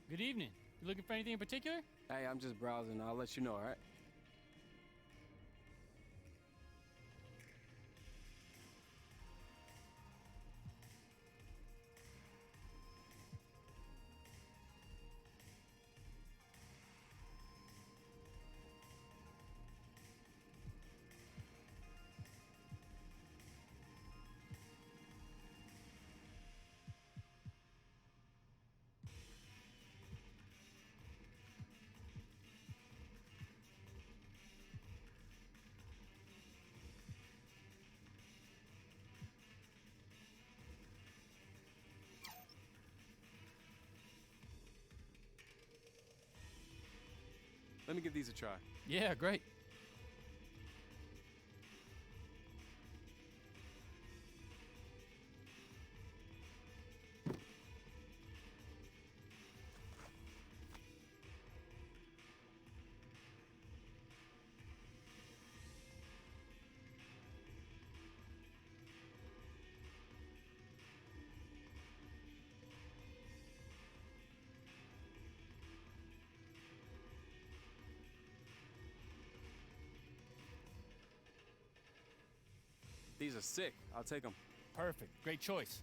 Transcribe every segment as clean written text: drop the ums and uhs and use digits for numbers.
Good evening. You looking for anything in particular? Hey, I'm just browsing. I'll let you know, all right? Let me give these a try. Yeah, great. These are sick. I'll take them. Perfect. Great choice.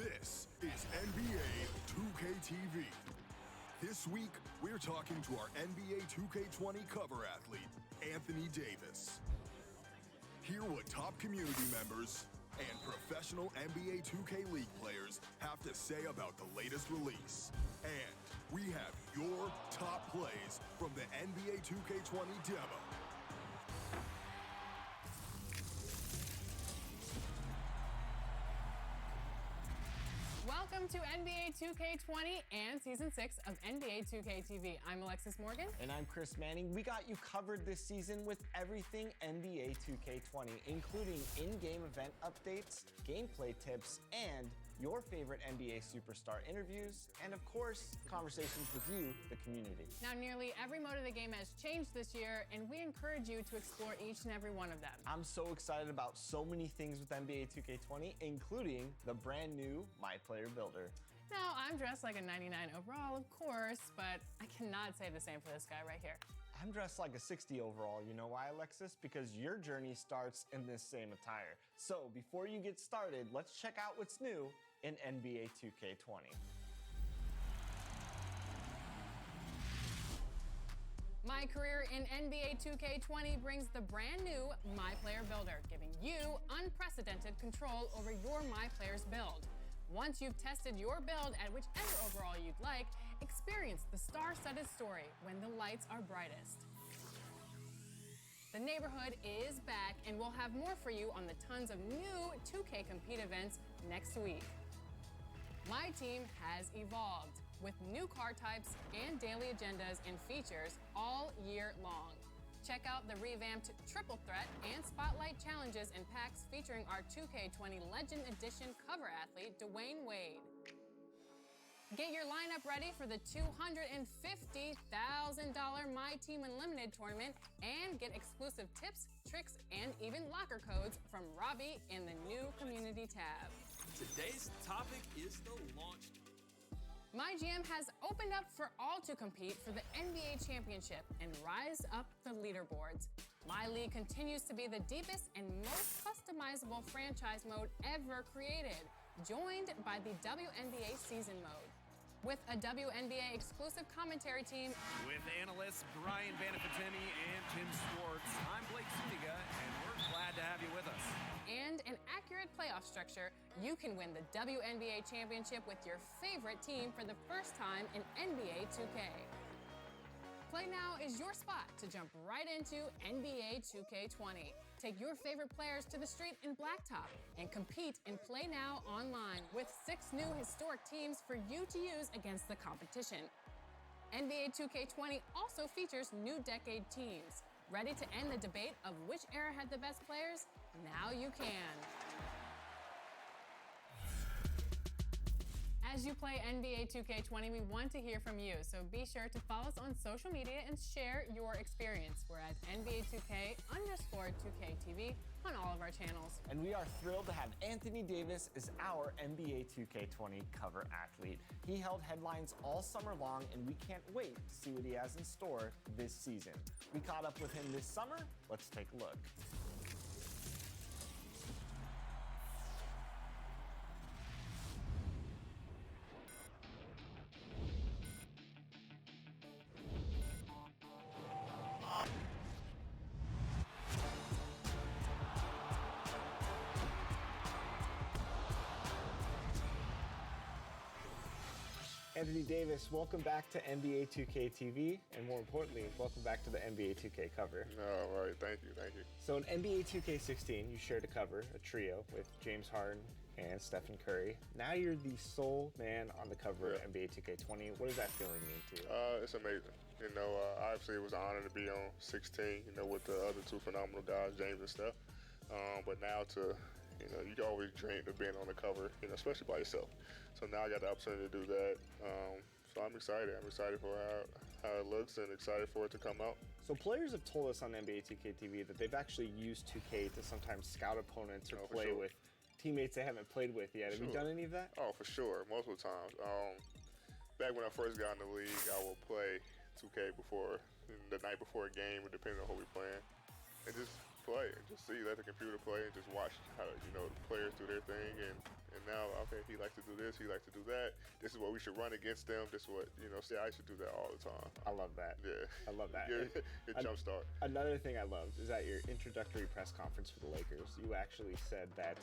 This is NBA 2K20. This week, we're talking to our NBA 2K20 cover athlete, Anthony Davis. Hear what top community members and professional NBA 2K League players have to say about the latest release. And we have your top plays from the NBA 2K20 demo. Welcome to NBA 2K20 and Season 6 of NBA 2K TV. I'm Alexis Morgan. And I'm Chris Manning. We got you covered this season with everything NBA 2K20, including in-game event updates, gameplay tips, and your favorite NBA superstar interviews, and of course, conversations with you, the community. Now, nearly every mode of the game has changed this year, and we encourage you to explore each and every one of them. I'm so excited about so many things with NBA 2K20, including the brand new My Player Builder. Now, I'm dressed like a 99 overall, of course, but I cannot say the same for this guy right here. I'm dressed like a 60 overall. You know why, Alexis? Because your journey starts in this same attire. So before you get started, let's check out what's new in NBA 2K20. My career in NBA 2K20 brings the brand new My Player Builder, giving you unprecedented control over your My Player's build. Once you've tested your build at whichever overall you'd like, experience the star-studded story when the lights are brightest. The neighborhood is back, and we'll have more for you on the tons of new 2K Compete events next week. My team has evolved with new card types and daily agendas and features all year long. Check out the revamped Triple Threat and Spotlight challenges and packs featuring our 2K20 Legend Edition cover athlete, Dwayne Wade. Get your lineup ready for the $250,000 My Team Unlimited tournament and get exclusive tips, tricks, and even locker codes from Robbie in the new community tab. Today's topic is the launch. My GM has opened up for all to compete for the NBA championship and rise up the leaderboards. My league continues to be the deepest and most customizable franchise mode ever created, joined by the WNBA season mode. With a WNBA exclusive commentary team, with analysts Brian Banafantini and Tim Schwartz, I'm Blake Zuniga, and we're glad to have you with us. and an accurate playoff structure, you can win the WNBA championship with your favorite team for the first time in NBA 2K. Play Now is your spot to jump right into NBA 2K20. Take your favorite players to the street in Blacktop and compete in Play Now online with 6 new historic teams for you to use against the competition. NBA 2K20 also features new decade teams. Ready to end the debate of which era had the best players? Now you can. As you play NBA 2K20, we want to hear from you, so be sure to follow us on social media and share your experience. We're at NBA2K_2KTV on all of our channels. And we are thrilled to have Anthony Davis as our NBA 2K20 cover athlete. He held headlines all summer long, and we can't wait to see what he has in store this season. We caught up with him this summer. Let's take a look. Anthony Davis, welcome back to NBA 2K TV, and more importantly, welcome back to the NBA 2K cover. All right, thank you. So in NBA 2K16, you shared a cover, a trio, with James Harden and Stephen Curry. Now you're the sole man on the cover of NBA 2K20. What does that feeling mean to you? It's amazing. You know, obviously it was an honor to be on 16, you know, with the other two phenomenal guys, James and Steph. But now you know, you always dreamed of being on the cover, you know, especially by yourself. So now I got the opportunity to do that. So I'm excited. I'm excited for how it looks and excited for it to come out. So players have told us on NBA 2K TV that they've actually used 2K to sometimes scout opponents or play with teammates they haven't played with yet. Have you done any of that? Oh, for sure, multiple times. Back when I first got in the league, I would play 2K the night before a game, or depending on who we're playing, and just play and just see, let the computer play and just watch how, you know, the players do their thing. And now, okay, he likes to do this, he likes to do that. This is what we should run against them. This is what, see, I should do that all the time. I love that. Yeah. I love that. Good jump start. Another thing I loved is at your introductory press conference for the Lakers, you actually said that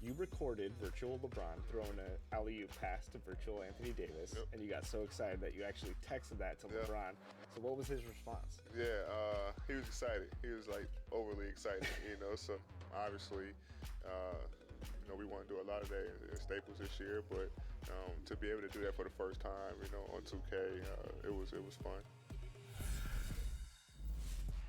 you recorded virtual LeBron throwing an alley-oop pass to virtual Anthony Davis, and you got so excited that you actually texted that to LeBron. So what was his response? Yeah, he was excited. He was like overly excited, So obviously, we want to do a lot of that in Staples this year, but to be able to do that for the first time, on 2K, it was fun.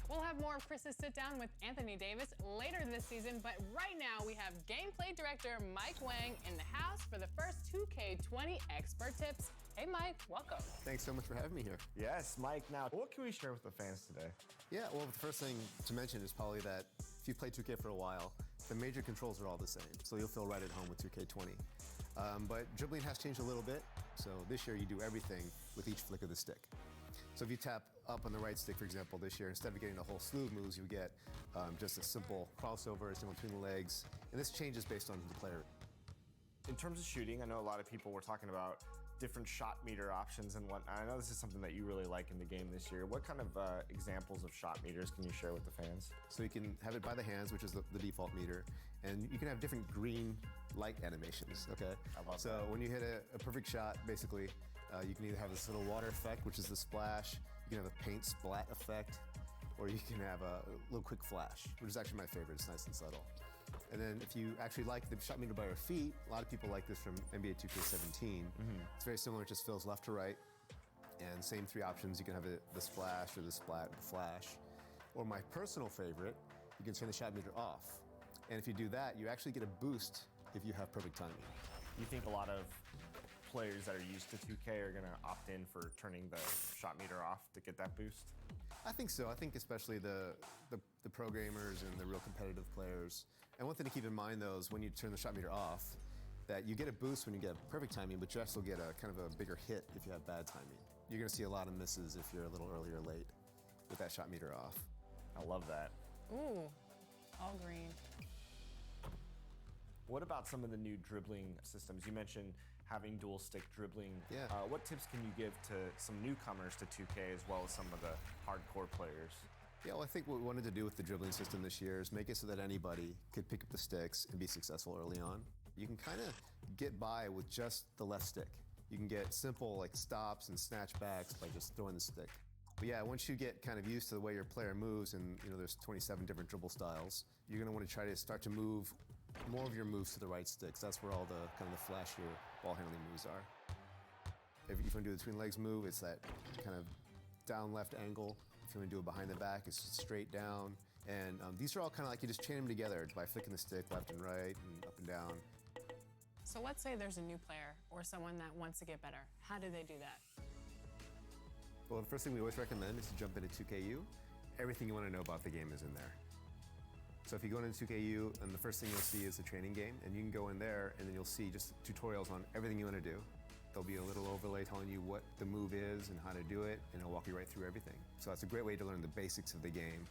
We'll have more of Chris's sit-down with Anthony Davis later this season, but right now we have gameplay director Mike Wang in the house for the first 2K20 expert tips. Hey Mike, welcome. Thanks so much for having me here. Yes, Mike. Now, what can we share with the fans today? Yeah, well, the first thing to mention is probably that if you've played 2K for a while, the major controls are all the same, so you'll feel right at home with 2K20. But dribbling has changed a little bit, so this year you do everything with each flick of the stick. So if you tap up on the right stick, for example, this year, instead of getting a whole slew of moves, you get just a simple crossover, simple between the legs, and this changes based on the player. In terms of shooting, I know a lot of people were talking about different shot meter options and whatnot. I know this is something that you really like in the game this year. What kind of examples of shot meters can you share with the fans? So you can have it by the hands, which is the default meter, and you can have different green light animations, okay? I love so that. When you hit a perfect shot, basically, you can either have this little water effect, which is the splash, you can have a paint splat effect, or you can have a little quick flash, which is actually my favorite. It's nice and subtle. And then if you actually like the shot meter by your feet, a lot of people like this from NBA2K20. It's very similar, it just fills left to right. And same three options, you can have the splash or the splat or the flash. Or my personal favorite, you can turn the shot meter off. And if you do that, you actually get a boost if you have perfect timing. You think a lot of players that are used to 2K are going to opt in for turning the shot meter off to get that boost? I think so. I think especially the programmers and the real competitive players. And one thing to keep in mind, though, is when you turn the shot meter off, that you get a boost when you get perfect timing, but you also get a kind of a bigger hit if you have bad timing. You're going to see a lot of misses if you're a little early or late with that shot meter off. I love that. Ooh, all green. What about some of the new dribbling systems? You mentioned having dual stick dribbling. Yeah. What tips can you give to some newcomers to 2K as well as some of the hardcore players? Yeah, well, I think what we wanted to do with the dribbling system this year is make it so that anybody could pick up the sticks and be successful early on. You can kind of get by with just the left stick. You can get simple like stops and snatchbacks by just throwing the stick. But yeah, once you get kind of used to the way your player moves, and there's 27 different dribble styles, you're going to want to try to start to move more of your moves to the right sticks. That's where all the kind of the flashier ball handling moves are. If you want to do the twin legs move, it's that kind of down left angle. If you want to do it behind the back, it's just straight down. And these are all kind of like you just chain them together by flicking the stick left and right and up and down. So let's say there's a new player or someone that wants to get better. How do they do that? Well, the first thing we always recommend is to jump into 2KU. Everything you want to know about the game is in there. So if you go into 2KU, and the first thing you'll see is the training game, and you can go in there, and then you'll see just tutorials on everything you want to do. There'll be a little overlay telling you what the move is and how to do it, and it'll walk you right through everything. So it's a great way to learn the basics of the game.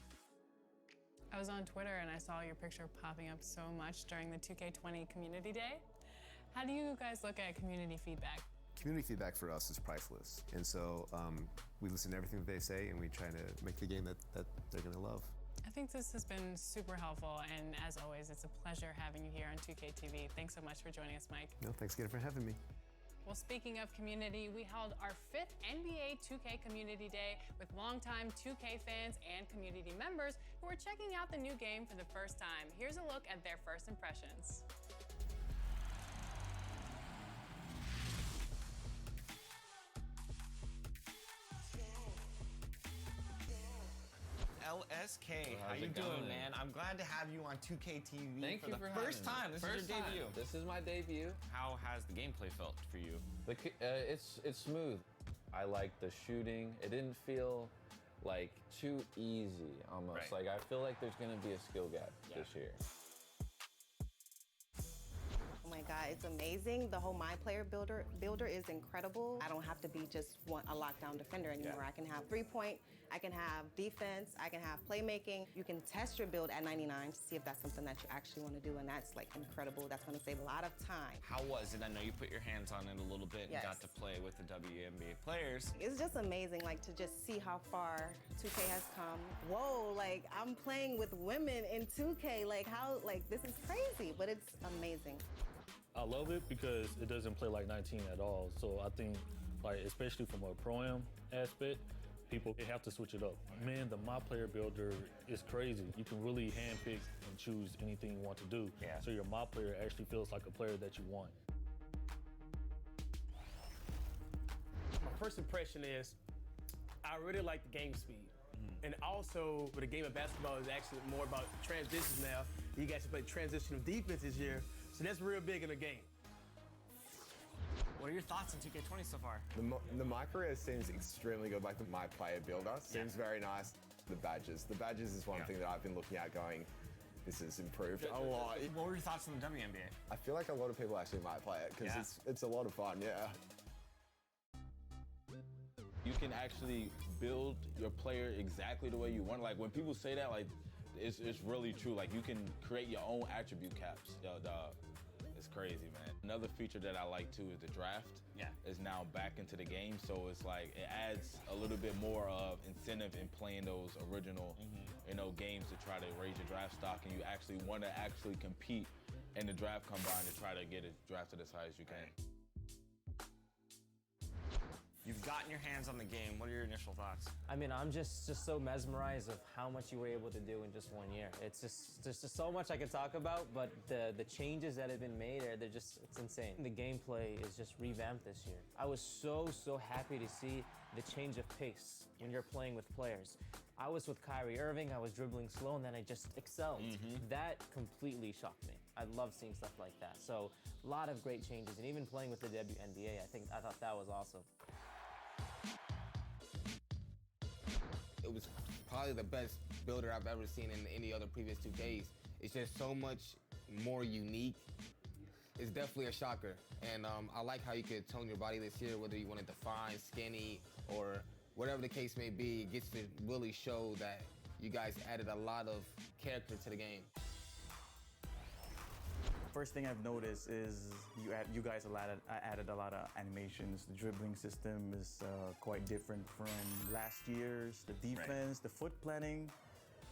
I was on Twitter and I saw your picture popping up so much during the 2K20 Community Day. How do you guys look at community feedback? Community feedback for us is priceless. And so we listen to everything that they say, and we try to make the game that they're going to love. I think this has been super helpful, and as always, it's a pleasure having you here on 2K TV. Thanks so much for joining us, Mike. No, thanks again for having me. Well, speaking of community, we held our 5th NBA 2K Community Day with longtime 2K fans and community members who are checking out the new game for the first time. Here's a look at their first impressions. LSK, how How's you it doing, going? man? I'm glad to have you on 2K TV Thank for you the for first having time. me. This First is your time. debut. This is my debut. How has the gameplay felt for you? It's smooth. I like the shooting. It didn't feel like too easy almost. Right. Like I feel like there's gonna be a skill gap this year. My my God, it's amazing. The whole My Player builder is incredible. I don't have to be just a lockdown defender anymore. I can have 3-point, I can have defense, I can have playmaking. You can test your build at 99 to see if that's something that you actually want to do, and that's like incredible. That's going to save a lot of time. How was it? I know you put your hands on it a little bit and Yes. got to play with the WNBA players. It's just amazing, like, to just see how far 2K has come. Whoa, like, I'm playing with women in 2K. Like, how, like, this is crazy, but it's amazing. I love it because it doesn't play like 19 at all. So I think, like, especially from a pro-am aspect, people have to switch it up. Man, the My Player Builder is crazy. You can really handpick and choose anything you want to do. Yeah. So your My Player actually feels like a player that you want. My first impression is I really like the game speed. And also, the game of basketball is actually more about transitions now. You guys play transitional defense this year, so that's real big in the game. What are your thoughts on 2K20 so far? The My Career seems extremely good, like the My Player Builder. Seems very nice. The badges. The badges is one thing that I've been looking at going, this has improved a lot. What were your thoughts on the WNBA? I feel like a lot of people actually might play it because it's a lot of fun, yeah. You can actually build your player exactly the way you want. Like when people say that, like it's really true. Like you can create your own attribute caps. Yo, dog, it's crazy, man. Another feature that I like too is the draft. Is now back into the game, so it's like it adds a little bit more of incentive in playing those original, games to try to raise your draft stock, and you actually want to actually compete in the draft combine to try to get it drafted as high as you can. You've gotten your hands on the game. What are your initial thoughts? I mean, I'm just so mesmerized of how much you were able to do in just 1 year. It's just so much I could talk about, but the changes that have been made, it's insane. The gameplay is just revamped this year. I was so happy to see the change of pace when you're playing with players. I was with Kyrie Irving, I was dribbling slow, and then I just excelled. That completely shocked me. I love seeing stuff like that. So, a lot of great changes, and even playing with the WNBA, I thought that was awesome. It was probably the best builder I've ever seen in any other previous 2Ks. It's just so much more unique. It's definitely a shocker. And I like how you could tone your body this year, whether you want it defined, skinny, or whatever the case may be. It gets to really show that you guys added a lot of character to the game. First thing I've noticed is you guys added a lot of animations. The dribbling system is quite different from last year's. The defense, the foot planning.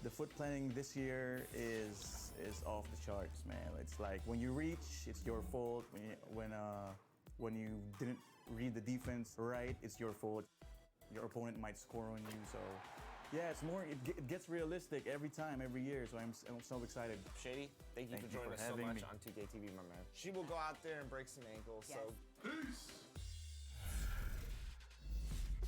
The foot planning this year is off the charts, man. It's like when you reach, it's your fault. When you didn't read the defense right, it's your fault. Your opponent might score on you, so. Yeah, it's more. It gets realistic every time, every year. So I'm so excited. Shady, thank you for joining us so much on 2K TV, my man. She will go out there and break some ankles. Yes. So peace.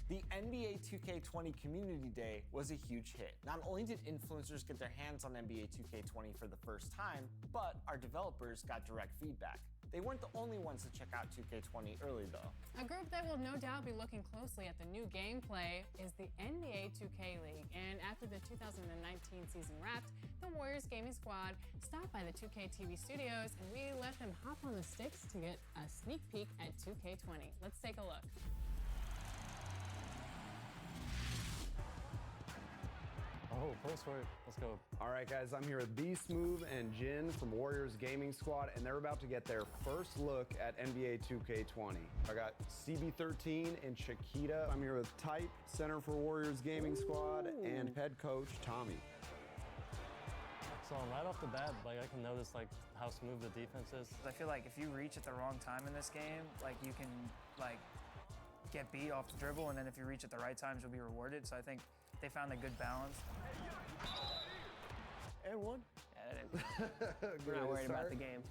The NBA 2K20 Community Day was a huge hit. Not only did influencers get their hands on NBA 2K20 for the first time, but our developers got direct feedback. They weren't the only ones to check out 2K20 early, though. A group that will no doubt be looking closely at the new gameplay is the NBA 2K League. And after the 2019 season wrapped, the Warriors Gaming Squad stopped by the 2K TV studios, and we let them hop on the sticks to get a sneak peek at 2K20. Let's take a look. Oh, post for it. Let's go. All right, guys, I'm here with B Smooth and Jin from Warriors Gaming Squad, and they're about to get their first look at NBA 2K20. I got CB13 and Chiquita. I'm here with Type, center for Warriors Gaming Squad, and head coach Tommy. So right off the bat, like I can notice like how smooth the defense is. I feel like if you reach at the wrong time in this game, like you can like get beat off the dribble, and then if you reach at the right times, you'll be rewarded. So I think they found a good balance. And one. We're not worried about the game.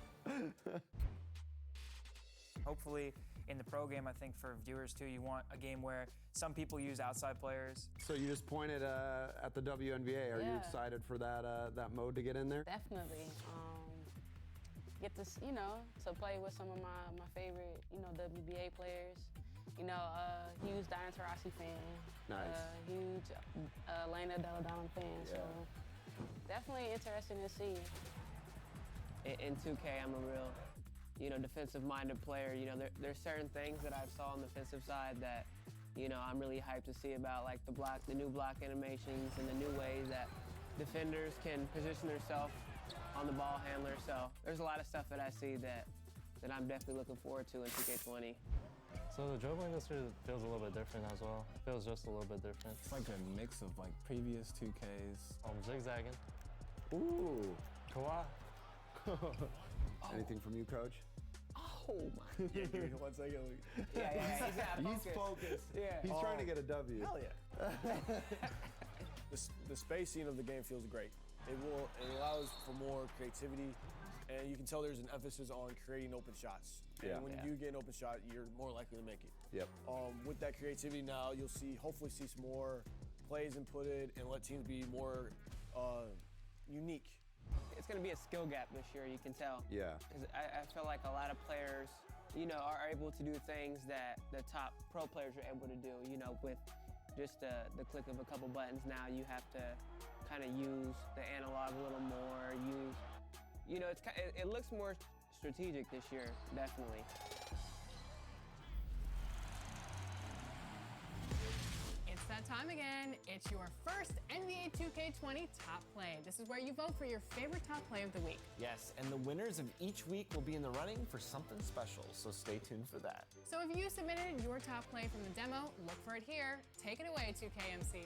Hopefully, in the pro game, I think for viewers too, you want a game where some people use outside players. So you just pointed at the WNBA. Are you excited for that mode to get in there? Definitely. Get to, to play with some of my favorite, WBA players. Huge Diana Taurasi fan. Nice. Huge Elena Delle Donne fan. So definitely interesting to see. In 2K, I'm a real defensive-minded player. There's certain things that I saw on the defensive side that, I'm really hyped to see about, like the new block animations and the new ways that defenders can position themselves on the ball handler. So there's a lot of stuff that I see that I'm definitely looking forward to in 2K20. So the dribbling this year feels a little bit different as well. Feels just a little bit different. It's like a mix of like previous 2Ks. Zigzagging. Ooh. Kawhi. Anything from you, Coach? Oh my. Yeah, give me 1 second. He's He's focused. Yeah. He's trying to get a W. Hell yeah. the spacing of the game feels great. It allows for more creativity, and you can tell there's an emphasis on creating open shots. Yeah. And when you do get an open shot, you're more likely to make it. Yep. With that creativity now, you'll hopefully see some more plays inputted and let teams be more unique. It's going to be a skill gap this year, you can tell. Yeah. Because I feel like a lot of players, are able to do things that the top pro players are able to do, with just the click of a couple buttons. Now you have to kind of use the analog a little more, it looks more strategic this year, definitely. It's that time again. It's your first NBA 2K20 top play. This is where you vote for your favorite top play of the week. Yes, and the winners of each week will be in the running for something special, so stay tuned for that. So if you submitted your top play from the demo, look for it here. Take it away, 2KMC.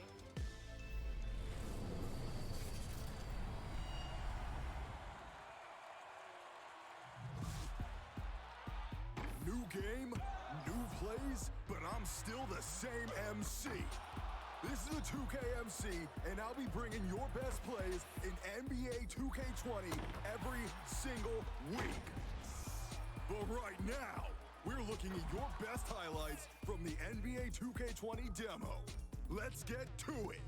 New game, new plays, but I'm still the same MC. This is the 2K MC, and I'll be bringing your best plays in NBA 2K20 every single week. But right now, we're looking at your best highlights from the NBA 2K20 demo. Let's get to it.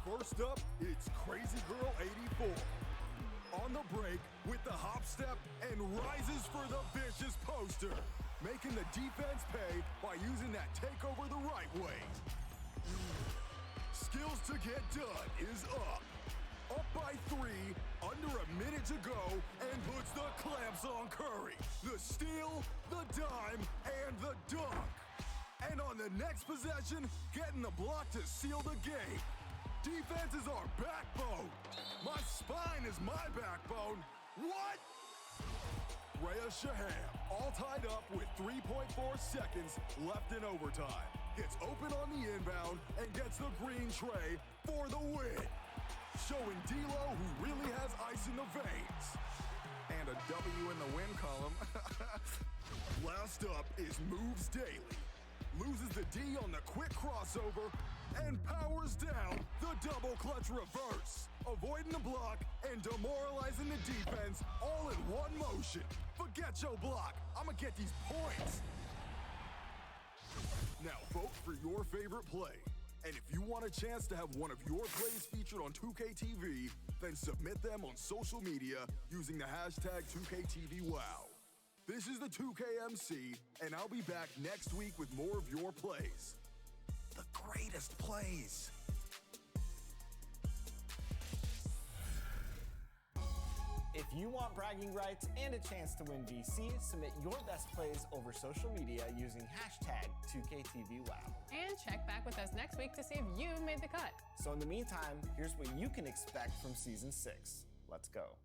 First up, it's Crazy Girl 84. On the break with the hop step and rises for the vicious poster, making the defense pay by using that takeover the right way. Skills to get done is up. Up by 3, under a minute to go, and puts the clamps on Curry. The steal, the dime, and the dunk. And on the next possession, getting the block to seal the game. Defense is our backbone. My spine is my backbone. What? Rhea Shaham, all tied up with 3.4 seconds left in overtime. Gets open on the inbound and gets the green tray for the win. Showing D'Lo who really has ice in the veins. And a W in the win column. Last up is Moves Daily. Loses the D on the quick crossover and powers down the double clutch reverse, avoiding the block and demoralizing the defense all in one motion. Forget your block, I'ma get these points. Now vote for your favorite play. And if you want a chance to have one of your plays featured on 2KTV, then submit them on social media using the hashtag 2KTVWow. This is the 2KMC, and I'll be back next week with more of your plays. The greatest plays. If you want bragging rights and a chance to win VC, submit your best plays over social media using hashtag 2KTVWow. And check back with us next week to see if you made the cut. So in the meantime, here's what you can expect from Season 6. Let's go.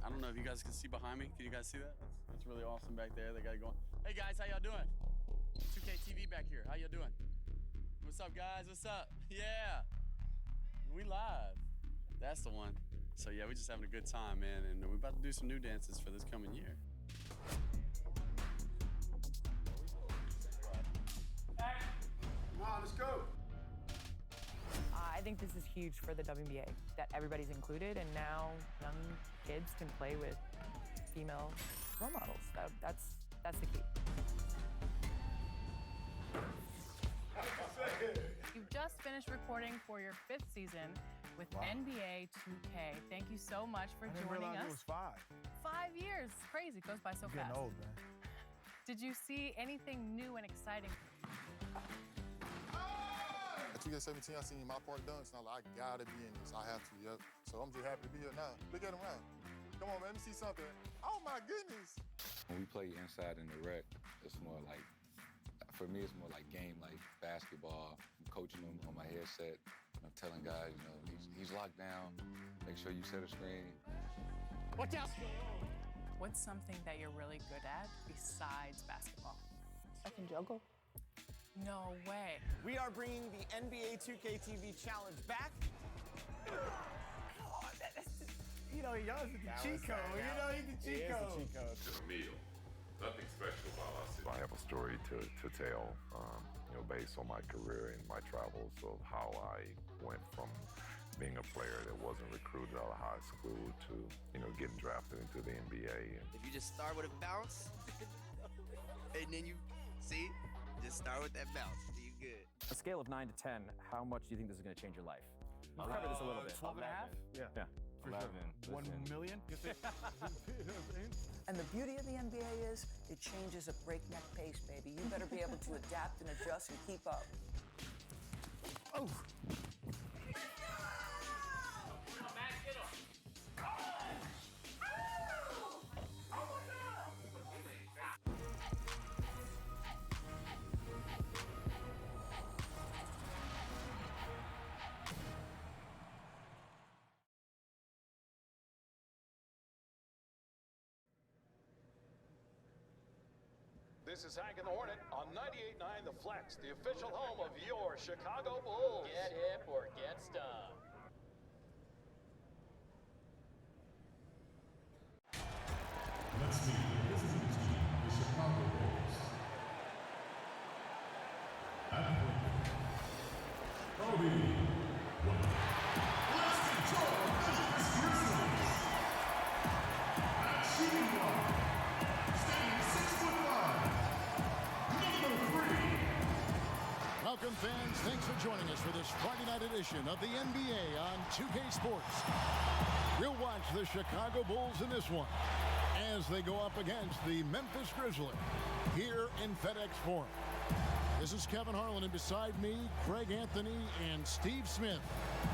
I don't know if you guys can see behind me. Can you guys see that? That's really awesome back there. They got it going. Hey guys, how y'all doing? 2K TV back here. How y'all doing? What's up, guys? What's up? Yeah. We live. That's the one. So yeah, we're just having a good time, man. And we're about to do some new dances for this coming year. Come on, let's go. I think this is huge for the WNBA, that everybody's included, and now young kids can play with female role models. That's the key. You've just finished recording for your 5th season with NBA 2K. Thank you so much for joining us. It was 5. 5 years. Crazy. It goes by so I'm fast. getting old, man. Did you see anything new and exciting? At 2K17, I seen my part dunks, and I was like, I gotta be in this. I have to, yep. So I'm just happy to be here now. Look at him now. Come on, man, let me see something. Oh, my goodness. When we play inside in the rec, it's more like, for me, it's more like game, like basketball. I'm coaching them on my headset. I'm telling guys, you know, he's locked down. Make sure you set a screen. Watch out! What's something that you're really good at besides basketball? I can juggle. No way. We are bringing the NBA 2K20 challenge back. You know, y'all is the cheat code. You know, he's the cheat code. It's a meal. Nothing special about us. I have a story to tell, based on my career and my travels of how I went from being a player that wasn't recruited out of high school to, getting drafted into the NBA. If you just start with a bounce, and then you just start with that bounce, you good. A scale of 9 to 10, how much do you think this is going to change your life? We've covered this a little bit. 12 and a half? Yeah. For sure. 1 million? And the beauty of the NBA is it changes at breakneck pace, baby. You better be able to adapt and adjust and keep up. Oh! This is Hank and the Hornet on 98.9 The Flex, the official home of your Chicago Bulls. Get hip or get stung. Let's meet the visiting team, the Chicago Bulls. At point, Kobe. Let's control Memphis Grizzlies. At shooting guard, standing 6'5", number 3. Welcome, fans. Thanks for joining us for this Friday night edition of the NBA on 2K Sports. We'll watch the Chicago Bulls in this one as they go up against the Memphis Grizzlies here in FedEx Forum. This is Kevin Harlan, and beside me, Craig Anthony and Steve Smith.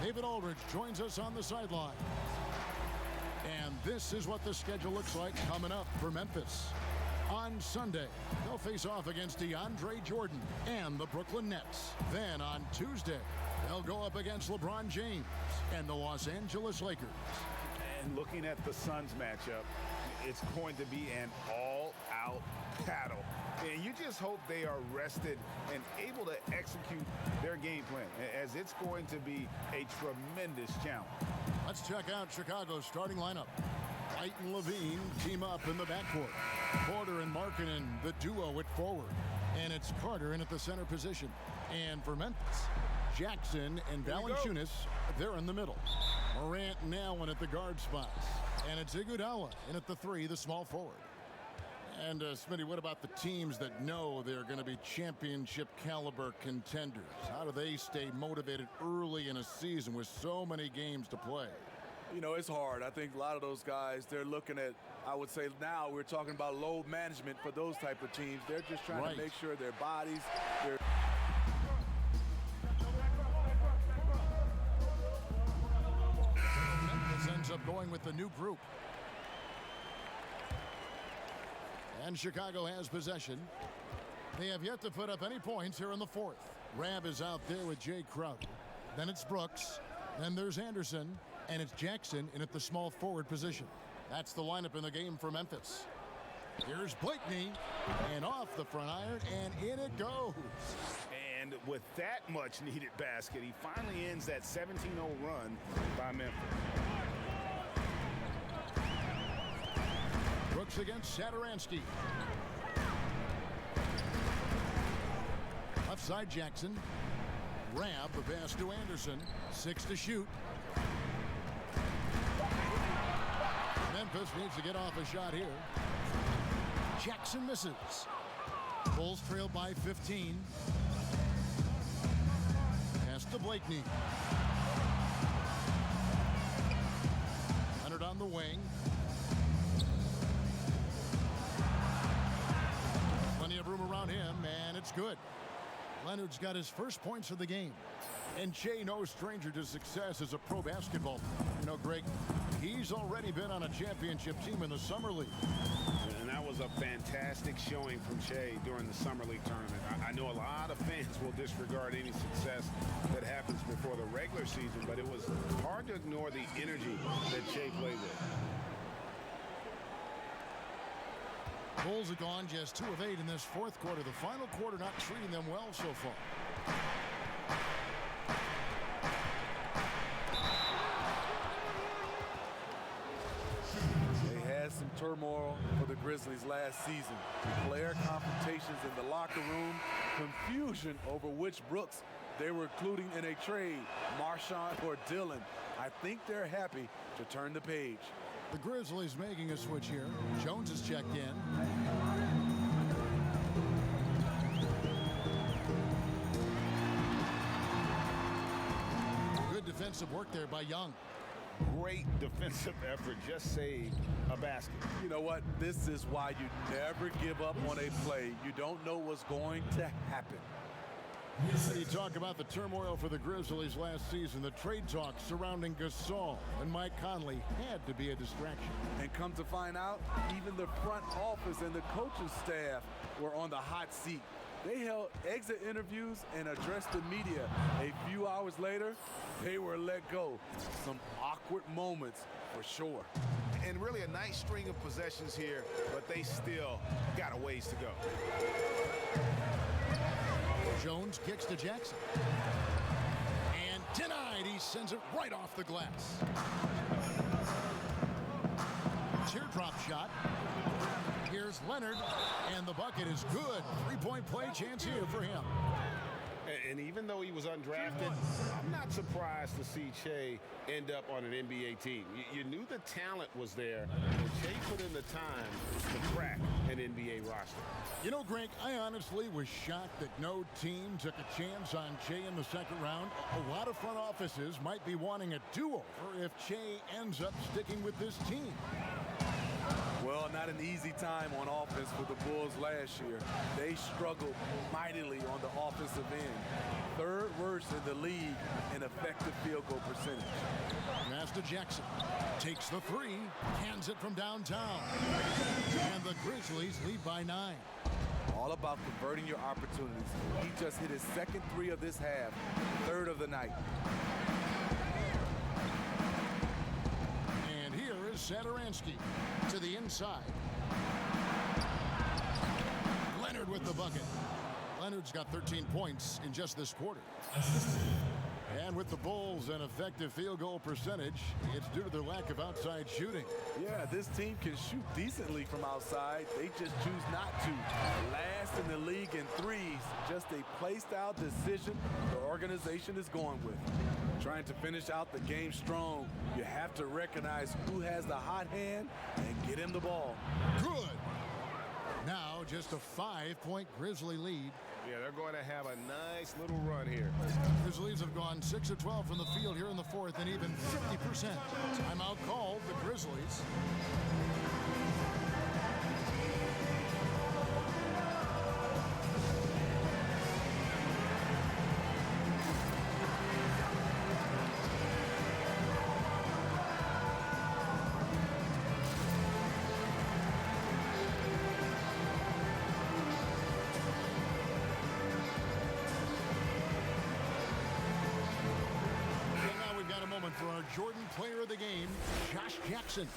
David Aldridge joins us on the sideline. And this is what the schedule looks like coming up for Memphis. On Sunday, they'll face off against DeAndre Jordan and the Brooklyn Nets. Then on Tuesday, they'll go up against LeBron James and the Los Angeles Lakers. And looking at the Suns matchup, it's going to be an all-out battle. And you just hope they are rested and able to execute their game plan, as it's going to be a tremendous challenge. Let's check out Chicago's starting lineup. White and Levine team up in the backcourt. Porter and Markkanen, the duo at forward. And it's Carter in at the center position. And for Memphis, Jackson and Valanciunas, they're in the middle. Morant and Allen at the guard spots. And it's Iguodala in at the 3, the small forward. And Smitty, what about the teams that know they're going to be championship caliber contenders? How do they stay motivated early in a season with so many games to play? You know, it's hard. I think a lot of those guys, they're looking at, I would say now we're talking about load management for those type of teams. They're just trying to make sure their bodies, their... Memphis ends up going with the new group. And Chicago has possession. They have yet to put up any points here in the fourth. Rab is out there with Jay Crowder. Then it's Brooks. Then there's Anderson. And it's Jackson in at the small forward position. That's the lineup in the game for Memphis. Here's Blakeney. And off the front iron. And in it goes. And with that much needed basket, he finally ends that 17-0 run by Memphis. Brooks against Satoransky. Left side Jackson. Rab, the pass to Anderson. 6 to shoot. Memphis needs to get off a shot here. Jackson misses. Bulls trail by 15. Pass to Blakeney. Leonard on the wing. Plenty of room around him, and it's good. Leonard's got his first points of the game. And Che, no stranger to success as a pro basketball player. You know, Greg, he's already been on a championship team in the Summer League. And that was a fantastic showing from Che during the Summer League tournament. I know a lot of fans will disregard any success that happens before the regular season, but it was hard to ignore the energy that Che played with. Bulls have gone just 2 of 8 in this fourth quarter. The final quarter not treating them well so far. They had some turmoil for the Grizzlies last season. Player confrontations in the locker room, confusion over which Brooks they were including in a trade, Marshawn or Dillon. I think they're happy to turn the page. The Grizzlies making a switch here. Jones has checked in. Good defensive work there by Young. Great defensive effort, just saved a basket. You know what? This is why you never give up on a play. You don't know what's going to happen. You talk about the turmoil for the Grizzlies last season, the trade talks surrounding Gasol and Mike Conley had to be a distraction. And come to find out, even the front office and the coaching staff were on the hot seat. They held exit interviews and addressed the media. A few hours later, they were let go. Some awkward moments for sure. And really a nice string of possessions here, but they still got a ways to go. Jones kicks to Jackson. And denied. He sends it right off the glass. Teardrop shot. Here's Leonard, and the bucket is good. 3-point play chance here for him. And even though he was undrafted, I'm not surprised to see Che end up on an NBA team. You knew the talent was there, and Che put in the time to crack an NBA roster. You know, Greg, I honestly was shocked that no team took a chance on Che in the second round. A lot of front offices might be wanting a do-over if Che ends up sticking with this team. Well, not an easy time on offense for the Bulls last year. They struggled mightily on the offensive end. Third worst in the league in effective field goal percentage. Master Jackson takes the 3, hands it from downtown. And the Grizzlies lead by 9. All about converting your opportunities. He just hit his second 3 of this half, third of the night. And here is Satoransky to the inside. Leonard with the bucket. Leonard's got 13 points in just this quarter. And with the Bulls an effective field goal percentage, it's due to their lack of outside shooting. Yeah, this team can shoot decently from outside. They just choose not to. Last in the league in threes. Just a play-style decision the organization is going with. Trying to finish out the game strong, you have to recognize who has the hot hand and get him the ball. Good. Now just a 5-point Grizzly lead. Yeah, they're going to have a nice little run here. Grizzlies have gone 6 of 12 from the field here in the fourth and even 50%. Timeout called the Grizzlies. For our Jordan player of the game, Josh Jackson.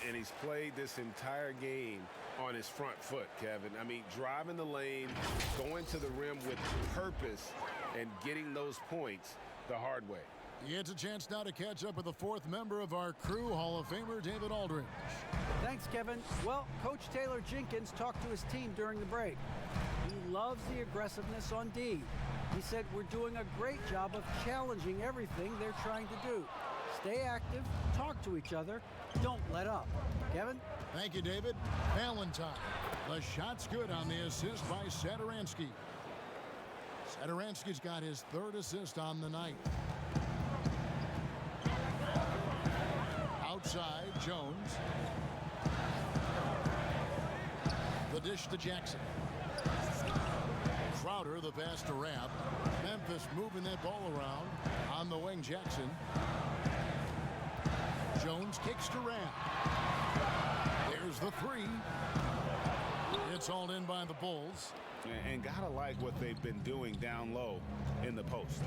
And he's played this entire game on his front foot, Kevin. I mean, driving the lane, going to the rim with purpose, and getting those points the hard way. It's a chance now to catch up with the fourth member of our crew, Hall of Famer David Aldridge. Thanks, Kevin. Well, Coach Taylor Jenkins talked to his team during the break. He loves the aggressiveness on D. He said we're doing a great job of challenging everything they're trying to do. Stay active, talk to each other, don't let up. Kevin? Thank you, David. Valentine. The shot's good on the assist by Satoransky. Satoransky's got his 3rd assist on the night. Outside, Jones. The dish to Jackson. Crowder, the pass to Rabb. Memphis moving that ball around. On the wing, Jackson. Jones kicks to Rabb. There's the three. It's hauled in by the Bulls. And gotta like what they've been doing down low in the post.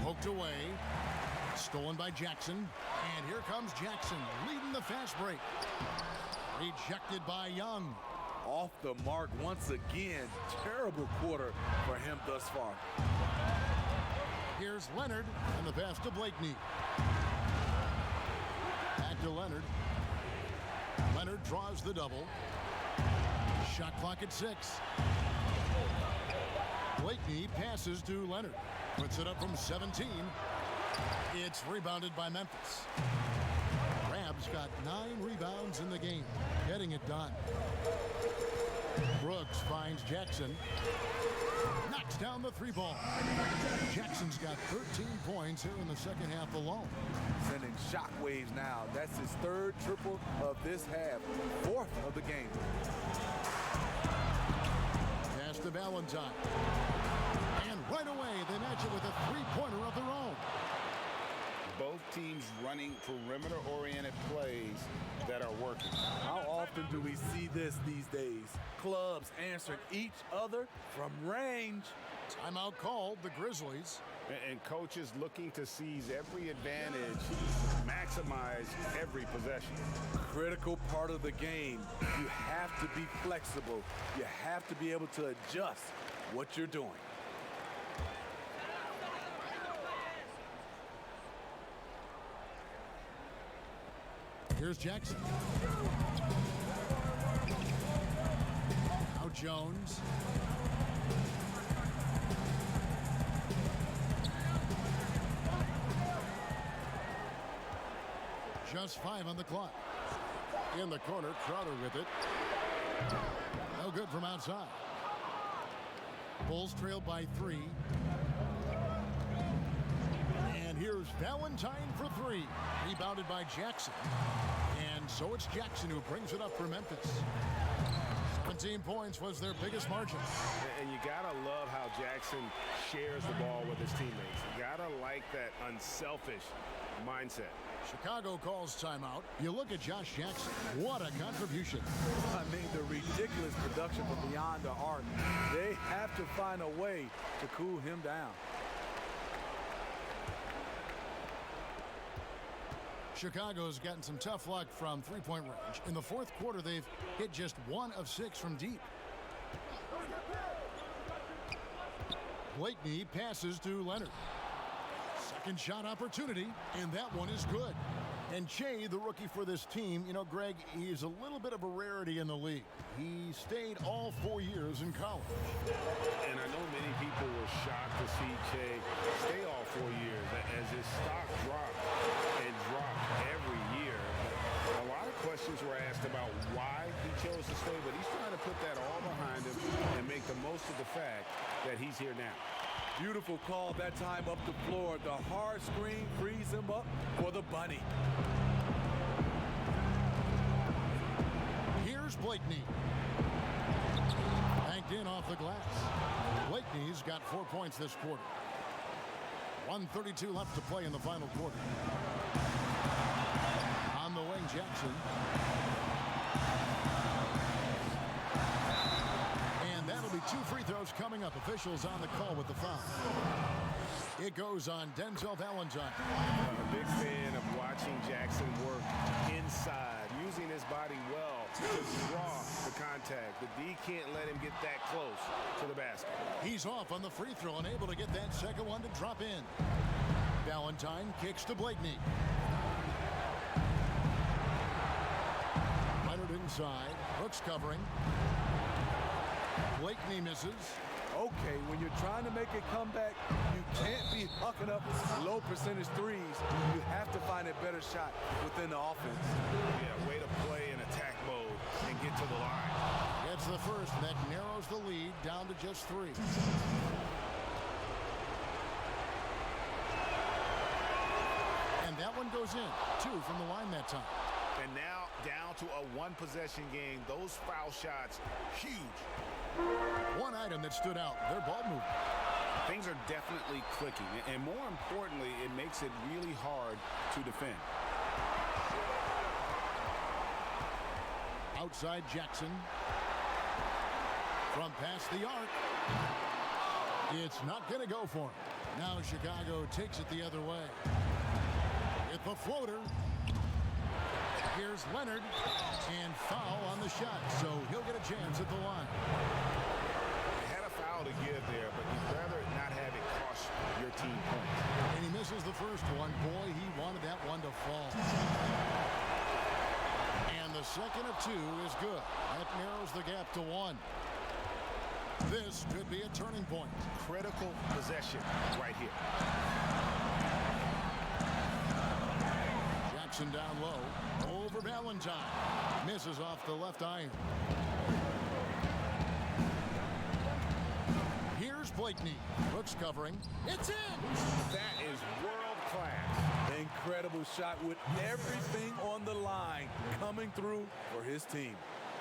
Poked away. Stolen by Jackson. And here comes Jackson leading the fast break. Rejected by Young. Off the mark once again. Terrible quarter for him thus far. Here's Leonard and the pass to Blakeney. Back to Leonard. Leonard draws the double. Shot clock at 6. Blakeney passes to Leonard. Puts it up from 17. It's rebounded by Memphis. Rabb's got 9 rebounds in the game. Getting it done. Brooks finds Jackson. Knocks down the 3-ball. Jackson's got 13 points here in the second half alone. Sending shockwaves now. That's his 3rd triple of this half. 4th of the game. Pass to Valentine. And right away, they match it with a 3-pointer of their own. Both teams running perimeter-oriented plays that are working. How often do we see this these days? Clubs answering each other from range. Timeout called, the Grizzlies. And coaches looking to seize every advantage, maximize every possession. Critical part of the game. You have to be flexible. You have to be able to adjust what you're doing. Here's Jackson. Now Jones. Just 5 on the clock. In the corner, Crowder with it. No good from outside. Bulls trailed by 3. And here's Valentine for 3. Rebounded by Jackson. And so it's Jackson who brings it up for Memphis. 17 points was their biggest margin. And you gotta love how Jackson shares the ball with his teammates. You gotta like that unselfish mindset. Chicago calls timeout. You look at Josh Jackson. What a contribution. I mean, the ridiculous production from beyond the arc. They have to find a way to cool him down. Chicago's gotten some tough luck from 3-point range. In the 4th quarter, they've hit just 1 of 6 from deep. Blakeney passes to Leonard. Second shot opportunity, and that one is good. And Che, the rookie for this team, you know, Greg, he's a little bit of a rarity in the league. He stayed all 4 years in college. And I know many people were shocked to see Che stay all 4 years as his stock dropped and dropped every year. But a lot of questions were asked about why he chose to stay, but he's trying to put that all behind him and make the most of the fact that he's here now. Beautiful call that time up the floor. The hard screen frees him up for the bunny. Here's Blakeney. Banked in off the glass. Blakeney's got 4 points this quarter. 1:32 left to play in the final quarter. On the wing, Jackson. That'll be 2 free throws coming up. Officials on the call with the foul. It goes on Denzel Valentine. I'm a big fan of watching Jackson work inside, using his body well to draw the contact. The D can't let him get that close to the basket. He's off on the free throw and able to get that second one to drop in. Valentine kicks to Blakeney. Leonard inside. Brooks covering. Blakeney misses. Okay, when you're trying to make a comeback, you can't be hucking up low percentage threes. You have to find a better shot within the offense. Yeah, way to play in attack mode and get to the line. Gets the first, and that narrows the lead down to just 3. And that one goes in. 2 from the line that time. And now down to a one-possession game. Those foul shots, huge. One item that stood out, their ball movement. Things are definitely clicking, and more importantly, it makes it really hard to defend. Outside Jackson. From past the arc. It's not going to go for him. Now Chicago takes it the other way. With the floater. Here's Leonard. And foul on the shot, so he'll get a chance at the line. Had a foul to give there, but you'd rather not have it cost your team points. And he misses the first one. Boy, he wanted that one to fall. And the second of two is good. That narrows the gap to one. This could be a turning point. Critical possession right here. Jackson down low. Over Valentine. Misses off the left iron. Here's Blakeney. Brooks covering. It's in! That is world-class. Incredible shot with everything on the line coming through for his team.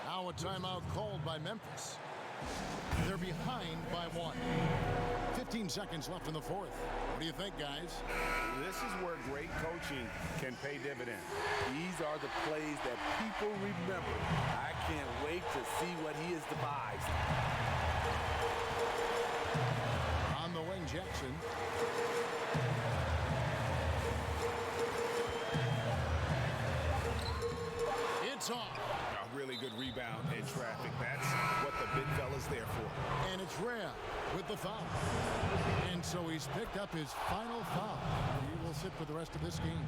Now a timeout called by Memphis. They're behind by one. 15 seconds left in the fourth. What do you think, guys? This is where great coaching can pay dividends. These are the plays that people remember. I can't wait to see what he has devised. On the wing, Jackson. It's off. A really good rebound in traffic. That's what the big fella's there for. And it's Rhea with the foul. And so he's picked up his final foul. He will sit for the rest of this game.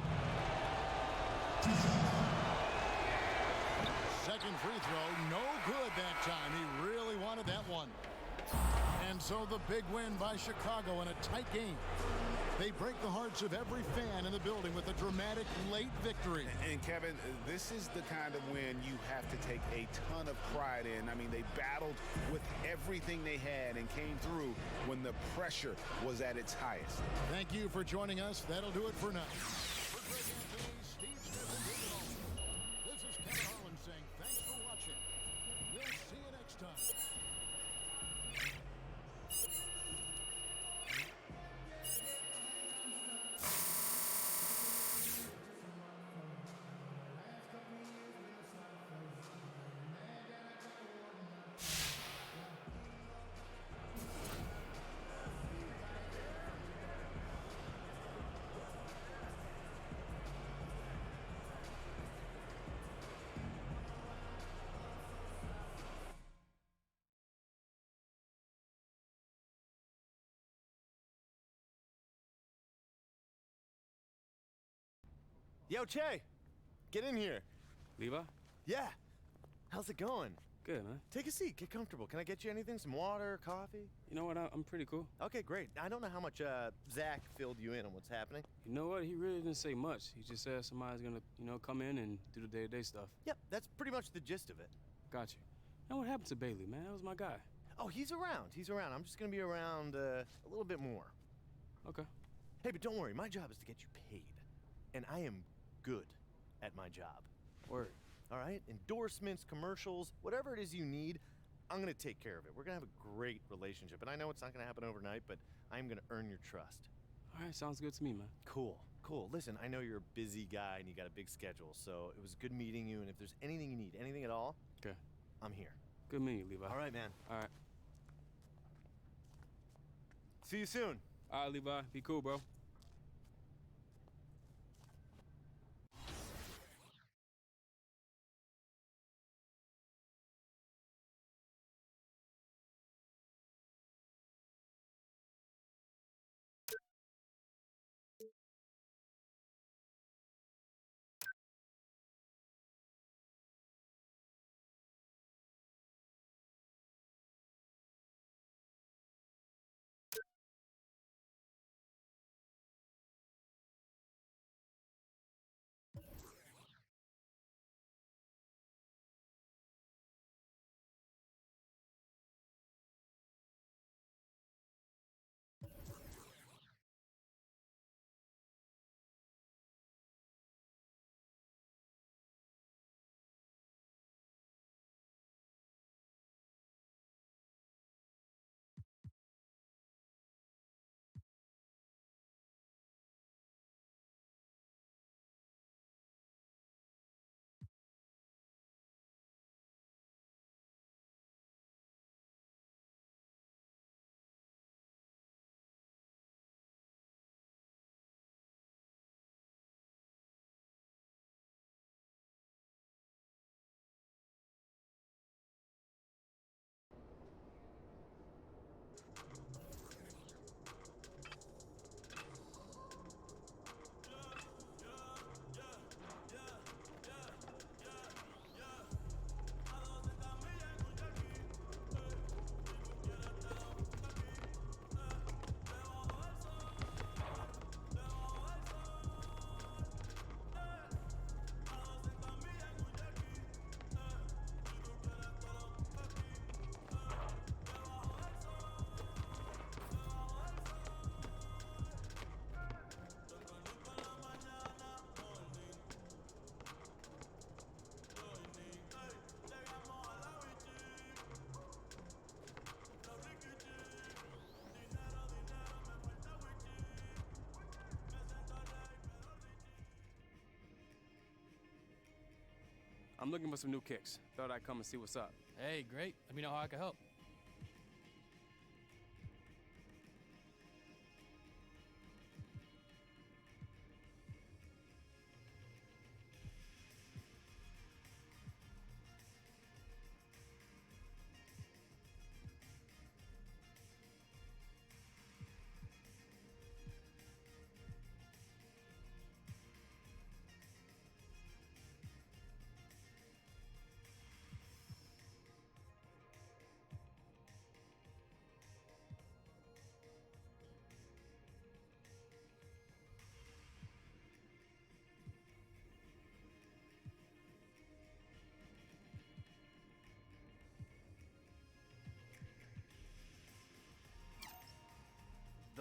Second free throw, no good that time. He really wanted that one. And so the big win by Chicago in a tight game. They break the hearts of every fan in the building with a dramatic late victory. And Kevin, this is the kind of win you have to take a ton of pride in. I mean, they battled with everything they had and came through when the pressure was at its highest. Thank you for joining us. That'll do it for now. This is Kevin Harlan saying thanks for watching. We'll see you next time. Yo, Che, get in here. Levi? Yeah. How's it going? Good, man. Take a seat. Get comfortable. Can I get you anything? Some water, coffee? You know what? I'm pretty cool. Okay, great. I don't know how much Zach filled you in on what's happening. You know what? He really didn't say much. He just said somebody's gonna, come in and do the day-to-day stuff. Yep, that's pretty much the gist of it. Got you. Now what happened to Bailey, man? That was my guy. Oh, he's around. He's around. I'm just gonna be around a little bit more. Okay. Hey, but don't worry. My job is to get you paid. And I am good at my job. Word. All right? Endorsements, commercials, whatever it is you need, I'm going to take care of it. We're going to have a great relationship. And I know it's not going to happen overnight, but I'm going to earn your trust. All right, sounds good to me, man. Cool. Listen, I know you're a busy guy and you got a big schedule, so it was good meeting you. And if there's anything you need, anything at all, okay, I'm here. Good meeting you, Levi. All right, man. All right. See you soon. All right, Levi. Be cool, bro. I'm looking for some new kicks. Thought I'd come and see what's up. Hey, great. Let me know how I can help.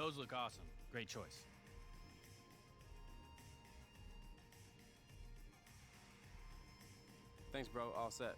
Those look awesome. Great choice. Thanks, bro. All set.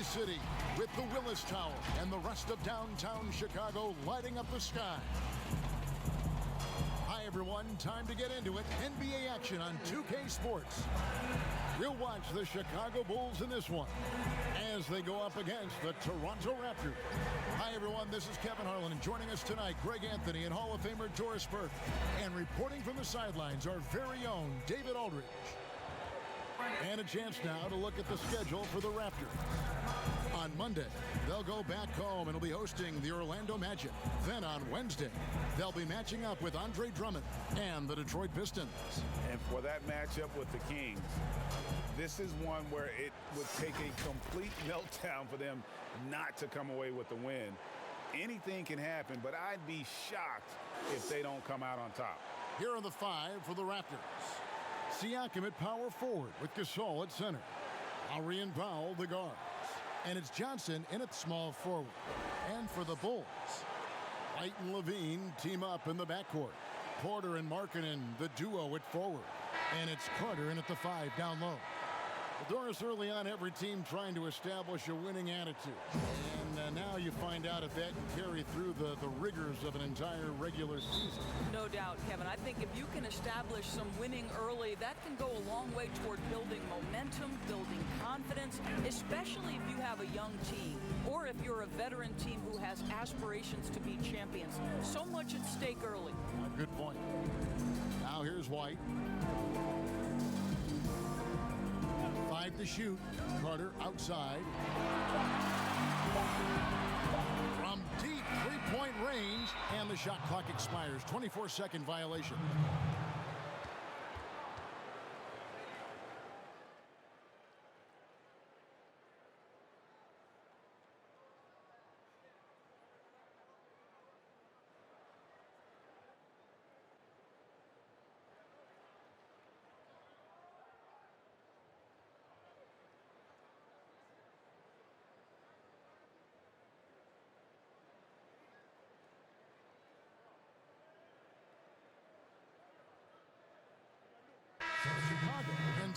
City with the Willis Tower and the rest of downtown Chicago lighting up the sky. Hi, everyone. Time to get into it. NBA action on 2K Sports. We'll watch the Chicago Bulls in this one as they go up against the Toronto Raptors. Hi, everyone. This is Kevin Harlan, and joining us tonight, Greg Anthony and Hall of Famer Doris Burke. And reporting from the sidelines, our very own David Aldridge. And a chance now to look at the schedule for the Raptors. On Monday, they'll go back home and will be hosting the Orlando Magic. Then on Wednesday, they'll be matching up with Andre Drummond and the Detroit Pistons. And for that matchup with the Kings, this is one where it would take a complete meltdown for them not to come away with the win. Anything can happen, but I'd be shocked if they don't come out on top. Here are the five for the Raptors. Siakam at power forward with Gasol at center. Lowry and Powell, the guards. And it's Johnson in at small forward. And for the Bulls, White and Levine team up in the backcourt. Porter and Markkanen, the duo at forward. And it's Carter in at the five down low. Well, Doris, early on, every team trying to establish a winning attitude. And now you find out if that can carry through the rigors of an entire regular season. No doubt, Kevin. I think if you can establish some winning early, that can go a long way toward building momentum, building confidence, especially if you have a young team or if you're a veteran team who has aspirations to be champions. So much at stake early. Good point. Now here's White. 5 to shoot. Carter outside. From deep three-point range, and the shot clock expires. 24-second violation.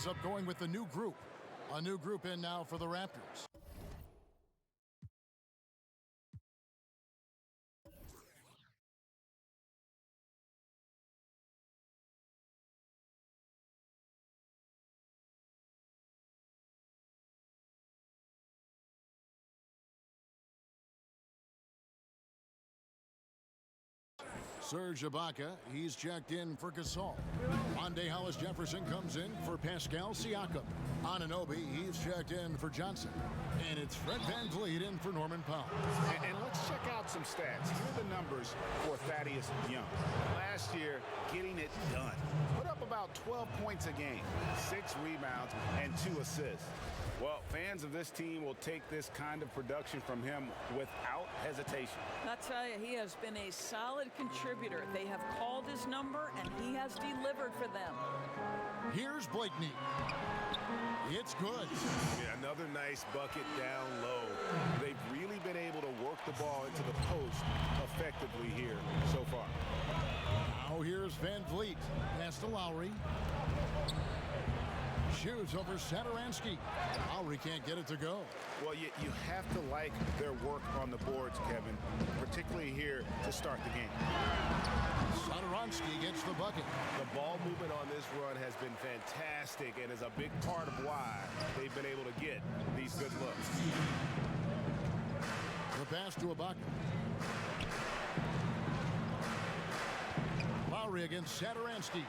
ends up going with the new group. A new group in now for the Raptors. Serge Ibaka, he's checked in for Gasol. Monday Hollis Jefferson comes in for Pascal Siakam. Anunoby, he's checked in for Johnson. And it's Fred VanVleet in for Norman Powell. And let's check out some stats. Here are the numbers for Thaddeus Young. Last year, getting it done. Put up about 12 points a game, 6 rebounds, and 2 assists. Well, fans of this team will take this kind of production from him without hesitation. I'll tell you, he has been a solid contributor. They have called his number, and he has delivered for them. Here's Blakeney. It's good. Yeah, another nice bucket down low. They've really been able to work the ball into the post effectively here so far. Now here's VanVleet. Pass to Lowry. Shoots over Satoransky. Lowry can't get it to go. Well, you have to like their work on the boards, Kevin, particularly here to start the game. Satoransky gets the bucket. The ball movement on this run has been fantastic and is a big part of why they've been able to get these good looks. The pass to Ibaka. Lowry against Satoransky.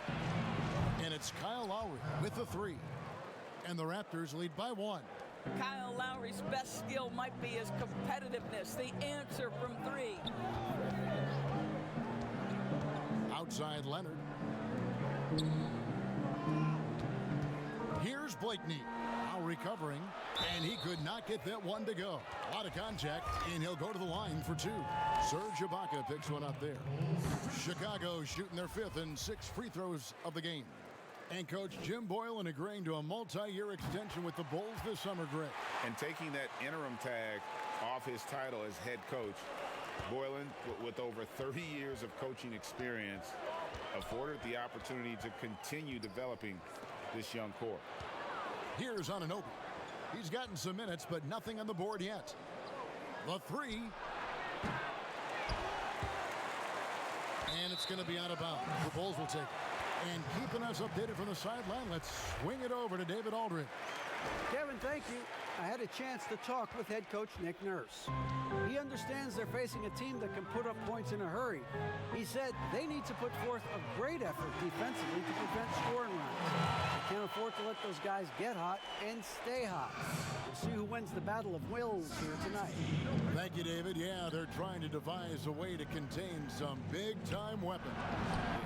And it's Kyle Lowry with the 3. And the Raptors lead by 1. Kyle Lowry's best skill might be his competitiveness, the answer from 3. Outside Leonard. Here's Blakeney. Now recovering, and he could not get that one to go. A lot of contact, and he'll go to the line for 2. Serge Ibaka picks one up there. Chicago shooting their 5th and 6th free throws of the game. And Coach Jim Boylan agreeing to a multi-year extension with the Bulls this summer, Greg. And taking that interim tag off his title as head coach, Boylan, with over 30 years of coaching experience, afforded the opportunity to continue developing this young core. Here's Anunoby. He's gotten some minutes, but nothing on the board yet. The 3. And it's going to be out of bounds. The Bulls will take it. And keeping us updated from the sideline, let's swing it over to David Aldridge. Kevin, thank you. I had a chance to talk with head coach Nick Nurse. He understands they're facing a team that can put up points in a hurry. He said they need to put forth a great effort defensively to prevent scoring runs. They can't afford to let those guys get hot and stay hot. We'll see who wins the battle of wills here tonight. Thank you, David. Yeah, they're trying to devise a way to contain some big-time weapons.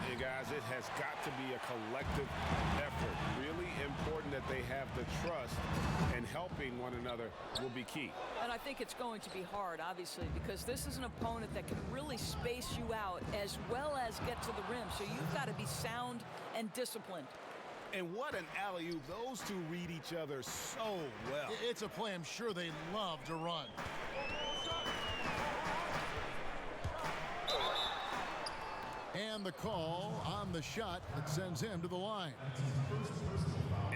Hey, guys, it has got to be a collective effort. Really important that they have the trust, and helping one another will be key. And I think it's going to be hard, obviously, because this is an opponent that can really space you out as well as get to the rim. So you've got to be sound and disciplined. And what an alley-oop. Those two read each other so well. It's a play I'm sure they love to run. And the call on the shot that sends him to the line.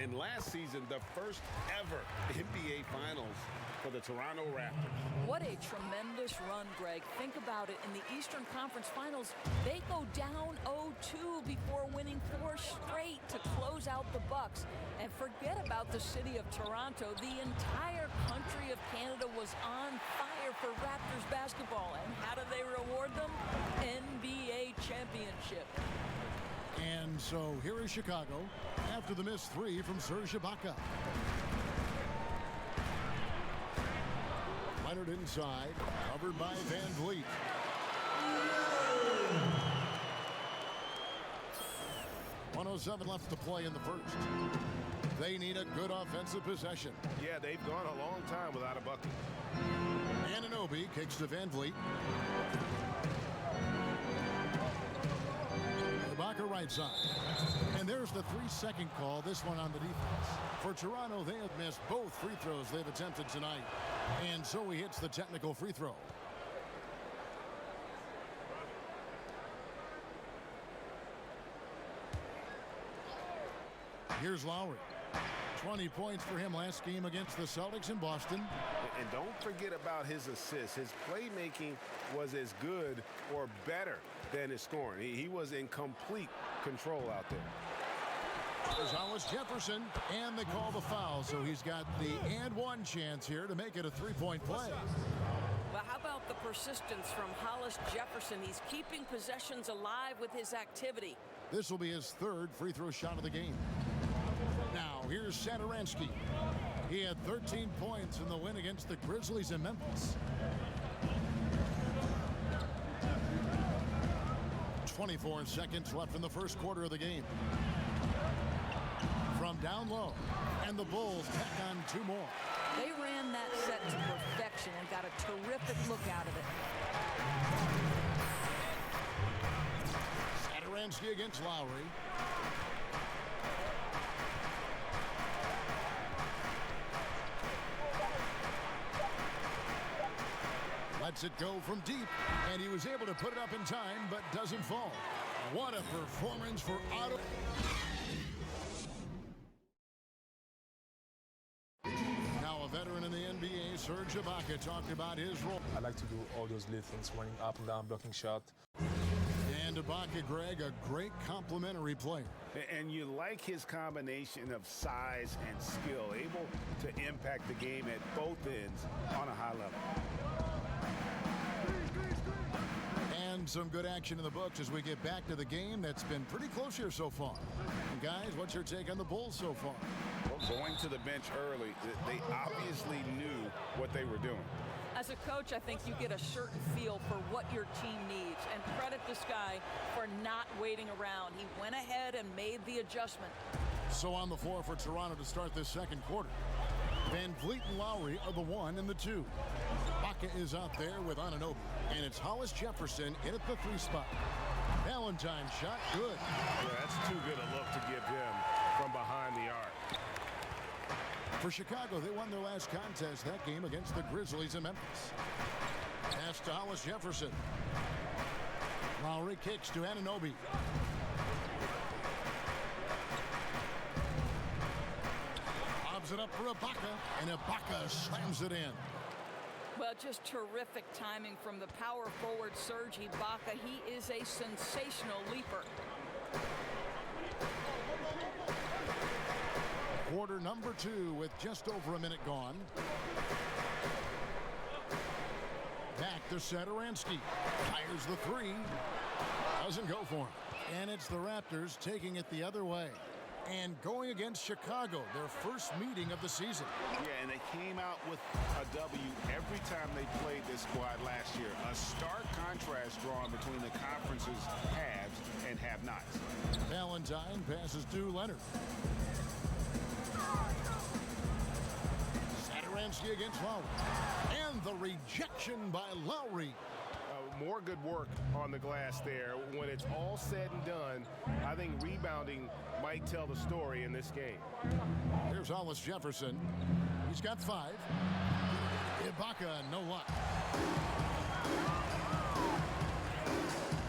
And last season, the first ever NBA Finals for the Toronto Raptors. What a tremendous run, Greg. Think about it. In the Eastern Conference Finals, they go down 0-2 before winning 4 straight to close out the Bucks. And forget about the city of Toronto. The entire country of Canada was on fire for Raptors basketball. And how do they reward them? NBA championship. And so here is Chicago after the missed 3 from Serge Ibaka. Leonard inside, covered by VanVleet. .107 left to play in the first. They need a good offensive possession. Yeah, they've gone a long time without a bucket. Anunoby kicks to VanVleet. Ibaka right side. And there's the 3-second call, this one on the defense. For Toronto, they have missed both free throws they've attempted tonight. And so he hits the technical free throw. Here's Lowry. 20 points for him last game against the Celtics in Boston. And don't forget about his assists. His playmaking was as good or better than his scoring. He was in complete control out there. There's Hollis Jefferson, and they call the foul, so he's got the and one chance here to make it a three-point play. Well, how about the persistence from Hollis Jefferson? He's keeping possessions alive with his activity. This will be his third free throw shot of the game. Now, here's Satoransky. He had 13 points in the win against the Grizzlies in Memphis. 24 seconds left in the first quarter of the game. From down low, and the Bulls tack on two more. They ran that set to perfection and got a terrific look out of it. Satoransky against Lowry. Lets it go from deep, and he was able to put it up in time, but doesn't fall. What a performance for Otto. Now a veteran in the NBA, Serge Ibaka, talked about his role. I like to do all those little things, running up and down, blocking shot. And Ibaka, Greg, a great complementary player. And you like his combination of size and skill, able to impact the game at both ends on a high level. And some good action in the books as we get back to the game that's been pretty close here so far. And guys, what's your take on the Bulls so far? Well, going to the bench early, they obviously knew what they were doing. As a coach, I think you get a certain feel for what your team needs, and credit this guy for not waiting around. He went ahead and made the adjustment. So on the floor for Toronto to start this second quarter. Van Vliet and Lowry are the 1 and the 2. Ibaka is out there with Anunoby, and it's Hollis Jefferson in at the 3 spot. Valentine shot good. Yeah, that's too good a look to give him from behind the arc. For Chicago, they won their last contest that game against the Grizzlies in Memphis. Pass to Hollis Jefferson. Lowry kicks to Anunoby. Lobs it up for Ibaka, and Ibaka slams it in. Well, just terrific timing from the power forward Serge Ibaka. He is a sensational leaper. Quarter number 2 with just over a minute gone. Back to Satoransky. Fires the 3. Doesn't go for him. And it's the Raptors taking it the other way. And going against Chicago, their first meeting of the season. Yeah, and they came out with a W every time they played this squad last year. A stark contrast drawn between the conference's haves and have-nots. Valentine passes to Leonard. Satoransky against Lowry. And the rejection by Lowry. More good work on the glass there. When it's all said and done, I think rebounding might tell the story in this game. Here's Hollis Jefferson. He's got 5. Ibaka, no luck.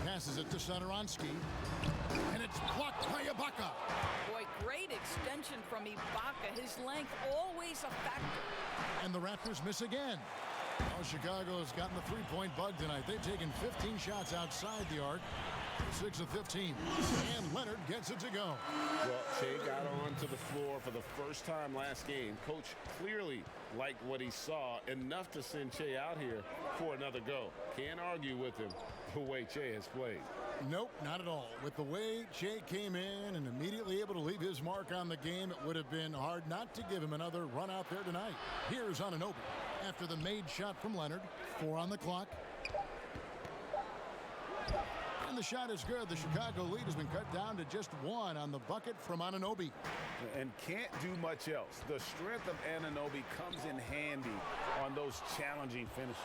Passes it to Satoransky. And it's blocked by Ibaka. Boy, great extension from Ibaka. His length always a factor. And the Raptors miss again. Oh, Chicago's gotten the three-point bug tonight. They've taken 15 shots outside the arc. 6 of 15. And Leonard gets it to go. Well, Shea got onto the floor for the first time last game. Coach clearly liked what he saw, enough to send Shea out here for another go. Can't argue with him the way Shea has played. Nope, not at all. With the way Shea came in and immediately able to leave his mark on the game, it would have been hard not to give him another run out there tonight. Here's Anunoby after the made shot from Leonard. 4 on the clock. And the shot is good. The Chicago lead has been cut down to just 1 on the bucket from Anunoby. And can't do much else. The strength of Anunoby comes in handy on those challenging finishes.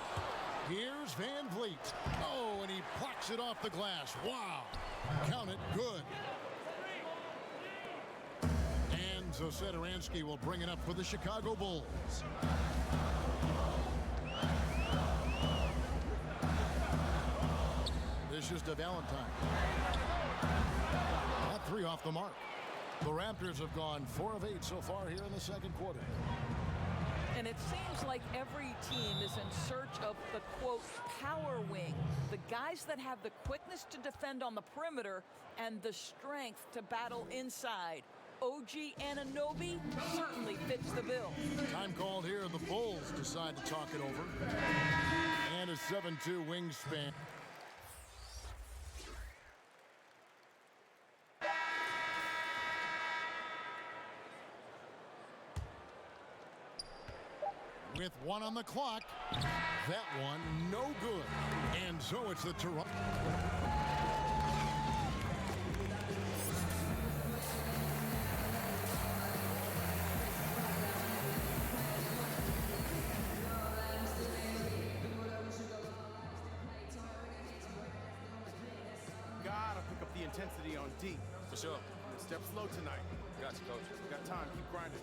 Here's Van Vliet. Oh, and he plucks it off the glass. Wow. Count it good. And so Satoransky will bring it up for the Chicago Bulls. This is to Valentine. That 3 off the mark. The Raptors have gone 4 of 8 so far here in the second quarter. And it seems like every team is in search of the, quote, power wing. The guys that have the quickness to defend on the perimeter and the strength to battle inside. OG Anunoby certainly fits the bill. Time called here. The Bulls decide to talk it over. And a 7'2" wingspan. With 1 on the clock, that one no good. And so it's the Toronto. Gotta pick up the intensity on D. For sure. Step slow tonight. Got you, coach. Got time. Keep grinding.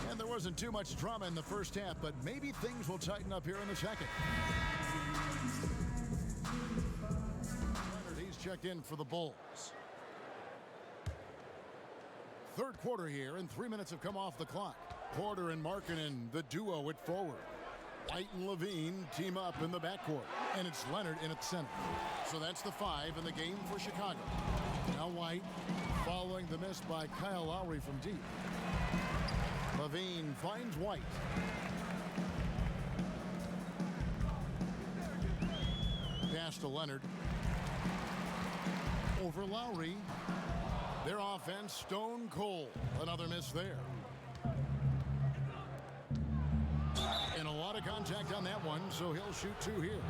And there wasn't too much drama in the first half, but maybe things will tighten up here in the second. He's checked in for the Bulls. Third quarter here, and 3 minutes have come off the clock. Porter and Markkanen, the duo at forward. White and Levine team up in the backcourt, and it's Leonard in at center. So that's the 5 in the game for Chicago. Now White, following the miss by Kyle Lowry from deep. Levine finds White. Pass to Leonard. Over Lowry. Their offense stone cold. Another miss there. And a lot of contact on that one, so he'll shoot 2 here.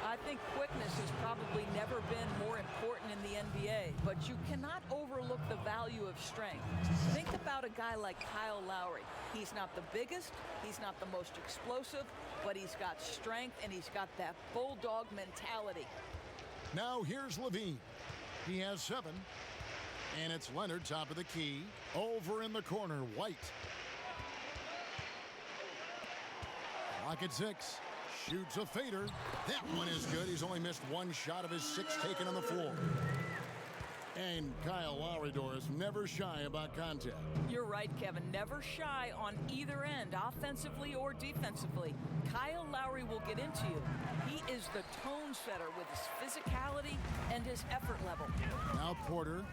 I think quickness has probably never been more important in the NBA, but you cannot overlook the value of strength. Think about a guy like Kyle Lowry. He's not the biggest, he's not the most explosive, but he's got strength and he's got that bulldog mentality. Now here's Levine. He has 7. And it's Leonard, top of the key. Over in the corner, White. Clock at 6. Shoots a fader. That one is good. He's only missed 1 shot of his 6 taken on the floor. And Kyle Lowry, Doris, never shy about contact. You're right, Kevin. Never shy on either end, offensively or defensively. Kyle Lowry will get into you. He is the tone setter with his physicality and his effort level. Now Porter,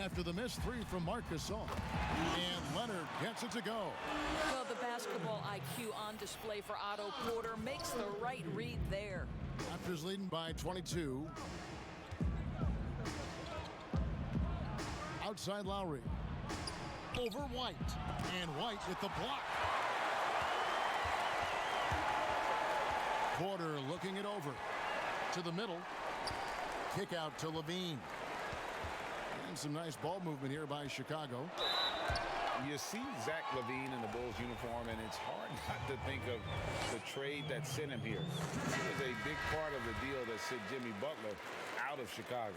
after the missed 3 from Marc Gasol. And Leonard gets it to go. Well, the basketball IQ on display for Otto Porter makes the right read there. Raptors leading by 22. Outside Lowry. Over White. And White with the block. Porter looking it over. To the middle. Kick out to Levine. And some nice ball movement here by Chicago. You see Zach LaVine in the Bulls uniform, and it's hard not to think of the trade that sent him here. He was a big part of the deal that sent Jimmy Butler out of Chicago.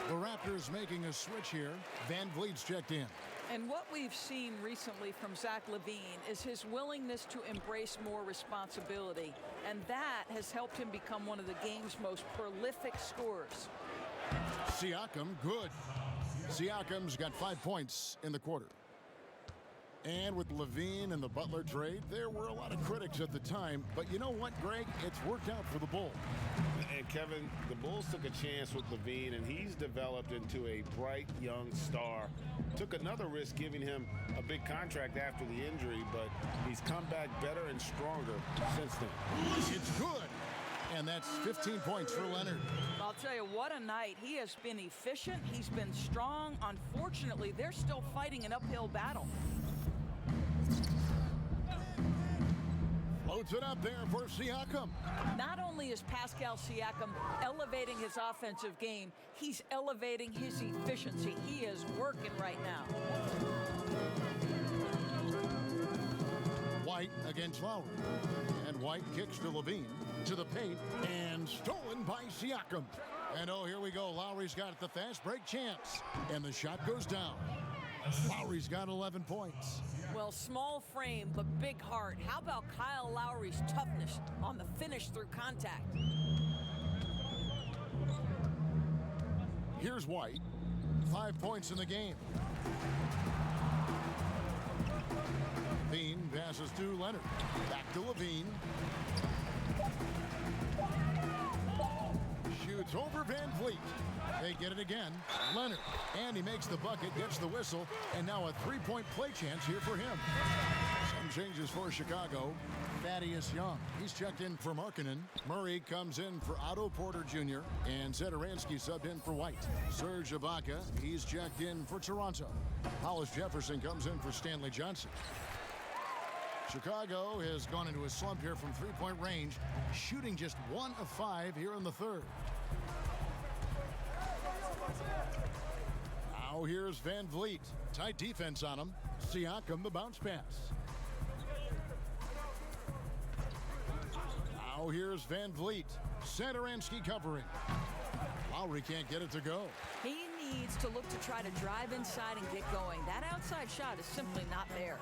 The Raptors making a switch here. Van Vliet's checked in. And what we've seen recently from Zach LaVine is his willingness to embrace more responsibility. And that has helped him become one of the game's most prolific scorers. Siakam, good. Siakam's got 5 points in the quarter. And with Levine and the Butler trade, there were a lot of critics at the time. But you know what, Greg? It's worked out for the Bulls. And Kevin, the Bulls took a chance with Levine, and he's developed into a bright young star. Took another risk giving him a big contract after the injury, but he's come back better and stronger since then. It's good. And that's 15 points for Leonard. I'll tell you, what a night. He has been efficient. He's been strong. Unfortunately, they're still fighting an uphill battle. Floats it up there for Siakam. Not only is Pascal Siakam elevating his offensive game, he's elevating his efficiency. He is working right now. White against Lowry. And White kicks to Levine. To the paint. And stolen by Siakam. And oh, here we go. Lowry's got the fast break chance. And the shot goes down. Lowry's got 11 points. Well, small frame, but big heart. How about Kyle Lowry's toughness on the finish through contact? Here's White. 5 points in the game. Levine passes to Leonard. Back to Levine. Shoots over Van Vliet. They get it again. Leonard. And he makes the bucket, gets the whistle, and now a three-point play chance here for him. Some changes for Chicago. Thaddeus Young. He's checked in for Markkanen. Murray comes in for Otto Porter Jr. And Zedaransky subbed in for White. Serge Ibaka. He's checked in for Toronto. Hollis Jefferson comes in for Stanley Johnson. Chicago has gone into a slump here from three-point range, shooting just 1 of 5 here in the third. Now here's Van Vliet. Tight defense on him. Siakam the bounce pass. Now here's Van Vliet. Satoransky covering. Lowry can't get it to go. He needs to look to try to drive inside and get going. That outside shot is simply not there.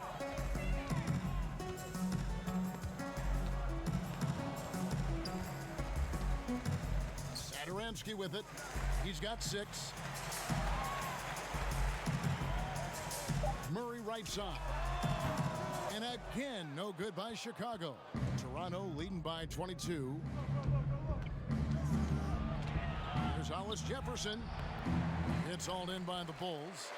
Satoransky with it. He's got 6. Murray right side. And again, no good by Chicago. Toronto leading by 22. Here's Hollis Jefferson. It's hauled in by the Bulls.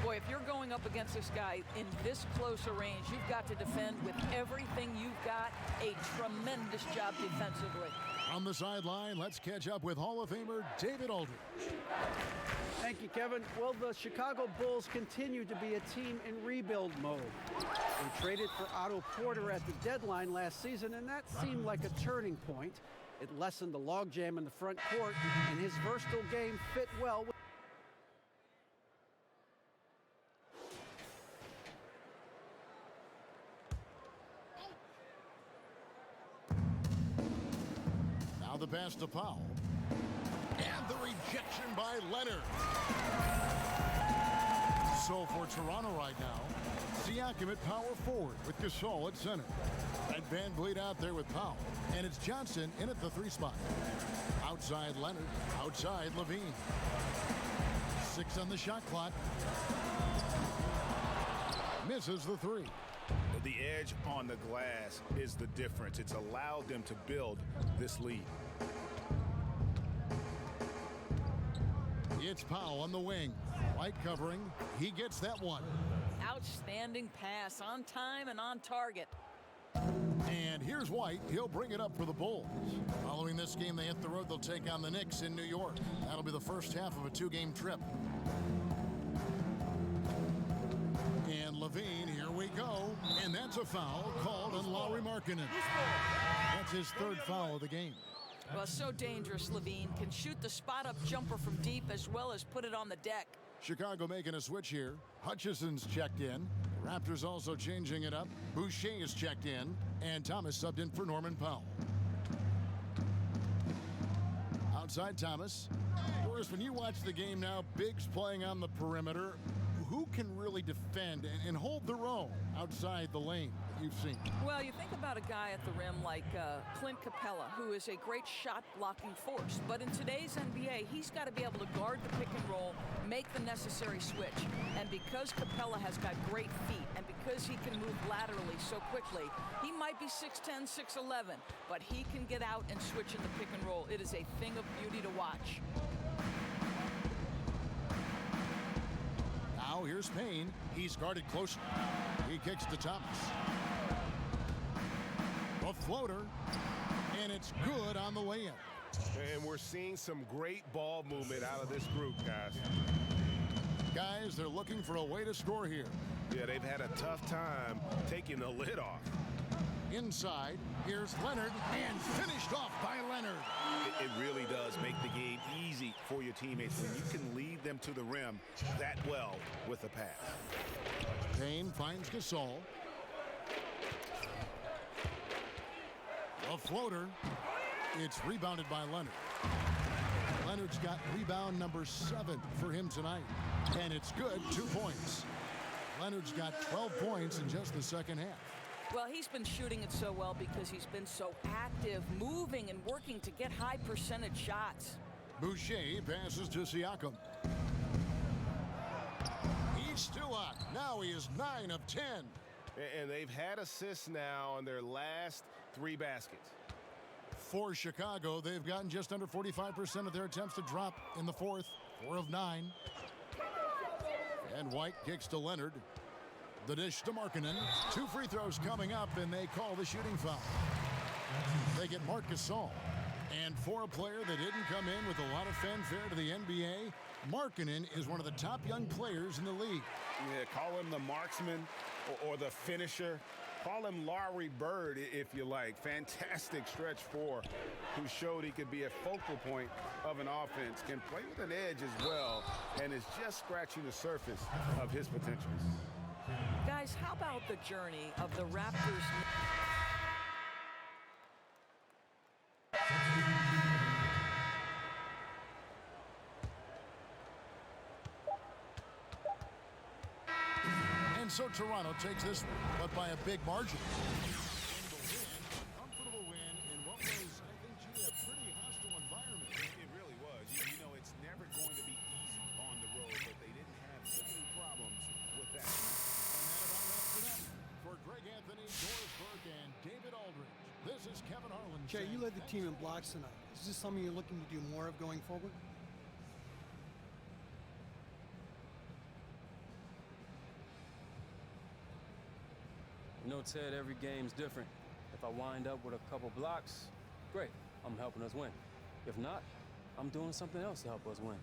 Boy, if you're going up against this guy in this close a range, you've got to defend with everything you've got. A tremendous job defensively. On the sideline, let's catch up with Hall of Famer David Aldridge. Thank you, Kevin. Well, the Chicago Bulls continue to be a team in rebuild mode. They traded for Otto Porter at the deadline last season, and that seemed like a turning point. It lessened the logjam in the front court, and his versatile game fit well with the pass to Powell. And the rejection by Leonard. So for Toronto right now, Siakam at power forward with Gasol at center. And Van Vliet out there with Powell. And it's Johnson in at the 3 spot. Outside Leonard, outside Levine. 6 on the shot clock. Misses the 3. The edge on the glass is the difference. It's allowed them to build this lead. It's Powell on the wing. White covering. He gets that one. Outstanding pass, on time and on target. And here's White. He'll bring it up for the Bulls. Following this game, they hit the road. They'll take on the Knicks in New York. That'll be the first half of a 2-game trip. And Levine, here we go. And that's a foul called on Lauri Markkanen. That's his 3rd foul of the game. Well, so dangerous, Levine. Can shoot the spot-up jumper from deep as well as put it on the deck. Chicago making a switch here. Hutchison's checked in. The Raptors also changing it up. Boucher is checked in. And Thomas subbed in for Norman Powell. Outside Thomas. Doris, when you watch the game now, Biggs playing on the perimeter. Who can really defend and hold their own outside the lane that you've seen? Well, you think about a guy at the rim like Clint Capella, who is a great shot-blocking force. But in today's NBA, he's got to be able to guard the pick and roll, make the necessary switch. And because Capella has got great feet, and because he can move laterally so quickly, he might be 6'10", 6'11", but he can get out and switch in the pick and roll. It is a thing of beauty to watch. Now here's Payne. He's guarded close. He kicks to Thomas. A floater, and it's good on the way in. And we're seeing some great ball movement out of this group, guys. Guys, they're looking for a way to score here. Yeah, they've had a tough time taking the lid off. Inside, here's Leonard, and finished off by Leonard. It really does make the game easy for your teammates when you can lead them to the rim that well with a pass. Payne finds Gasol. A floater. It's rebounded by Leonard. Leonard's got rebound number 7 for him tonight. And it's good, 2 points. Leonard's got 12 points in just the second half. Well, he's been shooting it so well because he's been so active, moving and working to get high percentage shots. Boucher passes to Siakam. Now he is 9 of 10. And they've had assists now on their last 3 baskets. For Chicago, they've gotten just under 45% of their attempts to drop in the fourth. 4 of 9. And White kicks to Leonard. The dish to Markkanen. 2 free throws coming up, and they call the shooting foul. They get Marc Gasol. And for a player that didn't come in with a lot of fanfare to the NBA, Markkanen is one of the top young players in the league. Yeah, call him the marksman or the finisher. Call him Larry Bird, if you like. Fantastic stretch 4, who showed he could be a focal point of an offense, can play with an edge as well, and is just scratching the surface of his potentials. Guys, how about the journey of the Raptors? And so Toronto takes this one, but by a big margin. Comfortable win in what was, I think, a pretty hostile environment. It really was. You know, it's never going to be easy on the road, but they didn't have too many problems with that. And that about wraps it up. For Greg Anthony, Doris Burke, and David Aldridge, this is Kevin Harlan. Jay, you led the team in blocks tonight. Is this something you're looking to do more of going forward? You know, Ted, every game's different. If I wind up with a couple blocks, great, I'm helping us win. If not, I'm doing something else to help us win.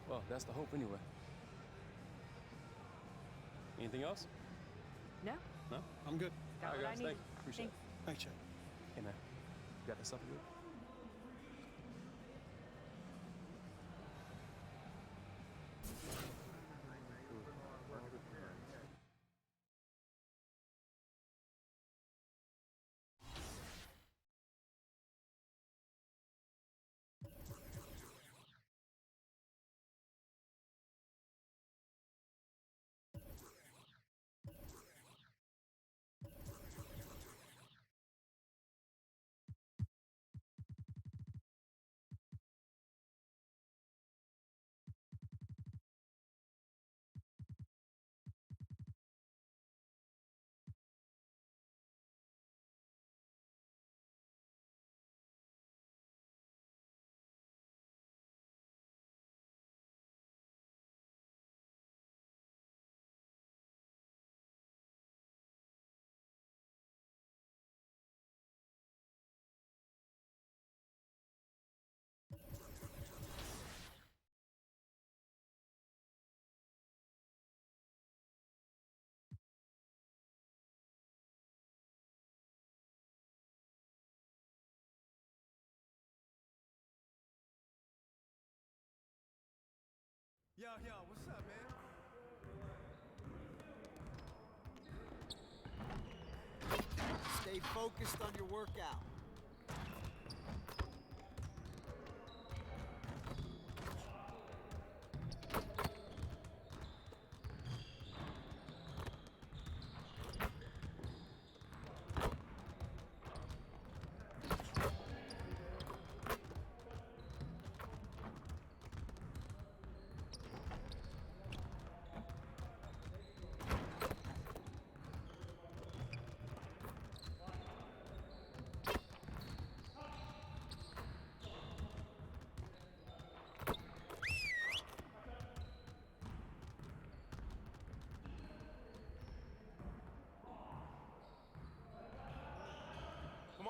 Well, that's the hope anyway. Anything else? No. No? I'm good. All right, what I guys, need. thank you. Appreciate it. Thanks, Jay. Hey, man, you got that stuff good? Yo, what's up, man? Stay focused on your workout.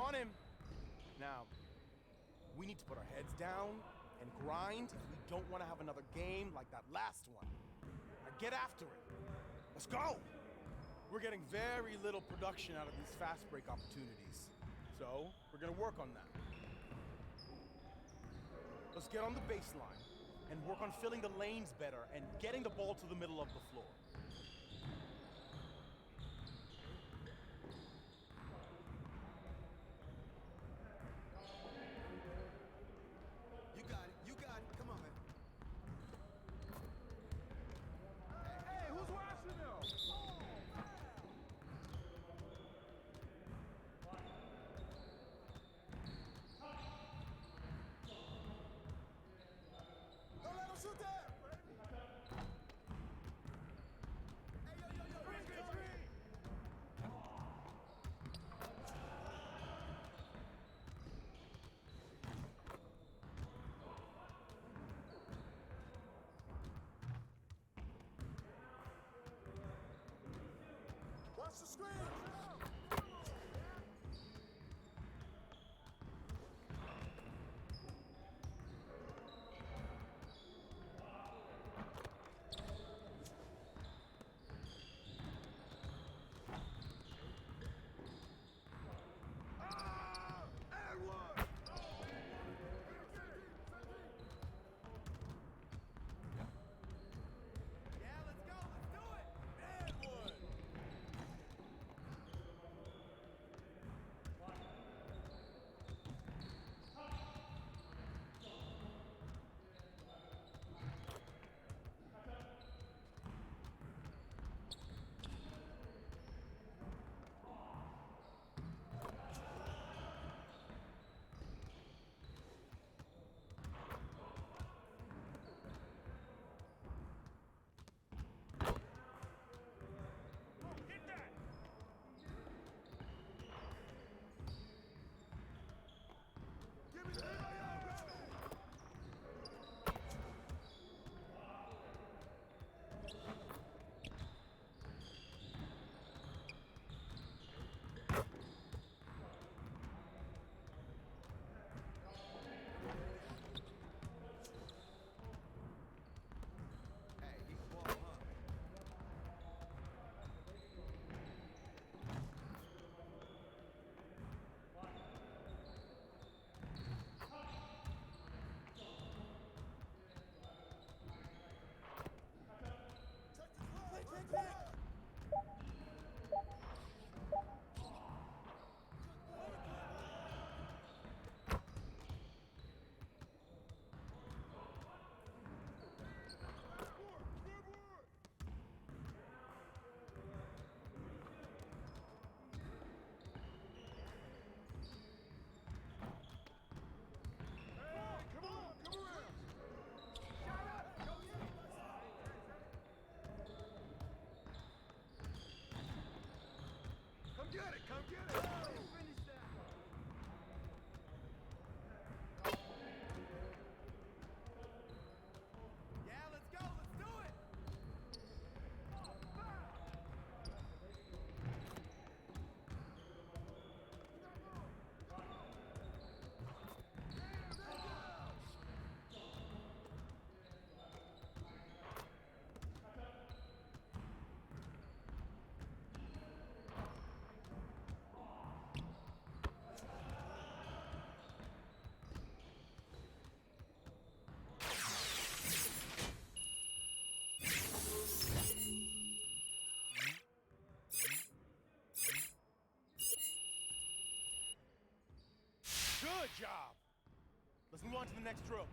On him. Now, we need to put our heads down and grind if we don't want to have another game like that last one. Now get after it. Let's go. We're getting very little production out of these fast break opportunities. So, we're going to work on that. Let's get on the baseline and work on filling the lanes better and getting the ball to the middle of the floor. Watch the screen. Good job. Let's move on to the next drill.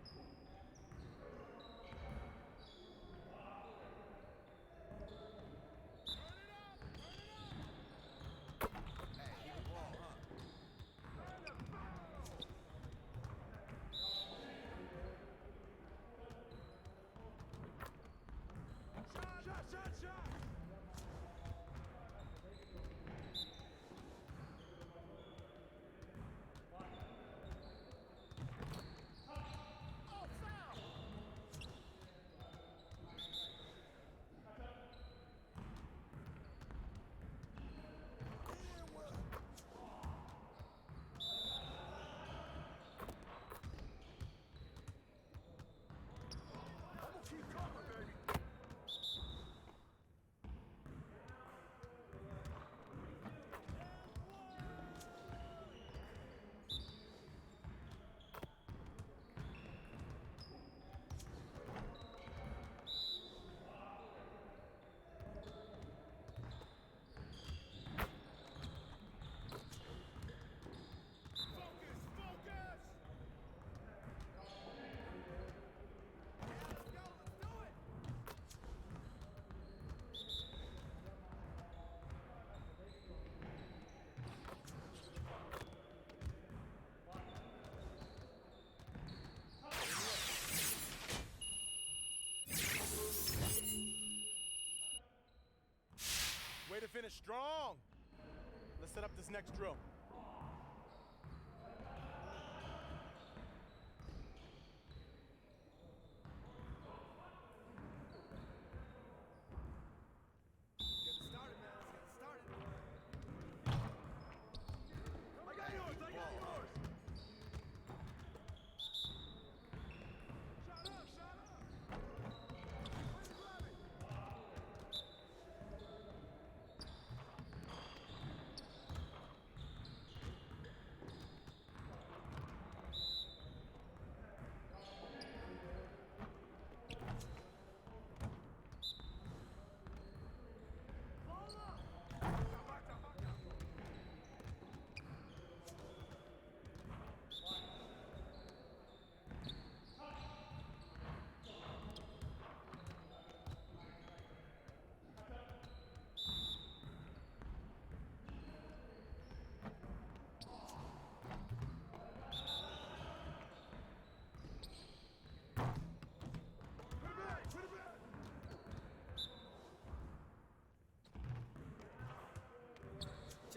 Way to finish strong. Let's set up this next drill. Get it started, man. Let's get it started.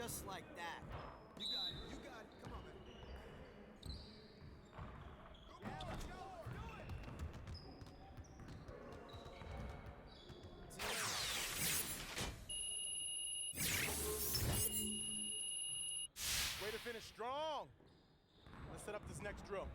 Just like that. You got it. You got it. Come on, man. Yeah, let's go. Way to finish strong. Let's set up this next drill.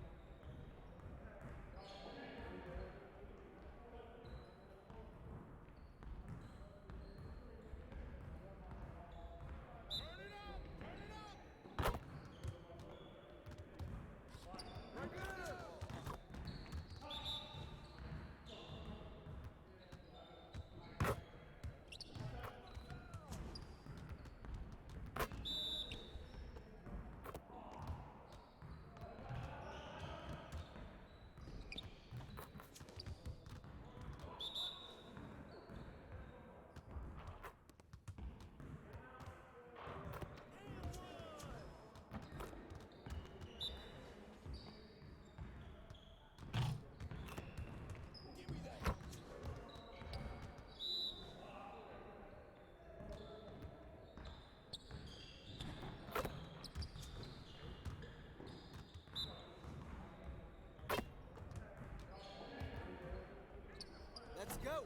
Let's go.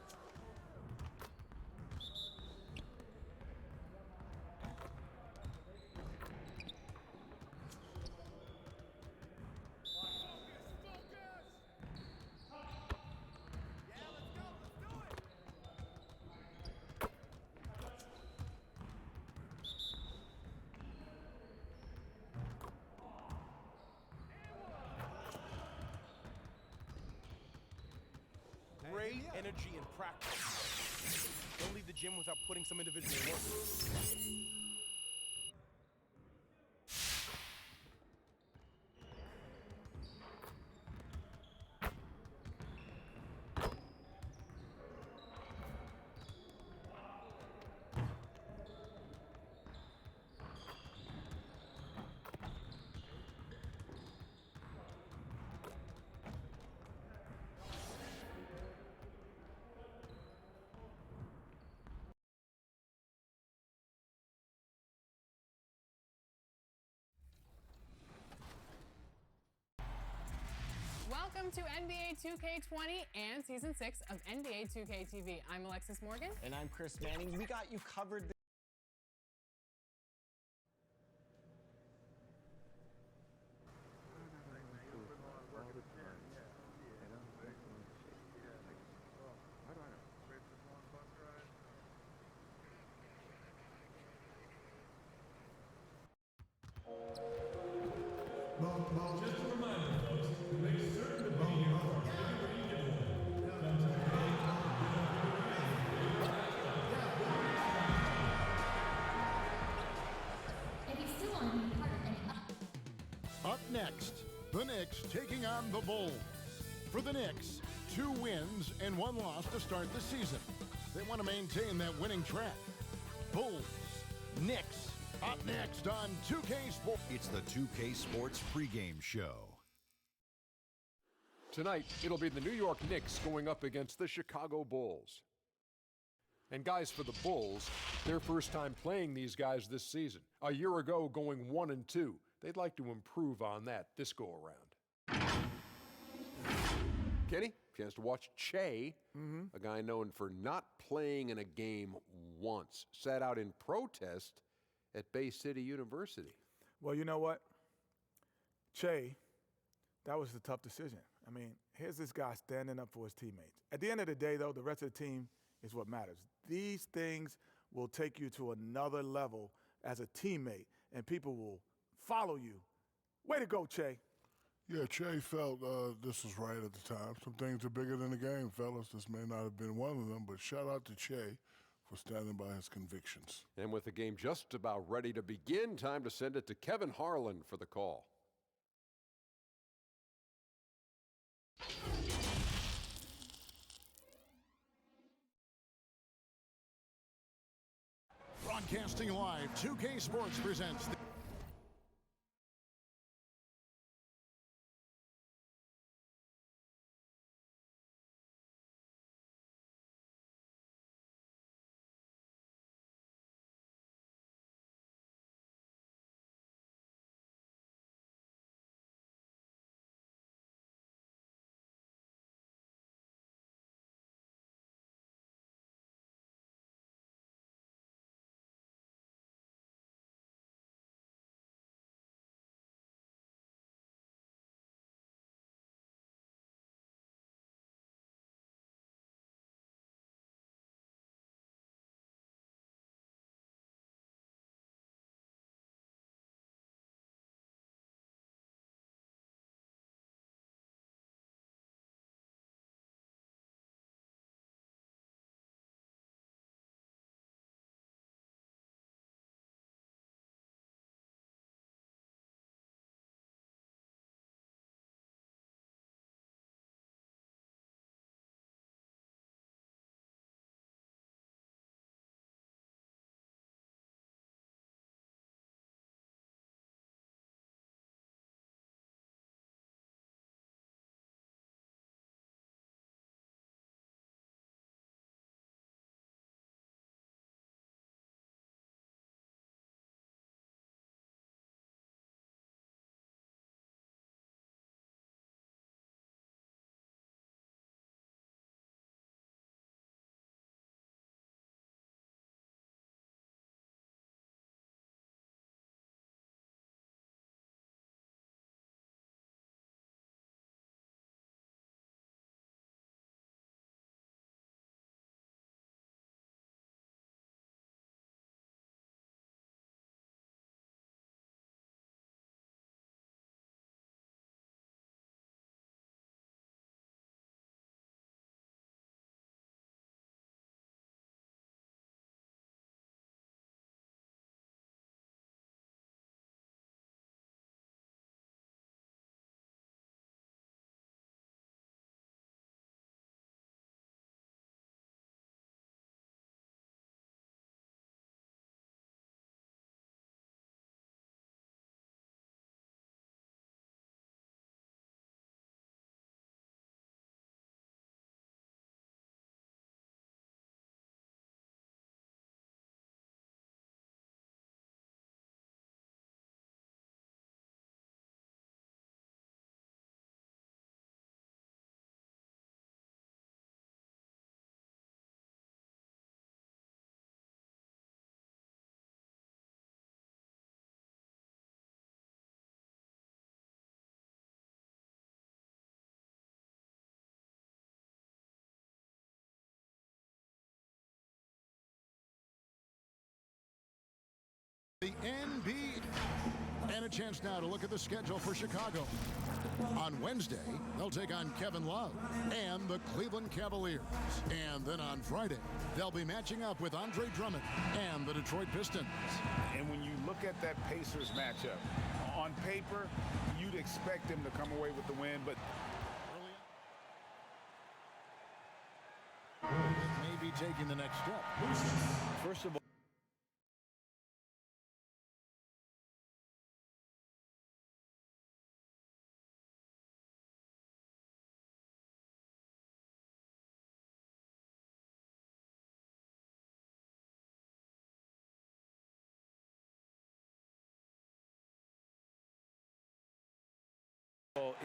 Great energy in practice. Don't leave the gym without putting some individual work. Welcome to NBA 2K20 and Season 6 of NBA 2K TV. I'm Alexis Morgan. And I'm Chris Manning. We got you covered. Just a reminder, folks, to make certain to be here whenever you get one. Come to the game. If you still want to be part of any Up next, the Knicks taking on the Bulls. For the Knicks, 2 wins and 1 loss to start the season. They want to maintain that winning track. Bulls, Knicks, up next on 2K Sports. It's the 2K Sports pregame show. Tonight, it'll be the New York Knicks going up against the Chicago Bulls. And guys, for the Bulls, their first time playing these guys this season. A year ago, going 1-2. They'd like to improve on that this go-around. Kenny, chance to watch Che, a guy known for not playing in a game once, sat out in protest at Bay City University. Well, you know what? Che, that was a tough decision. I mean, here's this guy standing up for his teammates. At the end of the day, though, the rest of the team is what matters. These things will take you to another level as a teammate, and people will follow you. Way to go, Che. Yeah, Che felt this was right at the time. Some things are bigger than the game, fellas. This may not have been one of them, but shout out to Che for standing by his convictions. And with the game just about ready to begin, time to send it to Kevin Harlan for the call. Broadcasting live, 2K Sports presents the The NBA. And a chance now to look at the schedule for Chicago. On Wednesday, they'll take on Kevin Love and the Cleveland Cavaliers. And then on Friday, they'll be matching up with Andre Drummond and the Detroit Pistons. And when you look at that Pacers matchup, on paper, you'd expect them to come away with the win, but may be taking the next step. First of all,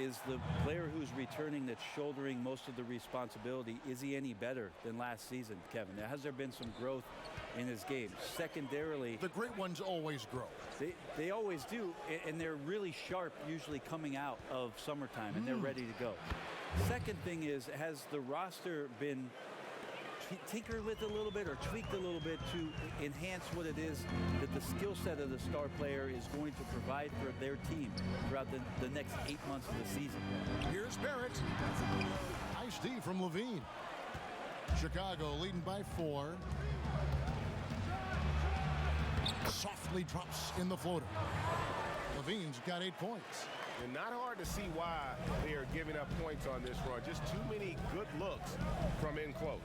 is the player who's returning that's shouldering most of the responsibility, is he any better than last season, Kevin? Has there been some growth in his game? Secondarily, the great ones always grow. They always do, and they're really sharp usually coming out of summertime, and they're ready to go. Second thing is, has the roster been tinkered with a little bit or tweaked a little bit to enhance what it is that the skill set of the star player is going to provide for their team throughout the next 8 months of the season? Here's Barrett. Nice D from Levine. Chicago leading by 4. Softly drops in the floater. Levine's got 8 points. And not hard to see why they are giving up points on this run. Just too many good looks from in close.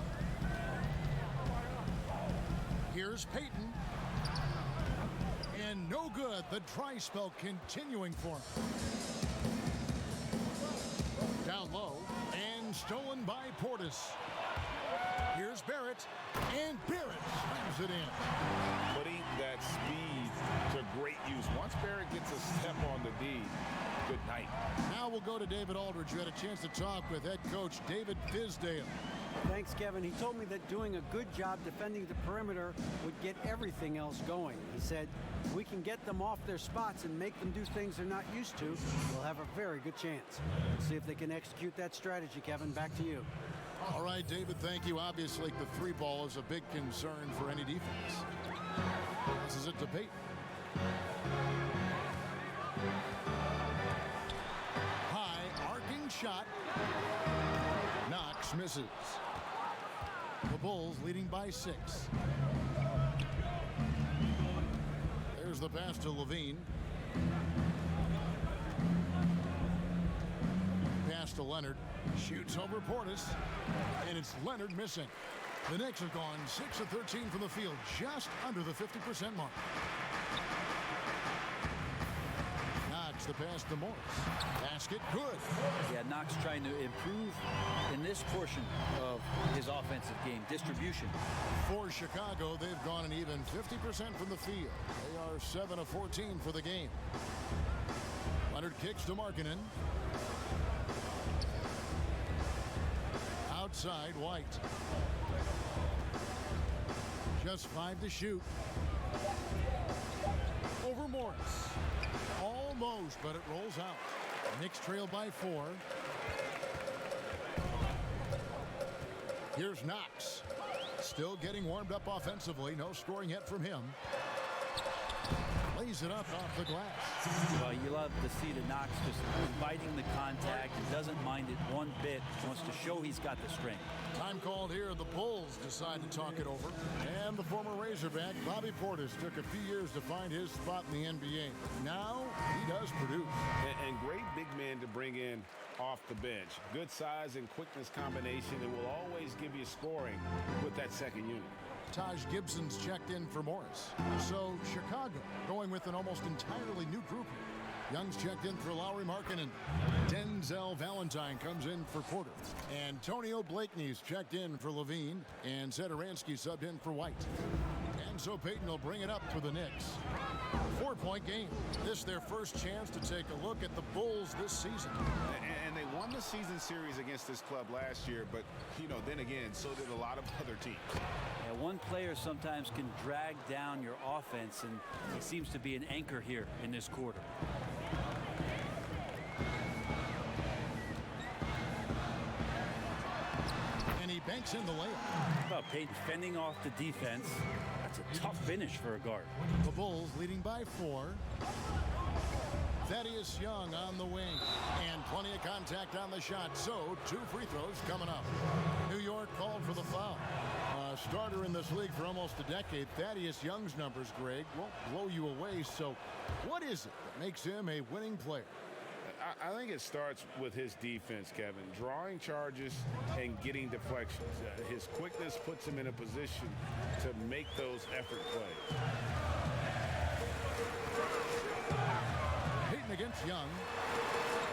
Here's Payton. And no good. The dry spell continuing for him. Down low and stolen by Portis. Here's Barrett. And Barrett slams it in. Putting that speed to great use. Once Barrett gets a step on the D, good night. Now we'll go to David Aldridge. You had a chance to talk with head coach David Fizdale. Thanks, Kevin. He told me that doing a good job defending the perimeter would get everything else going. He said, we can get them off their spots and make them do things they're not used to. We'll have a very good chance. We'll see if they can execute that strategy, Kevin. Back to you. All right, David, thank you. Obviously, the 3 ball is a big concern for any defense. This is a debate. High arcing shot. Knox misses. The Bulls leading by 6. There's the pass to Levine. Pass to Leonard. Shoots over Portis. And it's Leonard missing. The Knicks have gone 6 of 13 from the field, just under the 50% mark. Knox the pass to Morris. Basket good. Yeah, Knox trying to improve in this portion of his offensive game, distribution. For Chicago, they've gone an even 50% from the field. They are 7 of 14 for the game. Leonard kicks to Markkanen. Outside, White. Just 5 to shoot. Over Morris. Almost, but it rolls out. Knicks trail by 4. Here's Knox. Still getting warmed up offensively. No scoring yet from him. Lays it up off the glass. Well, you love to see the Knox just inviting the contact and doesn't mind it one bit. Wants to show he's got the strength. Time called here. The Bulls decide to talk it over. And the former Razorback, Bobby Portis, took a few years to find his spot in the NBA. Now he does produce. And great big man to bring in off the bench. Good size and quickness combination, and will always give you scoring with that second unit. Taj Gibson's checked in for Morris. So Chicago going with an almost entirely new group. Young's checked in for Lauri Markkanen. Denzel Valentine comes in for Porter. Antonio Blakeney's checked in for Levine. And Zedaransky subbed in for White. And so Payton will bring it up for the Knicks. 4-point game. This their first chance to take a look at the Bulls this season. And they won the season series against this club last year, but, then again, so did a lot of other teams. Yeah, one player sometimes can drag down your offense, and he seems to be an anchor here in this quarter. And he banks banks in the layup. How about Peyton fending off the defense? That's a tough finish for a guard. The Bulls leading by 4. Thaddeus Young on the wing. And plenty of contact on the shot. So 2 free throws coming up. New York called for the foul. Starter in this league for almost a decade. Thaddeus Young's numbers, Greg, won't blow you away. So what is it that makes him a winning player? I think it starts with his defense, Kevin. Drawing charges and getting deflections. His quickness puts him in a position to make those effort plays. Peyton against Young.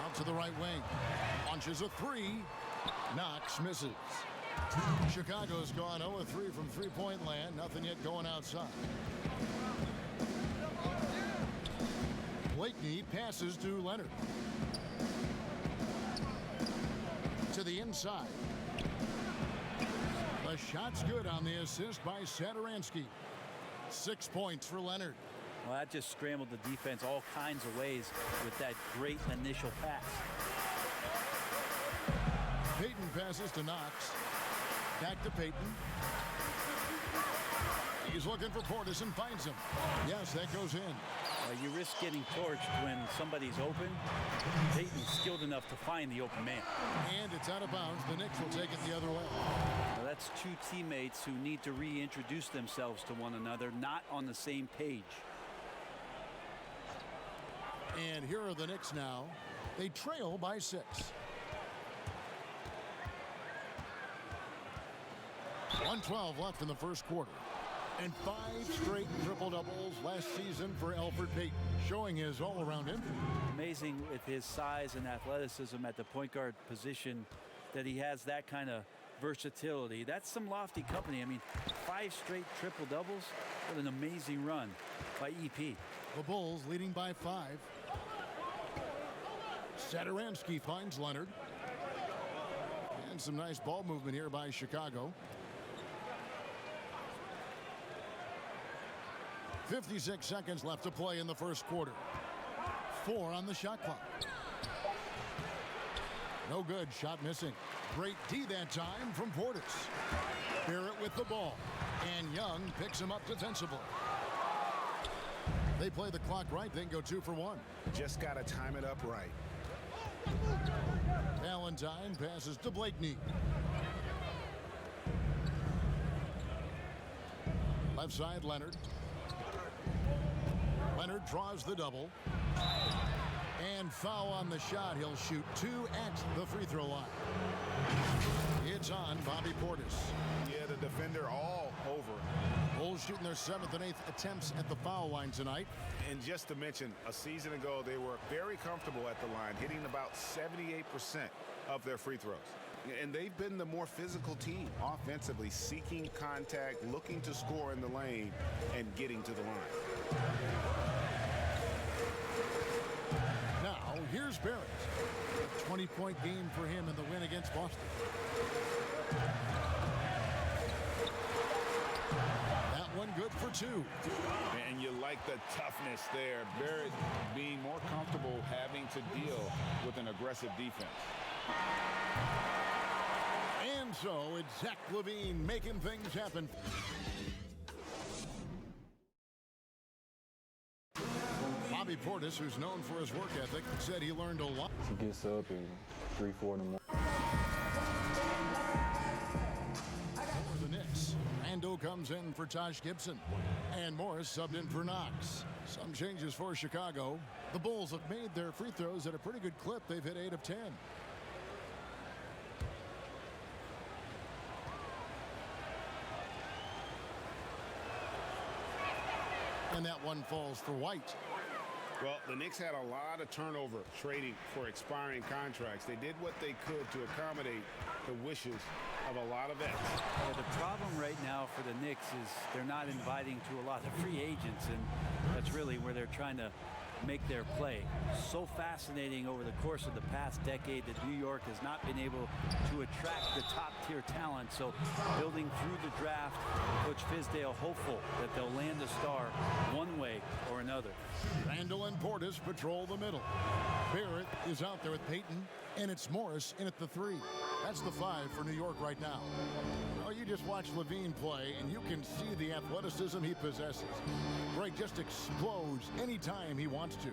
Out to the right wing. Launches a 3. Knox misses. Chicago's gone 0-3 from three-point land. Nothing yet going outside. Blakeney passes to Leonard. To the inside. The shot's good on the assist by Satoransky. 6 points for Leonard. Well, that just scrambled the defense all kinds of ways with that great initial pass. Peyton passes to Knox. Back to Peyton. He's looking for Portis and finds him. Yes, that goes in. You risk getting torched when somebody's open. Peyton's skilled enough to find the open man. And it's out of bounds. The Knicks will take it the other way. Well, that's 2 teammates who need to reintroduce themselves to one another, not on the same page. And here are the Knicks now. They trail by 6. 1:12 left in the first quarter. And 5 straight triple-doubles last season for Elfrid Payton, showing his all-around influence. Amazing with his size and athleticism at the point guard position that he has that kind of versatility. That's some lofty company. I mean, 5 straight triple-doubles. What an amazing run by EP. The Bulls leading by 5. Satoransky finds Leonard. And some nice ball movement here by Chicago. 56 seconds left to play in the first quarter. 4 on the shot clock. No good. Shot missing. Great D that time from Portis. Barrett with the ball. And Young picks him up defensively. They play the clock right, then go 2 for 1. Just got to time it up right. Valentine passes to Blakeney. Left side, Leonard. Leonard draws the double. And foul on the shot. He'll shoot 2 at the free throw line. It's on Bobby Portis. Yeah, the defender all over. Bulls shooting their 7th and 8th attempts at the foul line tonight. And just to mention, a season ago, they were very comfortable at the line, hitting about 78% of their free throws. And they've been the more physical team offensively, seeking contact, looking to score in the lane, and getting to the line. Now, here's Barrett. A 20-point game for him in the win against Boston. That one good for 2. And you like the toughness there. Barrett being more comfortable having to deal with an aggressive defense. And so it's Zach LaVine making things happen. Bobby Portis, who's known for his work ethic, said he learned a lot. He gets up at 3, 4 in the morning. For the Knicks, Randall comes in for Taj Gibson. And Morris subbed in for Knox. Some changes for Chicago. The Bulls have made their free throws at a pretty good clip. They've hit 8 of 10. And that one falls for White. Well, the Knicks had a lot of turnover trading for expiring contracts. They did what they could to accommodate the wishes of a lot of vets. The problem right now for the Knicks is they're not inviting to a lot of free agents, and that's really where they're trying to make their play. So fascinating over the course of the past decade that New York has not been able to attract the top-tier talent. So building through the draft, Coach Fizdale hopeful that they'll land a star one way or another. Randall and Portis patrol the middle. Barrett is out there with Peyton, and it's Morris in at the 3. That's the 5 for New York right now. Oh, you just watch Levine play, and you can see the athleticism he possesses. Greg just explodes anytime he wants to.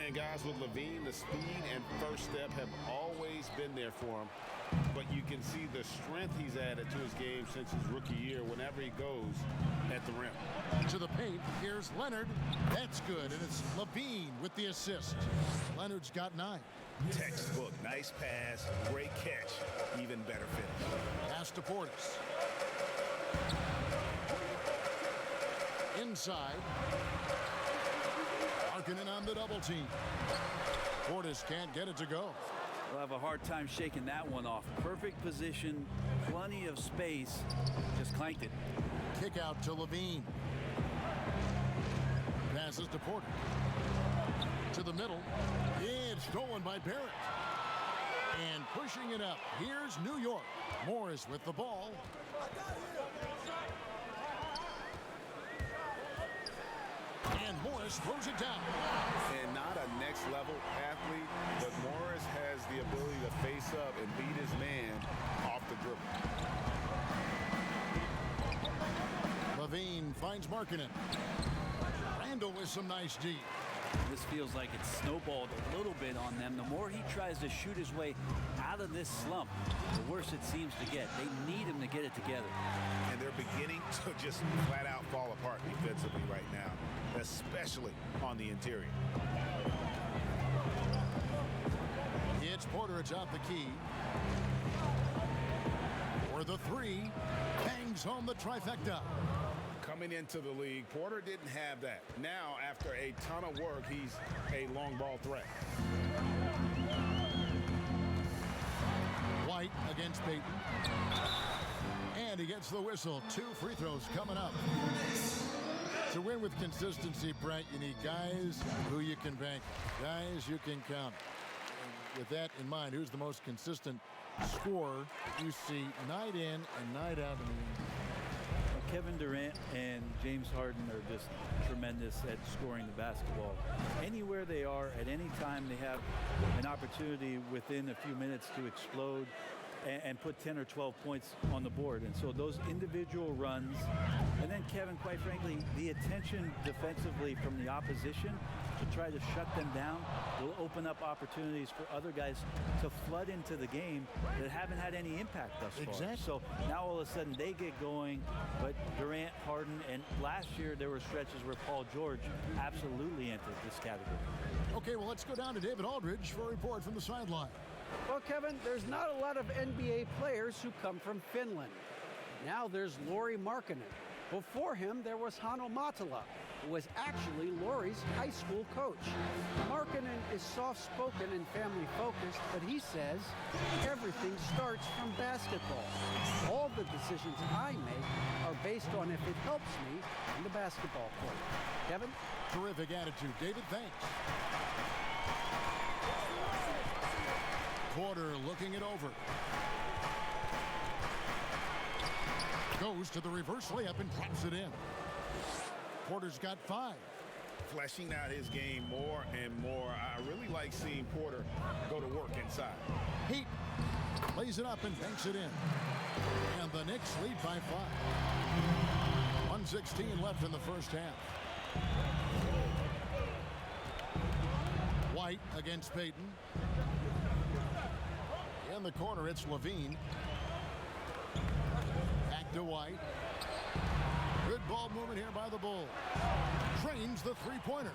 And guys, with Levine, the speed and first step have always been there for him. But you can see the strength he's added to his game since his rookie year whenever he goes at the rim. To the paint, here's Leonard. That's good, and it's Levine with the assist. Leonard's got 9. Textbook, nice pass, great catch, even better finish. Pass to Portis. Inside. Markkanen on the double team. Portis can't get it to go. We'll have a hard time shaking that one off. Perfect position, plenty of space, just clanked it. Kick out to Levine. Passes to Porter. To the middle. It's stolen by Barrett. And pushing it up, here's New York. Morris with the ball. And Morris throws it down. And not a next level athlete, but Morris has the ability to face up and beat his man off the dribble. Levine finds Markkanen. Randall with some nice D. This feels like it's snowballed a little bit on them. The more he tries to shoot his way out of this slump, the worse it seems to get. They need him to get it together. And they're beginning to just flat out fall apart defensively right now, especially on the interior. It's Porter atop the key. For the 3, bangs home the trifecta. Coming into the league, Porter didn't have that. Now, after a ton of work, he's a long ball threat. White against Payton. And he gets the whistle. 2 free throws coming up. To win with consistency, Brent, you need guys who you can bank, guys you can count. And with that in mind, who's the most consistent scorer you see night in and night out in the league? Kevin Durant and James Harden are just tremendous at scoring the basketball. Anywhere they are, at any time, they have an opportunity within a few minutes to explode and put 10 or 12 points on the board. And so those individual runs, and then Kevin, quite frankly, the attention defensively from the opposition to try to shut them down will open up opportunities for other guys to flood into the game that haven't had any impact thus far. Exactly. So now all of a sudden they get going, but Durant, Harden, and last year there were stretches where Paul George absolutely entered this category. Okay, well, let's go down to David Aldridge for a report from the sideline. Well, Kevin, there's not a lot of NBA players who come from Finland. Now there's Lauri Markkanen. Before him, there was Hanno Matala, who was actually Lauri's high school coach. Markkanen is soft-spoken and family-focused, but he says everything starts from basketball. All the decisions I make are based on if it helps me on the basketball court. Kevin? Terrific attitude. David, thanks. Porter looking it over. Goes to the reverse layup and drops it in. Porter's got 5. Fleshing out his game more and more. I really like seeing Porter go to work inside. Heat lays it up and banks it in. And the Knicks lead by 5. 1:16 left in the first half. White against Payton. In the corner, it's Levine. Back to White. Good ball movement here by the Bulls. Drains the three-pointer.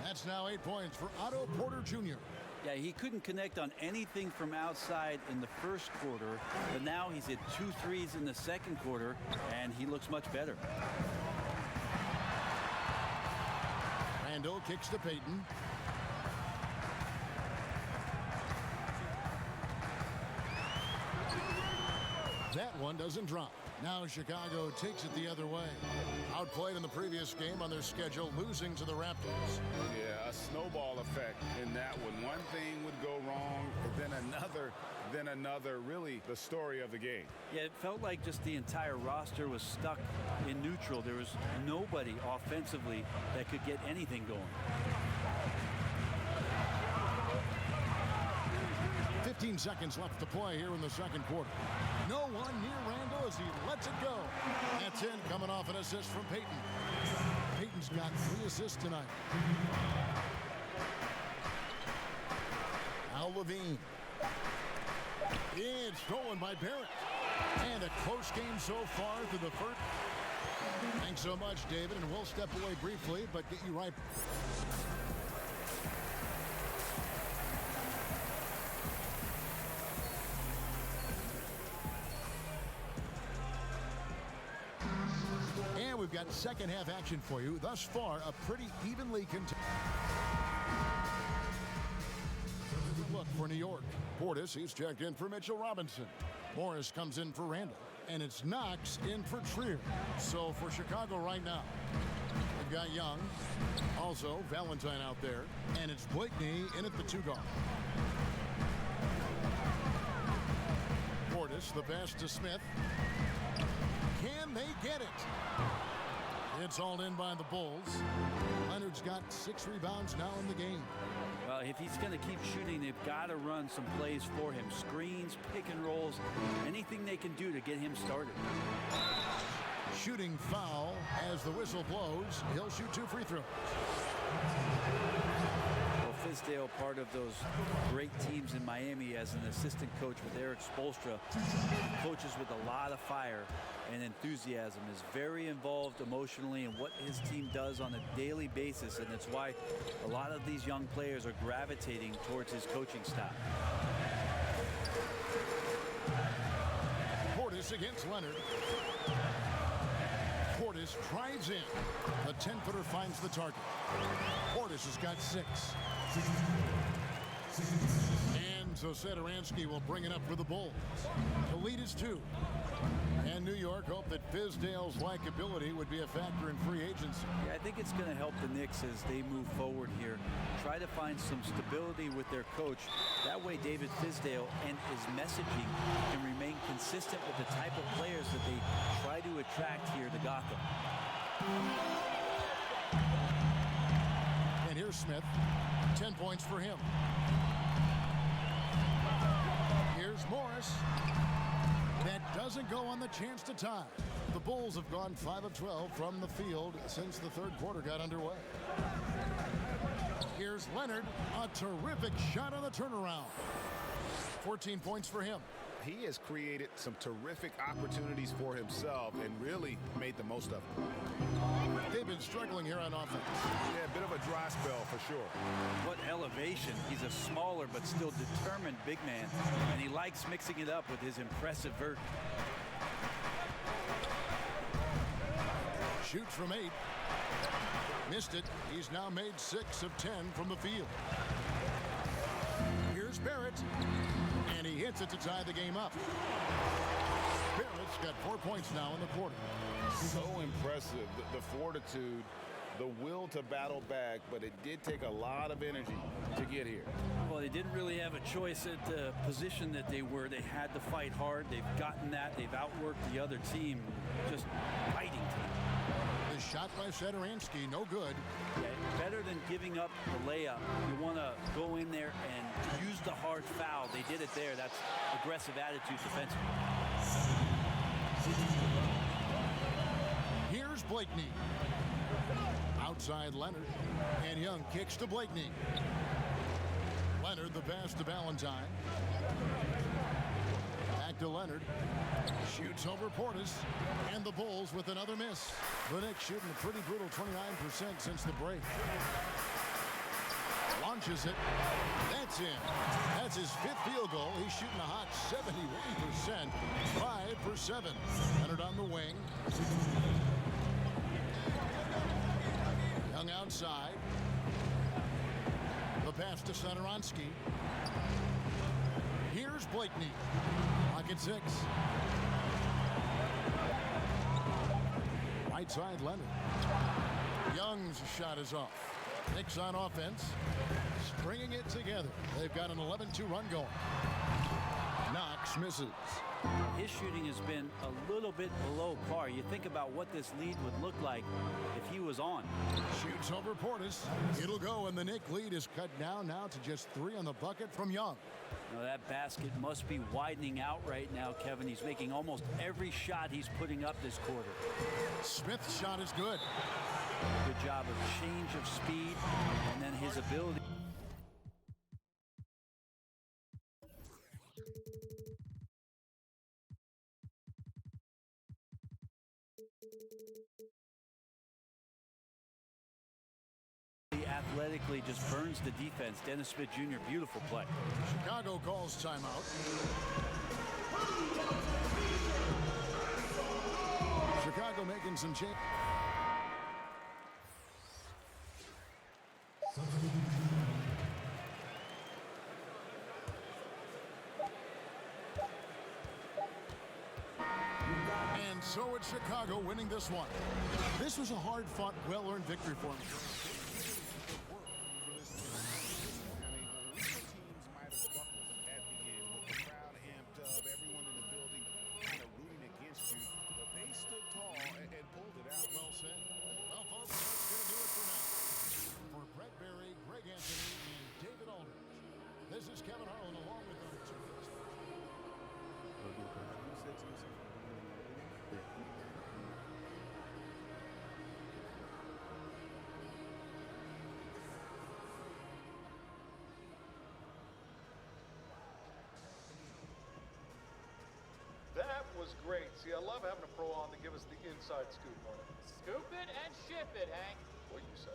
That's now 8 points for Otto Porter Jr. Yeah, he couldn't connect on anything from outside in the first quarter, but now he's hit 2 threes in the second quarter, and he looks much better. Randall kicks to Payton. That one doesn't drop. Now Chicago takes it the other way. Outplayed in the previous game on their schedule, losing to the Raptors. Yeah, a snowball effect in that one. One thing would go wrong, then another. Really the story of the game. Yeah, it felt like just the entire roster was stuck in neutral. There was nobody offensively that could get anything going. 15 seconds left to play here in the second quarter. No one near Randall as he lets it go. That's in, coming off an assist from Peyton. Peyton's got 3 assists tonight. Now Levine. It's stolen by Barrett. And a close game so far through the first. Thanks so much, David, and we'll step away briefly, but get you right. And we've got second half action for you. Thus far, a pretty evenly contested look for New York. Portis, he's checked in for Mitchell Robinson. Morris comes in for Randall. And it's Knox in for Trier. So for Chicago right now, we've got Young. Also, Valentine out there. And it's Blakeney in at the 2 guard. Portis, the pass to Smith. Can they get it? It's hauled in by the Bulls. Leonard's got 6 rebounds now in the game. Well, if he's going to keep shooting, they've got to run some plays for him. Screens, pick and rolls, anything they can do to get him started. Shooting foul as the whistle blows. He'll shoot 2 free throws. Well, Fizdale, part of those great teams in Miami as an assistant coach with Eric Spoelstra, coaches with a lot of fire and enthusiasm, is very involved emotionally in what his team does on a daily basis, and it's why a lot of these young players are gravitating towards his coaching style. Portis against Leonard. Portis drives in. The 10-footer finds the target. Portis has got 6. And so Satoransky will bring it up for the Bulls. The lead is 2. And New York hope that Fizdale's likability would be a factor in free agency. Yeah, I think it's going to help the Knicks as they move forward here. Try to find some stability with their coach. That way David Fizdale and his messaging can remain consistent with the type of players that they try to attract here to Gotham. And here's Smith. 10 points for him. Here's Morris. That doesn't go on the chance to tie. The Bulls have gone 5 of 12 from the field since the third quarter got underway. Here's Leonard. A terrific shot on the turnaround. 14 points for him. He has created some terrific opportunities for himself and really made the most of them. They've been struggling here on offense. Yeah, a bit of a dry spell for sure. What elevation. He's a smaller but still determined big man, and he likes mixing it up with his impressive vert. Shoots from 8. Missed it. He's now made 6 of 10 from the field. Here's Barrett. And he hits it to tie the game up. Barrett's got 4 points now in the quarter. So impressive. The fortitude, the will to battle back, but it did take a lot of energy to get here. Well, they didn't really have a choice at the position that they were. They had to fight hard. They've gotten that. They've outworked the other team. Just fighting team. The shot by Satoransky, no good. Yeah, better than giving up the layup. You want to go in there and use the hard foul. They did it there. That's aggressive attitude defensively. Here's Blakeney. Outside Leonard. And Young kicks to Blakeney. Leonard the pass to Valentine. Back to Leonard. Shoots over Portis. And the Bulls with another miss. The Knicks shooting a pretty brutal 29% since the break. Launches it. That's in. That's his 5th field goal. He's shooting a hot 71%. 5 for 7. Leonard on the wing. Young outside. The pass to Satoransky. Here's Blakeney. Lock at 6. Right side Leonard. Young's shot is off. Knicks on offense. Stringing it together. They've got an 11-2 run going. Knox misses. His shooting has been a little bit below par. You think about what this lead would look like if he was on. Shoots over Portis. It'll go, and the Knick lead is cut down now to just 3 on the bucket from Young. Now that basket must be widening out right now, Kevin. He's making almost every shot he's putting up this quarter. Smith's shot is good. Good job of change of speed and then his ability. Athletically just burns the defense. Dennis Smith Jr., beautiful play. Chicago calls timeout. Chicago making some change. And so it's Chicago winning this one. This was a hard-fought, well-earned victory for them. This is Kevin Harlan along with our two guests. That was great. See, I love having a pro on to give us the inside scoop on it. Scoop it and ship it, Hank. What you said.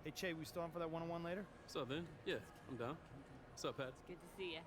Hey, Che, we still on for that one-on-one later? What's up, Vin? Yeah, I'm down. What's up, Pat? Good to see you.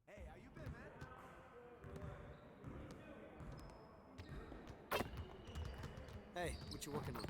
Hey, how you been, man? Hey, what you working on?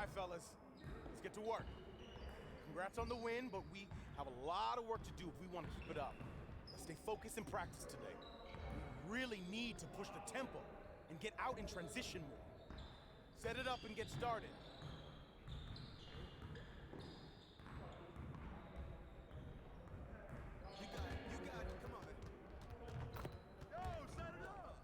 right, fellas. Let's get to work. Congrats on the win, but we have a lot of work to do if we want to keep it up. Let's stay focused in practice today. We really need to push the tempo and get out in transition more. Set it up and get started. You got it. Come on, man. Yo, set it up.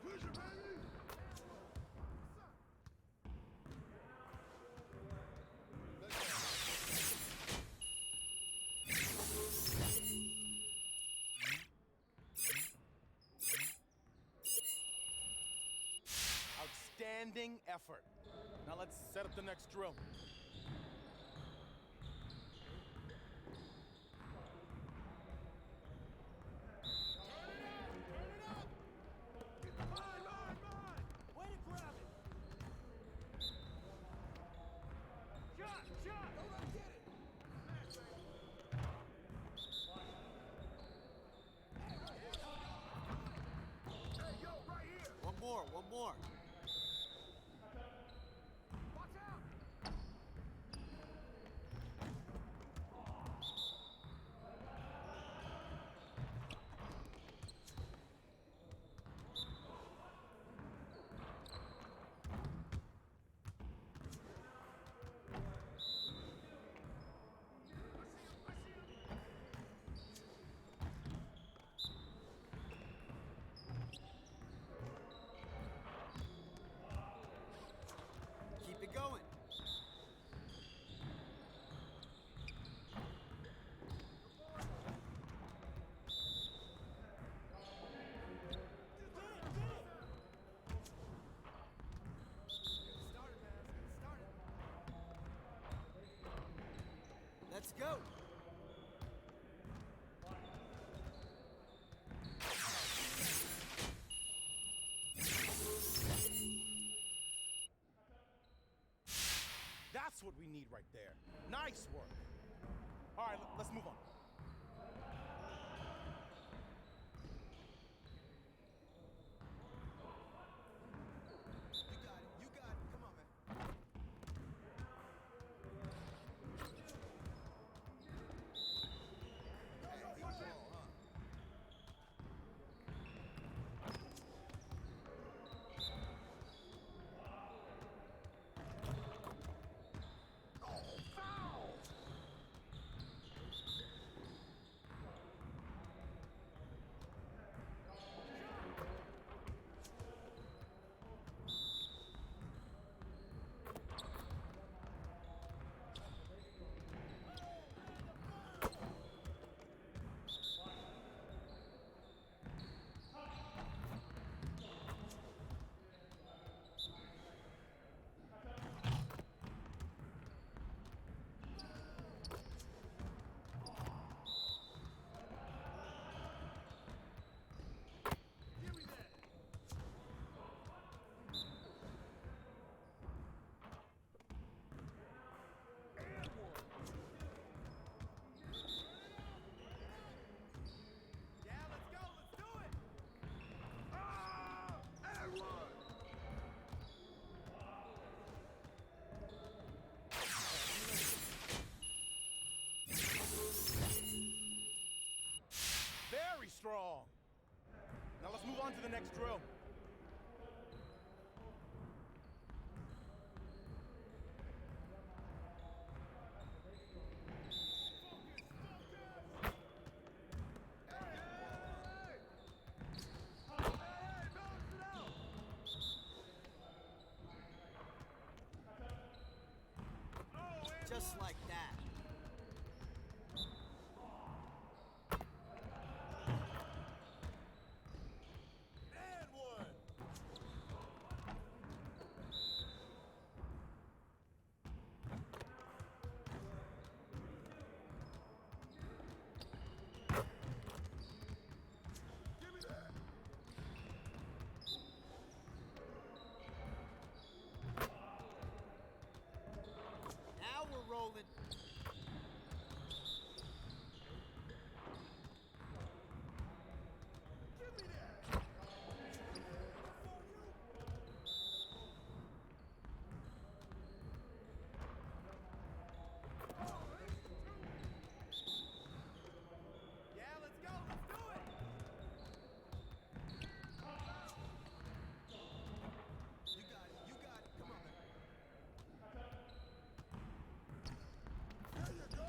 Push it, baby! Outstanding effort. Now let's set up the next drill. One more. Keep it going. Let's go. That's what we need right there. Nice work. All right, let's move on. You got it. Come on, man. Let's move on to the next drill. Just like that. And one. Give me that. Now we're rolling. Give me that. Yeah, let's go. Let's do it. You got it. You got it. Come on, man. There you go.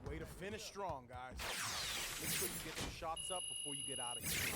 Way to finish strong, guys. Make sure you get your shots up before you get out of here.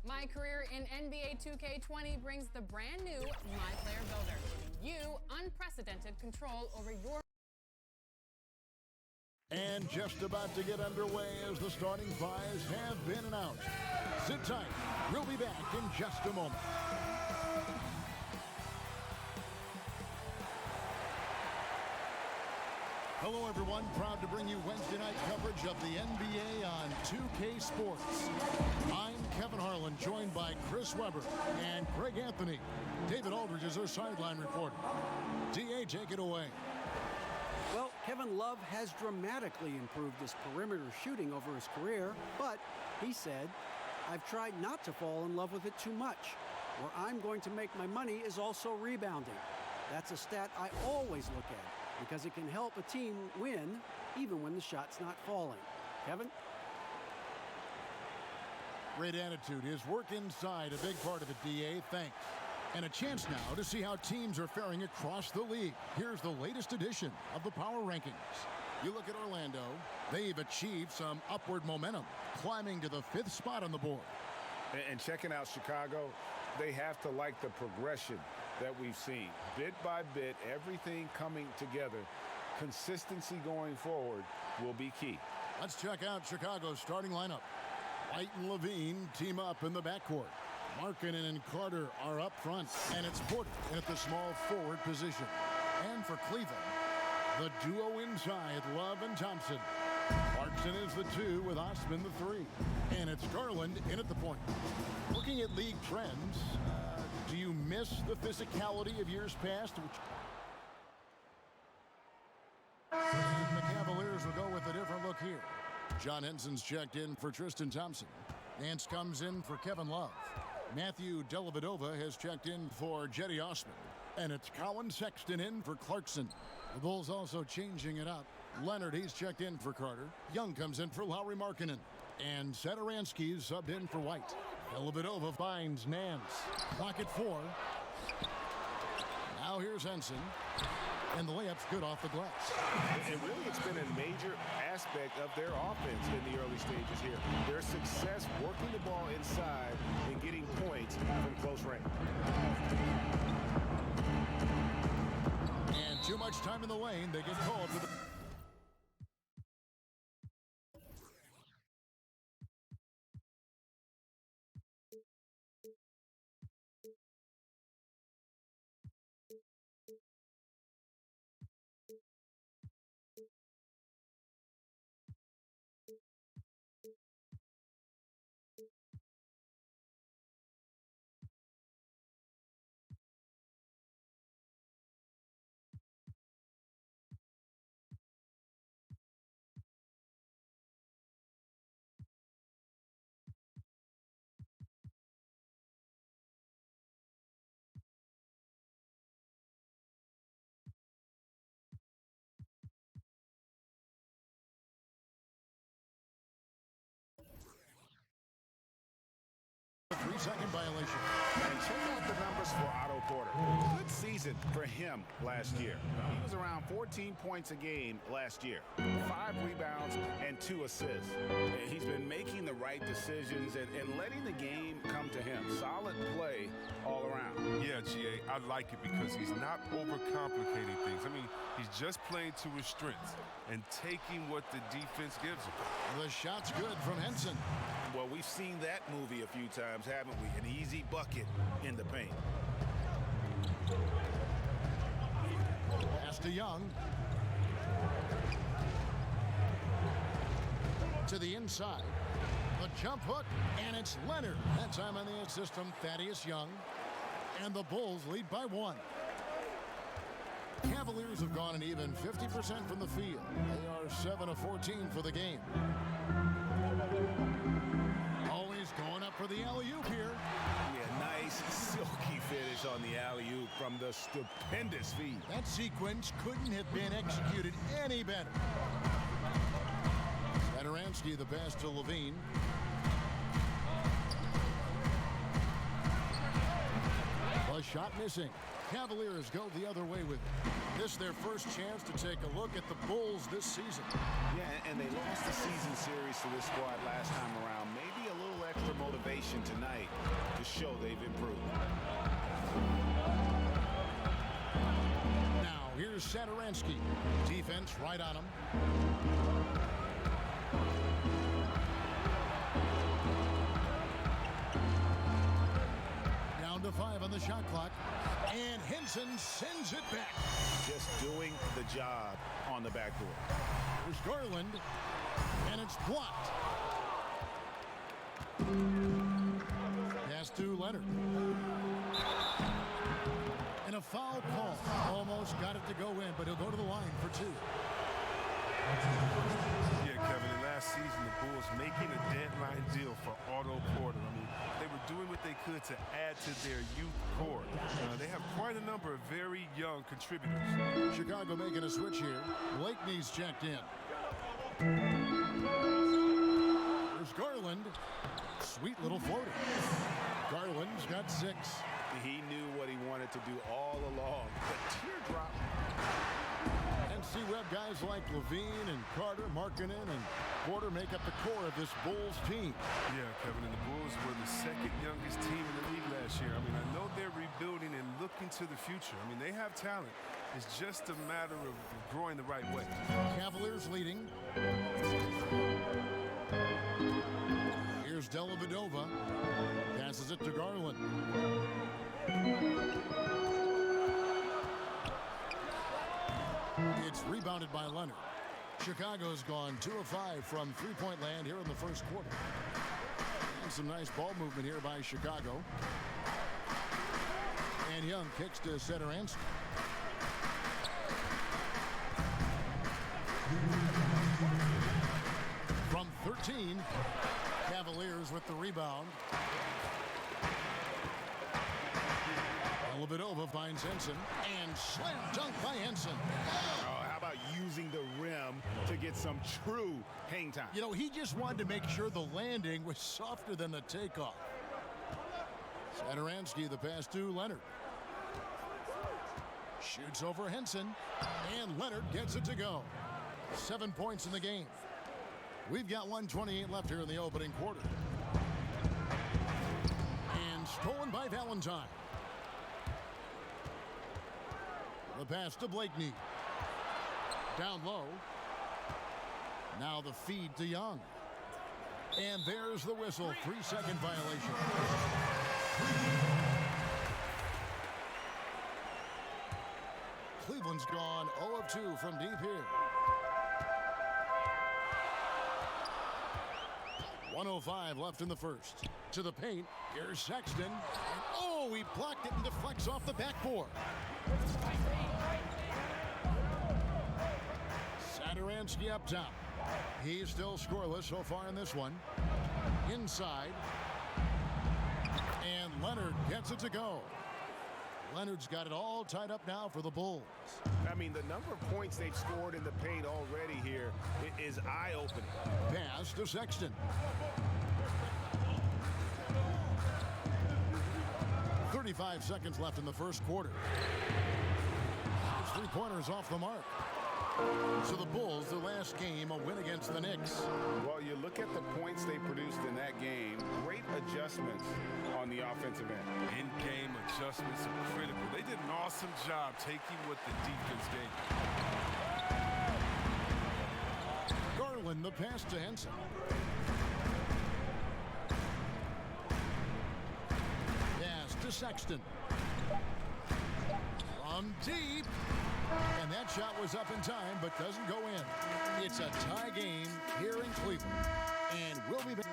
My career in NBA 2K20 brings the brand new My Player Builder, giving you unprecedented control over your... And just about to get underway as the starting fives have been announced. Sit tight. We'll be back in just a moment. Hello, everyone. Proud to bring you Wednesday night coverage of the NBA on 2K Sports. I'm Kevin Harlan, joined by Chris Webber and Greg Anthony. David Aldridge is our sideline reporter. DA, take it away. Well, Kevin Love has dramatically improved his perimeter shooting over his career, but he said, "I've tried not to fall in love with it too much. Where I'm going to make my money is also rebounding. That's a stat I always look at because it can help a team win even when the shot's not falling." Kevin? Great attitude. His work inside, a big part of it, DA. Thanks. And a chance now to see how teams are faring across the league. Here's the latest edition of the Power Rankings. You look at Orlando, they've achieved some upward momentum, climbing to the 5th spot on the board. And checking out Chicago, they have to like the progression that we've seen. Bit by bit, everything coming together. Consistency going forward will be key. Let's check out Chicago's starting lineup. White and Levine team up in the backcourt. Markkanen and Carter are up front, and it's Porter at the small forward position. And for Cleveland, the duo inside, Love and Thompson. Clarkson is the 2 with Osman the 3. And it's Garland in at the point. Looking at league trends, do you miss the physicality of years past? The Cavaliers will go with a different look here. John Henson's checked in for Tristan Thompson. Nance comes in for Kevin Love. Matthew Dellavedova has checked in for Jetty Osman. And it's Colin Sexton in for Clarkson. The Bulls also changing it up. Leonard, he's checked in for Carter. Young comes in for Lauri Markkanen. And Satoransky's subbed in for White. Dellavedova finds Nance. Clock at 4. Now here's Henson. And the layup's good off the glass. And really, it's been a major aspect of their offense in the early stages here. Their success working the ball inside and getting points from close range. And too much time in the lane. They get called for the... A 3-second violation. And check out the numbers for Otto Porter. Good season for him last year. He was around 14 points a game last year. 5 rebounds and 2 assists. He's been making the right decisions and letting the game come to him. Solid play all around. Yeah, GA, I like it because he's not overcomplicating things. I mean, he's just playing to his strengths and taking what the defense gives him. The shot's good from Henson. Well, we've seen that movie a few times, haven't we? An easy bucket in the paint. Pass to Young. To the inside. The jump hook, and it's Leonard. That time on the end system, Thaddeus Young. And the Bulls lead by 1. Cavaliers have gone an even 50% from the field. They are 7 of 14 for the game. Always going up for the alley-oop here. Yeah, nice silky finish on the alley-oop from the stupendous feed. That sequence couldn't have been executed any better. Satoransky, the pass to Levine. The shot missing. Cavaliers go the other way with it. This is their first chance to take a look at the Bulls this season. Yeah, and they lost the season series to this squad last time around. Maybe a little extra motivation tonight to show they've improved. Now, here's Satoransky. Defense right on him. Down to 5 on the shot clock. And Henson Henson sends it back. Just doing the job on the backboard. There's Garland, and it's blocked. Pass to Leonard. And a foul call. Almost got it to go in, but he'll go to the line for 2. Yeah, Kevin, in last season, the Bulls making a deadline deal for Otto Porter. I mean, they were doing what they could to add to their youth core. They have quite a number of very young contributors. Chicago making a switch here. Blakeney's checked in. There's Garland. Sweet little floater. Garland's got 6. He knew what he wanted to do all along. The teardrop. And C-Web guys like Levine and Carter, Markkanen, and Porter make up the core of this Bulls team. Yeah, Kevin, and the Bulls were the second youngest team in the league last year. I mean, I know they're rebuilding and looking to the future. I mean, they have talent. It's just a matter of growing the right way. Cavaliers leading. Here's Dellavedova. Passes it to Garland. It's rebounded by Leonard. Chicago's gone 2 of 5 from three-point land here in the first quarter. And some nice ball movement here by Chicago. And Young kicks to Satoransky. From 13, Cavaliers with the rebound. Dellavedova finds Henson and slam dunk by Henson. Oh, how about using the rim to get some true hang time? You know, he just wanted to make sure the landing was softer than the takeoff. Satoransky, the pass to Leonard. Shoots over Henson, and Leonard gets it to go. 7 points in the game. We've got 1:28 left here in the opening quarter. And stolen by Valentine. The pass to Blakeney. Down low. Now the feed to Young. And there's the whistle. 3-second violation. Cleveland's gone 0 of 2 from deep here. 1:05 left in the first. To the paint. Here's Sexton. And oh, he blocked it and deflects off the backboard. Satoransky up top. He's still scoreless so far in this one. Inside. And Leonard gets it to go. Leonard's got it all tied up now for the Bulls. I mean, the number of points they've scored in the paint already here is eye-opening. Pass to Sexton. 35 seconds left in the first quarter. His three-pointers off the mark. So the Bulls, their last game, a win against the Knicks. Well, you look at the points they produced in that game. Great adjustments on the offensive end. In-game adjustments are critical. They did an awesome job taking what the defense gave. Garland, the pass to Henson. Pass to Sexton. From deep. And that shot was up in time, but doesn't go in. It's a tie game here in Cleveland. And we'll be back.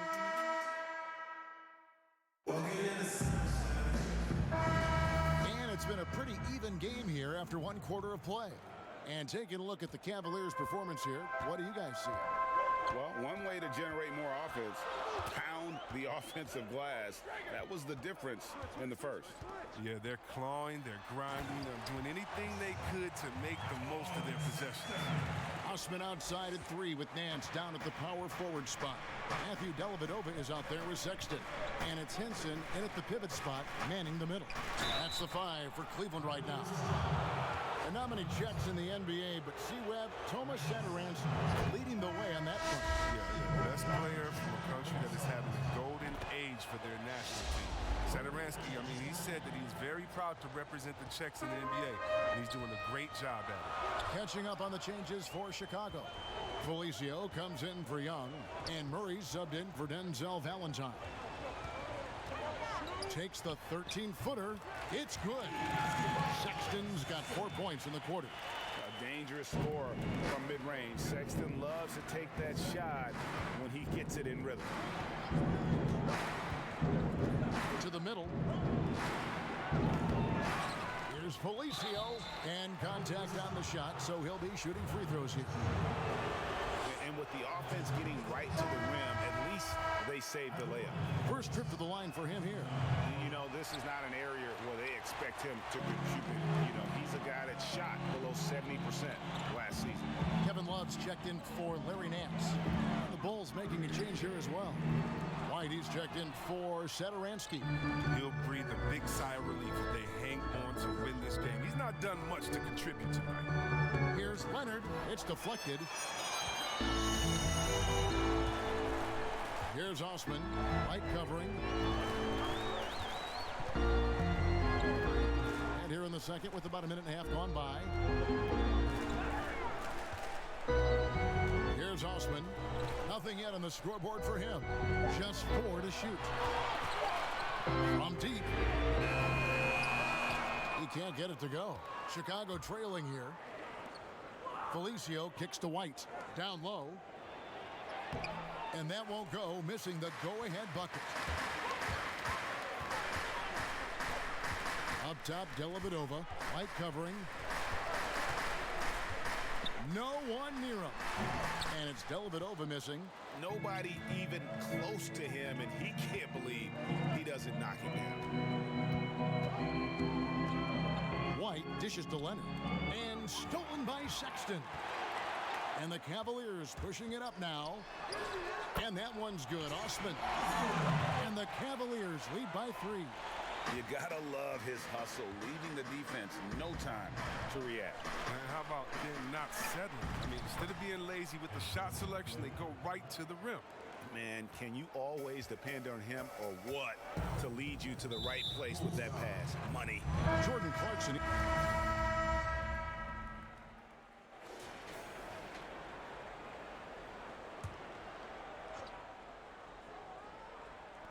And it's been a pretty even game here after 1 quarter of play. And taking a look at the Cavaliers' performance here, what do you guys see? Well, one way to generate more offense, pound the offensive glass. That was the difference in the first. Yeah, they're clawing, they're grinding, they're doing anything they could to make the most of their possession. Osman outside at 3 with Nance down at the power forward spot. Matthew Dellavedova is out there with Sexton. And it's Henson in at the pivot spot, manning the middle. That's the 5 for Cleveland right now. There are not many checks in the NBA, but C-Web, Thomas Satoransky leading the way on that front. Yeah, best player from a country that is having a golden age for their national team. Satoransky, I mean, he said that he's very proud to represent the Czechs in the NBA, and he's doing a great job at it. Catching up on the changes for Chicago. Felicio comes in for Young, and Murray subbed in for Denzel Valentine. Takes the 13-footer. It's good. Sexton Sexton's got 4 points in the quarter. A dangerous scorer from mid-range. Sexton loves to take that shot when he gets it in rhythm. To the middle. Here's Felicio, and contact on the shot, so he'll be shooting free throws here. And with the offense getting right to the rim, at least they saved the layup. First trip to the line for him here. You know, this is not an area where they expect him to contribute. You know, he's a guy that shot below 70% last season. Kevin Love's checked in for Larry Nance. The Bulls making a change here as well. White, he's checked in for Satoransky. He'll breathe a big sigh of relief if they hang on to win this game. He's not done much to contribute tonight. Here's Leonard. It's deflected. Here's Osman. White covering. And here in the second with about a minute and a half gone by. Here's Osman. Nothing yet on the scoreboard for him. Just 4 to shoot. From deep. He can't get it to go. Chicago trailing here. Felicio kicks to White. Down low. And that won't go, missing the go-ahead bucket. Up top, Dellavedova. White covering. No one near him. And it's Dellavedova missing. Nobody even close to him, and he can't believe he doesn't knock him down. White dishes to Leonard. And stolen by Sexton. And the Cavaliers pushing it up now. And that one's good. Osman. And the Cavaliers lead by 3. You gotta love his hustle, leaving the defense no time to react. And how about them not settling? I mean, instead of being lazy with the shot selection, they go right to the rim. Man, can you always depend on him or what to lead you to the right place with that pass? Money. Jordan Clarkson.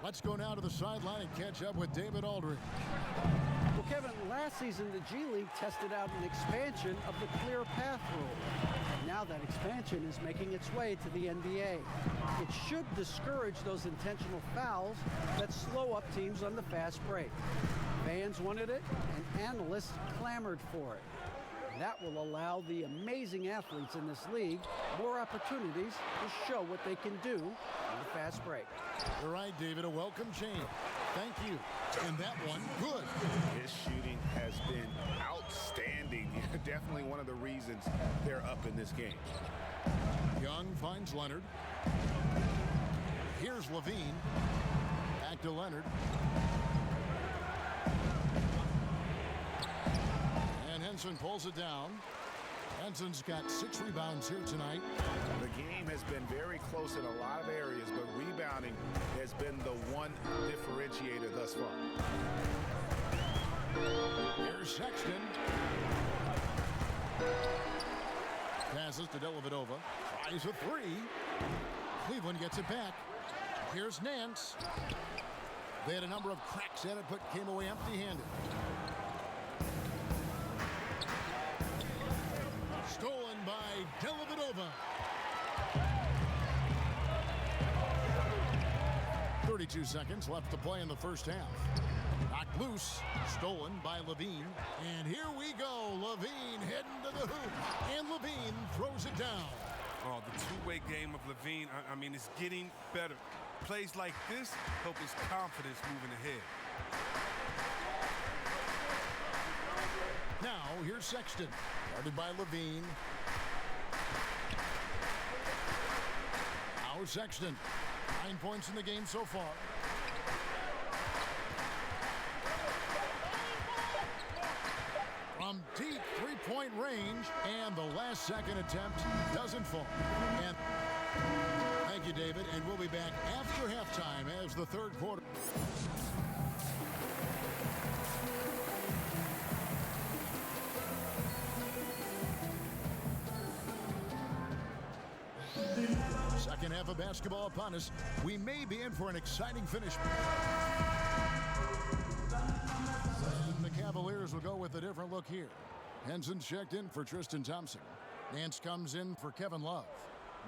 Let's go now to the sideline and catch up with David Aldridge. Well, Kevin, last season the G League tested out an expansion of the clear path rule. And now that expansion is making its way to the NBA. It should discourage those intentional fouls that slow up teams on the fast break. Fans wanted it, and analysts clamored for it. That will allow the amazing athletes in this league more opportunities to show what they can do in the fast break. You're right, David. A welcome change. Thank you. And that one, good. His shooting has been outstanding. Definitely one of the reasons they're up in this game. Young finds Leonard. Here's Levine. Back to Leonard. Henson pulls it down. Henson's got 6 rebounds here tonight. The game has been very close in a lot of areas, but rebounding has been the one differentiator thus far. Here's Sexton. Passes to Dellavedova. Tries a 3. Cleveland gets it back. Here's Nance. They had a number of cracks at it, but came away empty-handed. Stolen by Dellavedova. 32 seconds left to play in the first half. Knocked loose. Stolen by Levine. And here we go. Levine heading to the hoop. And Levine throws it down. Oh, the two-way game of Levine, I mean, it's getting better. Plays like this help his confidence moving ahead. Now, here's Sexton. Guarded by Levine. Now Sexton. 9 points in the game so far. From deep three-point range, and the last second attempt doesn't fall. And thank you, David, and we'll be back after halftime as the third quarter. Second half of basketball upon us. We may be in for an exciting finish. The Cavaliers will go with the difference. different look here. Henson's checked in for Tristan Thompson. Nance comes in for Kevin Love.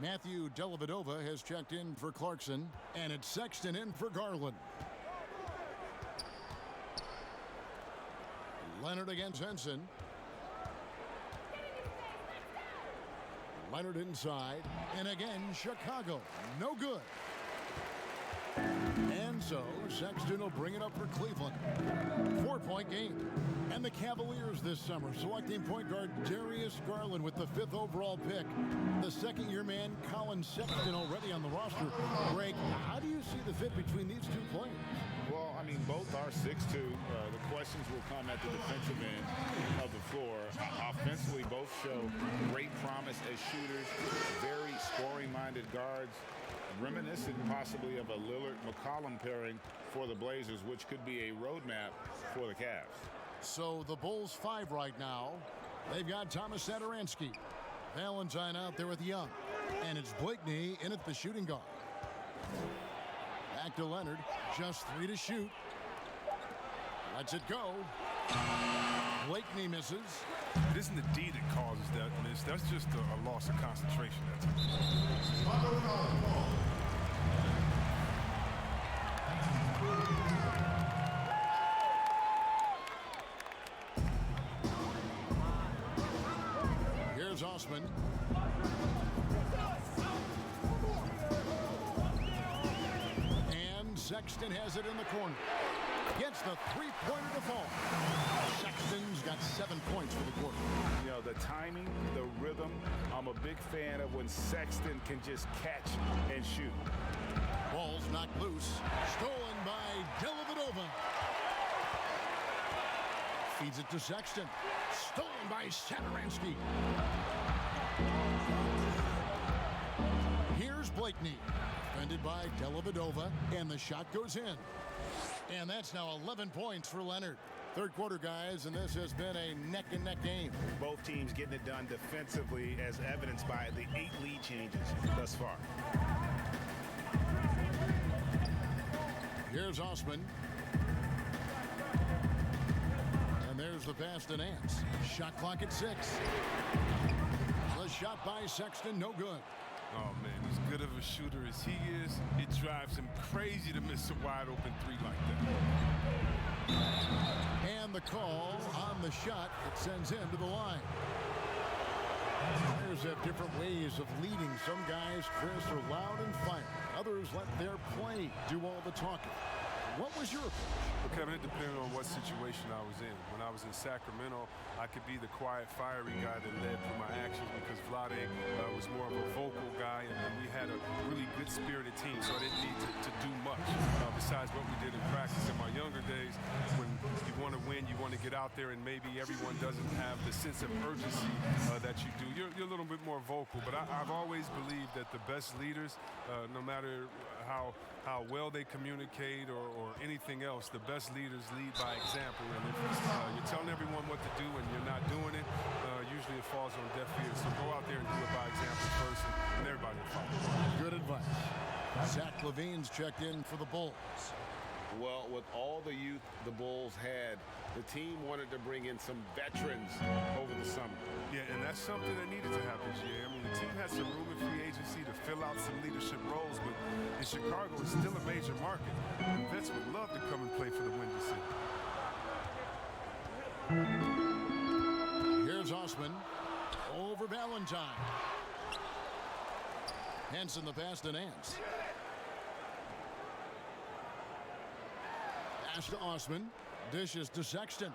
Matthew Dellavedova has checked in for Clarkson. And it's Sexton in for Garland. Leonard against Henson. Leonard inside. And again, Chicago. No good. And so, Sexton will bring it up for Cleveland. 4-point game. And the Cavaliers this summer selecting point guard Darius Garland with the 5th overall pick. The second-year man, Colin Sexton, already on the roster. Greg, how do you see the fit between these two players? Well, I mean, both are 6'2". The questions will come at the defensive end of the floor. Offensively, both show great promise as shooters, very scoring-minded guards, reminiscent possibly of a Lillard-McCollum pairing for the Blazers, which could be a roadmap for the Cavs. So the Bulls 5 right now. They've got Thomas Satoransky. Valentine out there with Young. And it's Blakeney in at the shooting guard. Back to Leonard. Just 3 to shoot. Lets it go. Blakeney misses. It isn't the D that causes that miss. That's just a loss of concentration. Here's Osman. And Sexton has it in the corner. Gets the three-pointer to fall. Sexton's got 7 points for the quarter. You know, the timing, the rhythm, I'm a big fan of when Sexton can just catch and shoot. Ball's knocked loose. Stolen by Dellavedova. Feeds it to Sexton. Stolen by Satoransky. Here's Blakeney. Defended by Dellavedova. And the shot goes in. And that's now 11 points for Leonard. Third quarter, guys, and this has been a neck-and-neck game. Both teams getting it done defensively, as evidenced by the 8 lead changes thus far. Here's Osman. And there's the pass to Nance. Shot clock at 6. The shot by Sexton, no good. Oh, man, as good of a shooter as he is, it drives him crazy to miss a wide-open 3 like that. And the call on the shot that sends him to the line. Players have different ways of leading. Some guys, Chris, are loud and fiery. Others let their play do all the talking. What was your approach? Well, Kevin, it depended on what situation I was in. When I was in Sacramento, I could be the quiet, fiery guy that led through my actions because Vlade was more of a vocal guy, and we had a really good spirited team, so I didn't need to do much besides what we did in practice. In my younger days, when you want to win, you want to get out there, and maybe everyone doesn't have the sense of urgency that you do. You're a little bit more vocal, but I've always believed that the best leaders, no matter how well they communicate or anything else, the best leaders lead by example. And if you're telling everyone what to do and you're not doing it, usually it falls on deaf ears. So go out there and do it by example first, and everybody will follow. Good advice. Zach LaVine's checked in for the Bulls. Well, with all the youth the Bulls had, the team wanted to bring in some veterans over the summer. Yeah, and that's something that needed to happen this year. I mean, the team had some room in free agency to fill out some leadership roles, but in Chicago, it's still a major market. And vets would love to come and play for the Windy City. Here's Osman over Valentine. Henson the pass to Nance. Pass to Osman. Dishes to Sexton.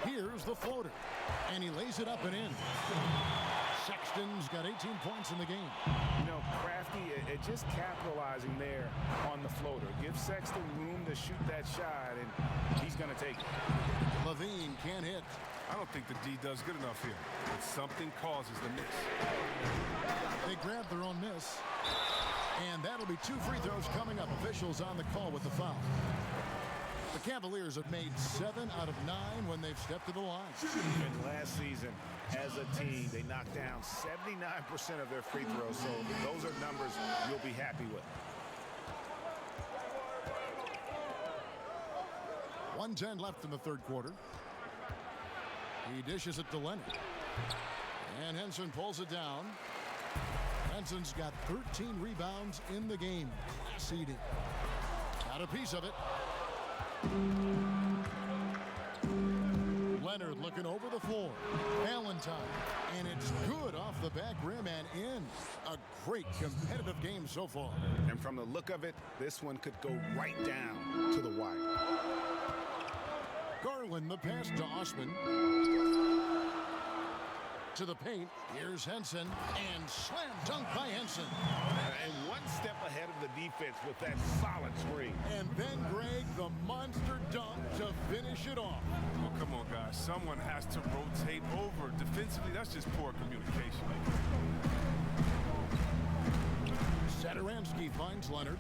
Here's the floater. And he lays it up and in. Sexton's got 18 points in the game. You know, Crafty, just capitalizing there on the floater. Give Sexton room to shoot that shot, and he's going to take it. LaVine can't hit. I don't think the D does good enough here. But something causes the miss. They grab their own miss. And that'll be 2 free throws coming up. Officials on the call with the foul. The Cavaliers have made 7 out of 9 when they've stepped to the line. And last season, as a team, they knocked down 79% of their free throws. So those are numbers you'll be happy with. 1:10 left in the third quarter. He dishes it to Leonard. And Henson pulls it down. Henson's got 13 rebounds in the game. Class eating. Got a piece of it. Leonard looking over the floor. Valentine. And it's good off the back rim and in. A great competitive game so far. And from the look of it, this one could go right down to the wire. Garland the pass to Osman. To the paint. Here's Henson. And slam dunk by Henson. And one step ahead of the defense with that solid screen. And then Greg, the monster dunk to finish it off. Oh, come on, guys. Someone has to rotate over. Defensively, that's just poor communication. Sadaransky finds Leonard.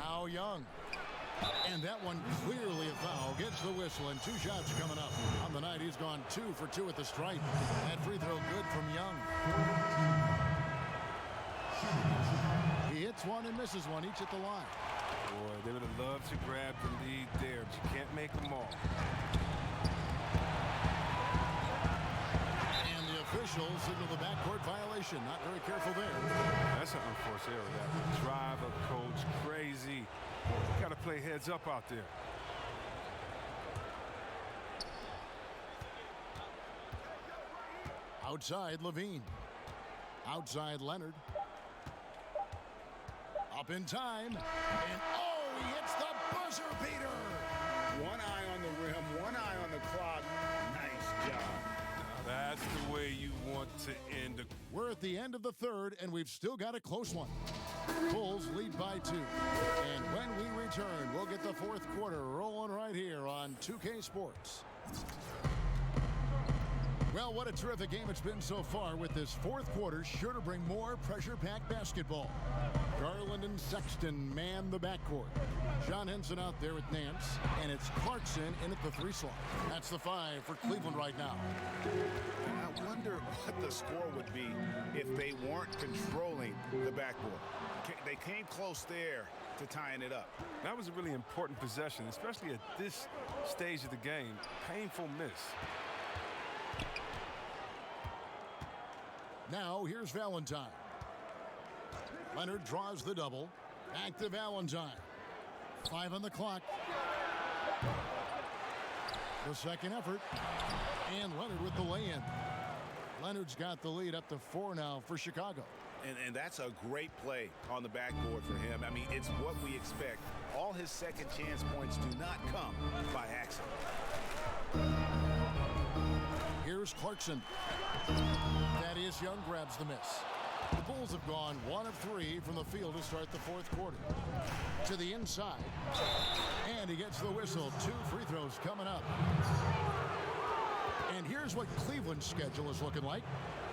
Now Young. And that one clearly a foul. Gets the whistle and 2 shots coming up. On the night, he's gone 2 for 2 at the stripe. That free throw good from Young. He hits one and misses one, each at the line. Boy, they would have loved to grab the lead there, but you can't make them all. And the officials signal the backcourt violation. Not very careful there. That's an unforced error. That would drive a coach crazy. You got to play heads up out there. Outside Levine. Outside Leonard. Up in time. And oh, he hits the buzzer beater. One eye on the rim, one eye on the clock. Nice job. Now that's the way you want to end the... We're at the end of the third, and we've still got a close one. Bulls lead by 2. And when we return, we'll get the fourth quarter rolling right here on 2K Sports. Well, what a terrific game it's been so far, with this fourth quarter sure to bring more pressure-packed basketball. Garland and Sexton man the backcourt. John Henson out there with Nance, and it's Clarkson in at the 3 slot. That's the 5 for Cleveland right now. I wonder what the score would be if they weren't controlling the backboard. They came close there to tying it up. That was a really important possession, especially at this stage of the game. Painful miss. Now here's Valentine. Leonard draws the double. Back to Valentine. 5 on the clock. The second effort. And Leonard with the lay-in. Leonard's got the lead up to 4 now for Chicago. And that's a great play on the backboard for him. I mean, it's what we expect. All his second chance points do not come by accident. Here's Clarkson. Thaddeus Young grabs the miss. The Bulls have gone 1 of 3 from the field to start the fourth quarter. To the inside. And he gets the whistle. 2 free throws coming up. And here's what Cleveland's schedule is looking like.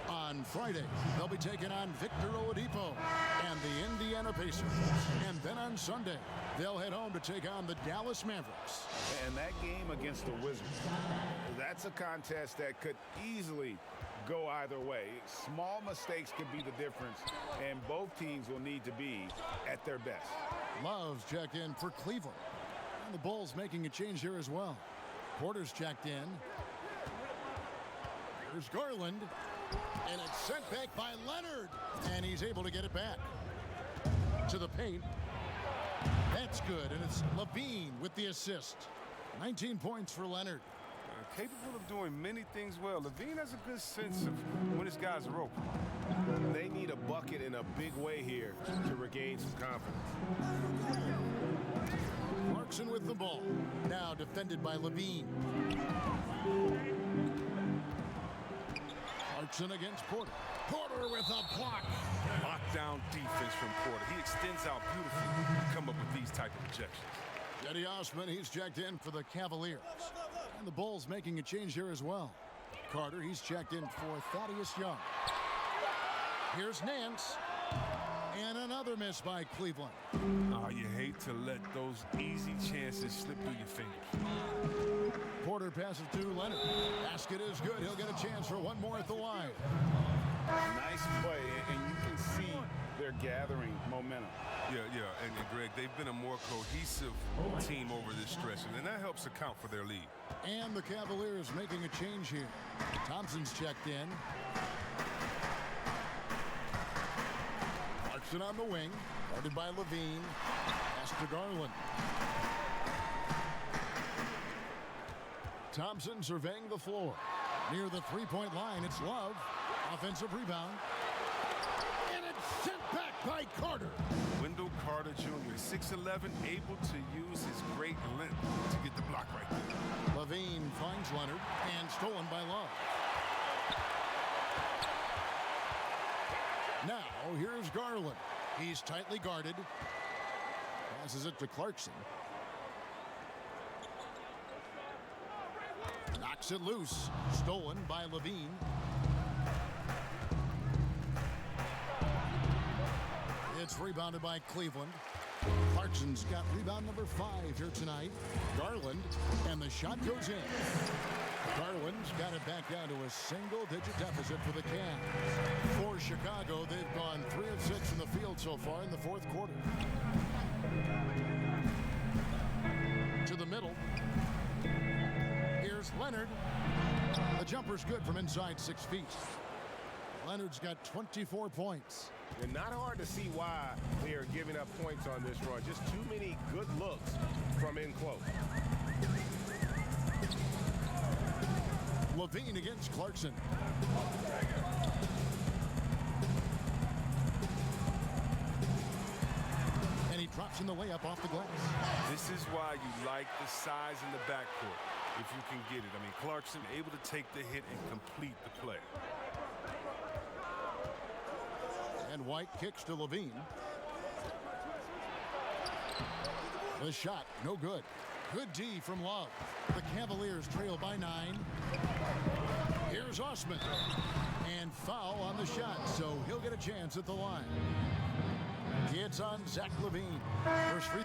On Friday, they'll be taking on Victor Oladipo and the Indiana Pacers. And then on Sunday, they'll head home to take on the Dallas Mavericks. And that game against the Wizards, that's a contest that could easily go either way. Small mistakes could be the difference, and both teams will need to be at their best. Love's checked in for Cleveland. And the Bulls making a change here as well. Porter's checked in. Here's Garland. And it's sent back by Leonard. And he's able to get it back. To the paint. That's good. And it's Levine with the assist. 19 points for Leonard. Capable of doing many things well. Levine has a good sense of when his guys are open. They need a bucket in a big way here to regain some confidence. Clarkson with the ball. Now defended by Levine. Clarkson against Porter. Porter with a block. Lockdown defense from Porter. He extends out beautifully to come up with these type of ejections. Cedi Osman, he's checked in for the Cavaliers. And the Bulls making a change here as well. Carter, he's checked in for Thaddeus Young. Here's Nance. And another miss by Cleveland. Oh, you hate to let those easy chances slip through your fingers. Porter passes to Leonard. Basket is good. He'll get a chance for one more at the line. Nice play, and you can see they're gathering momentum. Yeah, and Greg, they've been a more cohesive team over this stretch, and that helps account for their lead. And the Cavaliers making a change here. Thompson's checked in. Clarkson on the wing, guarded by Levine. Pass to Garland. Thompson surveying the floor. Near the three-point line, it's Love. Offensive rebound. And it's sent back by Carter. Wendell Carter Jr., 6'11", able to use his great length to get the block right there. Levine finds Leonard and stolen by Love. Now here's Garland. He's tightly guarded. Passes it to Clarkson. Knocks it loose. Stolen by Levine. It's rebounded by Cleveland. Clarkson's got rebound number 5 here tonight. Garland, and the shot goes in. Garland's got it back down to a single-digit deficit for the Cavs. For Chicago, they've gone 3 of 6 in the field so far in the fourth quarter. To the middle. Here's Leonard. The jumper's good from inside 6 feet. Leonard's got 24 points. And not hard to see why they are giving up points on this run. Just too many good looks from in close. Levine against Clarkson. And he drops in the layup off the glass. This is why you like the size in the backcourt, if you can get it. I mean, Clarkson able to take the hit and complete the play. And White kicks to Levine. The shot, no good. Good D from Love. The Cavaliers trail by 9. Here's Osman. And foul on the shot, so he'll get a chance at the line. It's on Zach Levine. First free.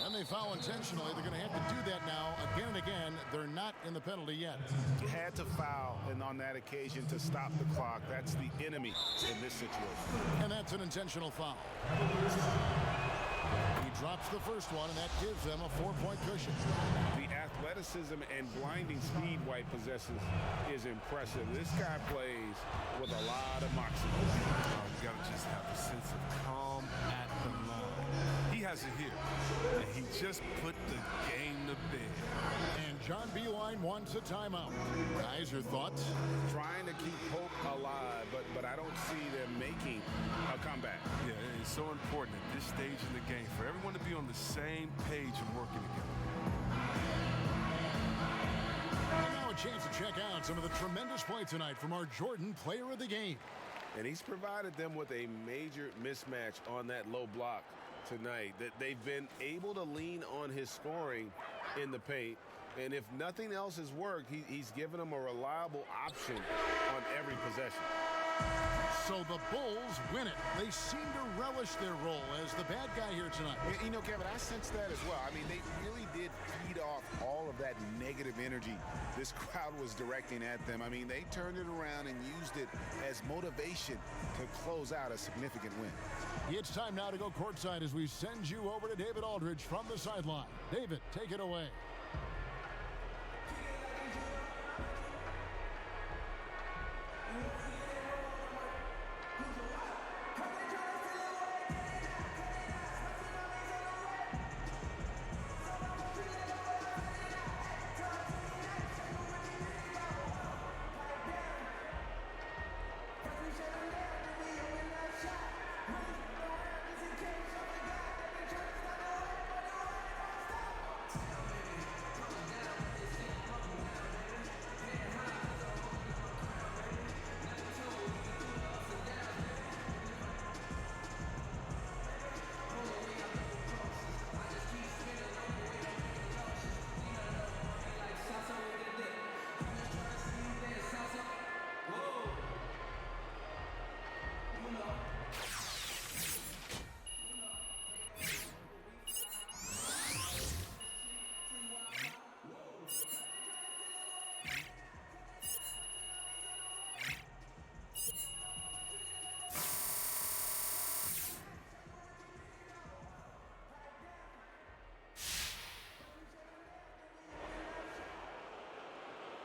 And they foul intentionally. They're going to have to do that now again and again. They're not in the penalty yet. You had to foul, and on that occasion to stop the clock. That's the enemy in this situation. And that's an intentional foul. He drops the first one, and that gives them a 4-point cushion. The athleticism and blinding speed White possesses is impressive. This guy plays with a lot of moxie. You got to just have a sense of calm at the line. He has it here, and he just put the game to bed. And John Beilein wants a timeout. Guys, your thoughts? Trying to keep hope alive, but I don't see them making a comeback. Yeah, it's so important at this stage in the game for everyone to be on the same page and working together. And now a chance to check out some of the tremendous play tonight from our Jordan player of the game. And he's provided them with a major mismatch on that low block tonight. That they've been able to lean on his scoring in the paint. And if nothing else has worked, he's given them a reliable option on every possession. So the Bulls win it. They seem to relish their role as the bad guy here tonight. You know, Kevin, I sense that as well. I mean, they really did feed off all of that negative energy this crowd was directing at them. I mean, they turned it around and used it as motivation to close out a significant win. It's time now to go courtside as we send you over to David Aldridge from the sideline. David, take it away.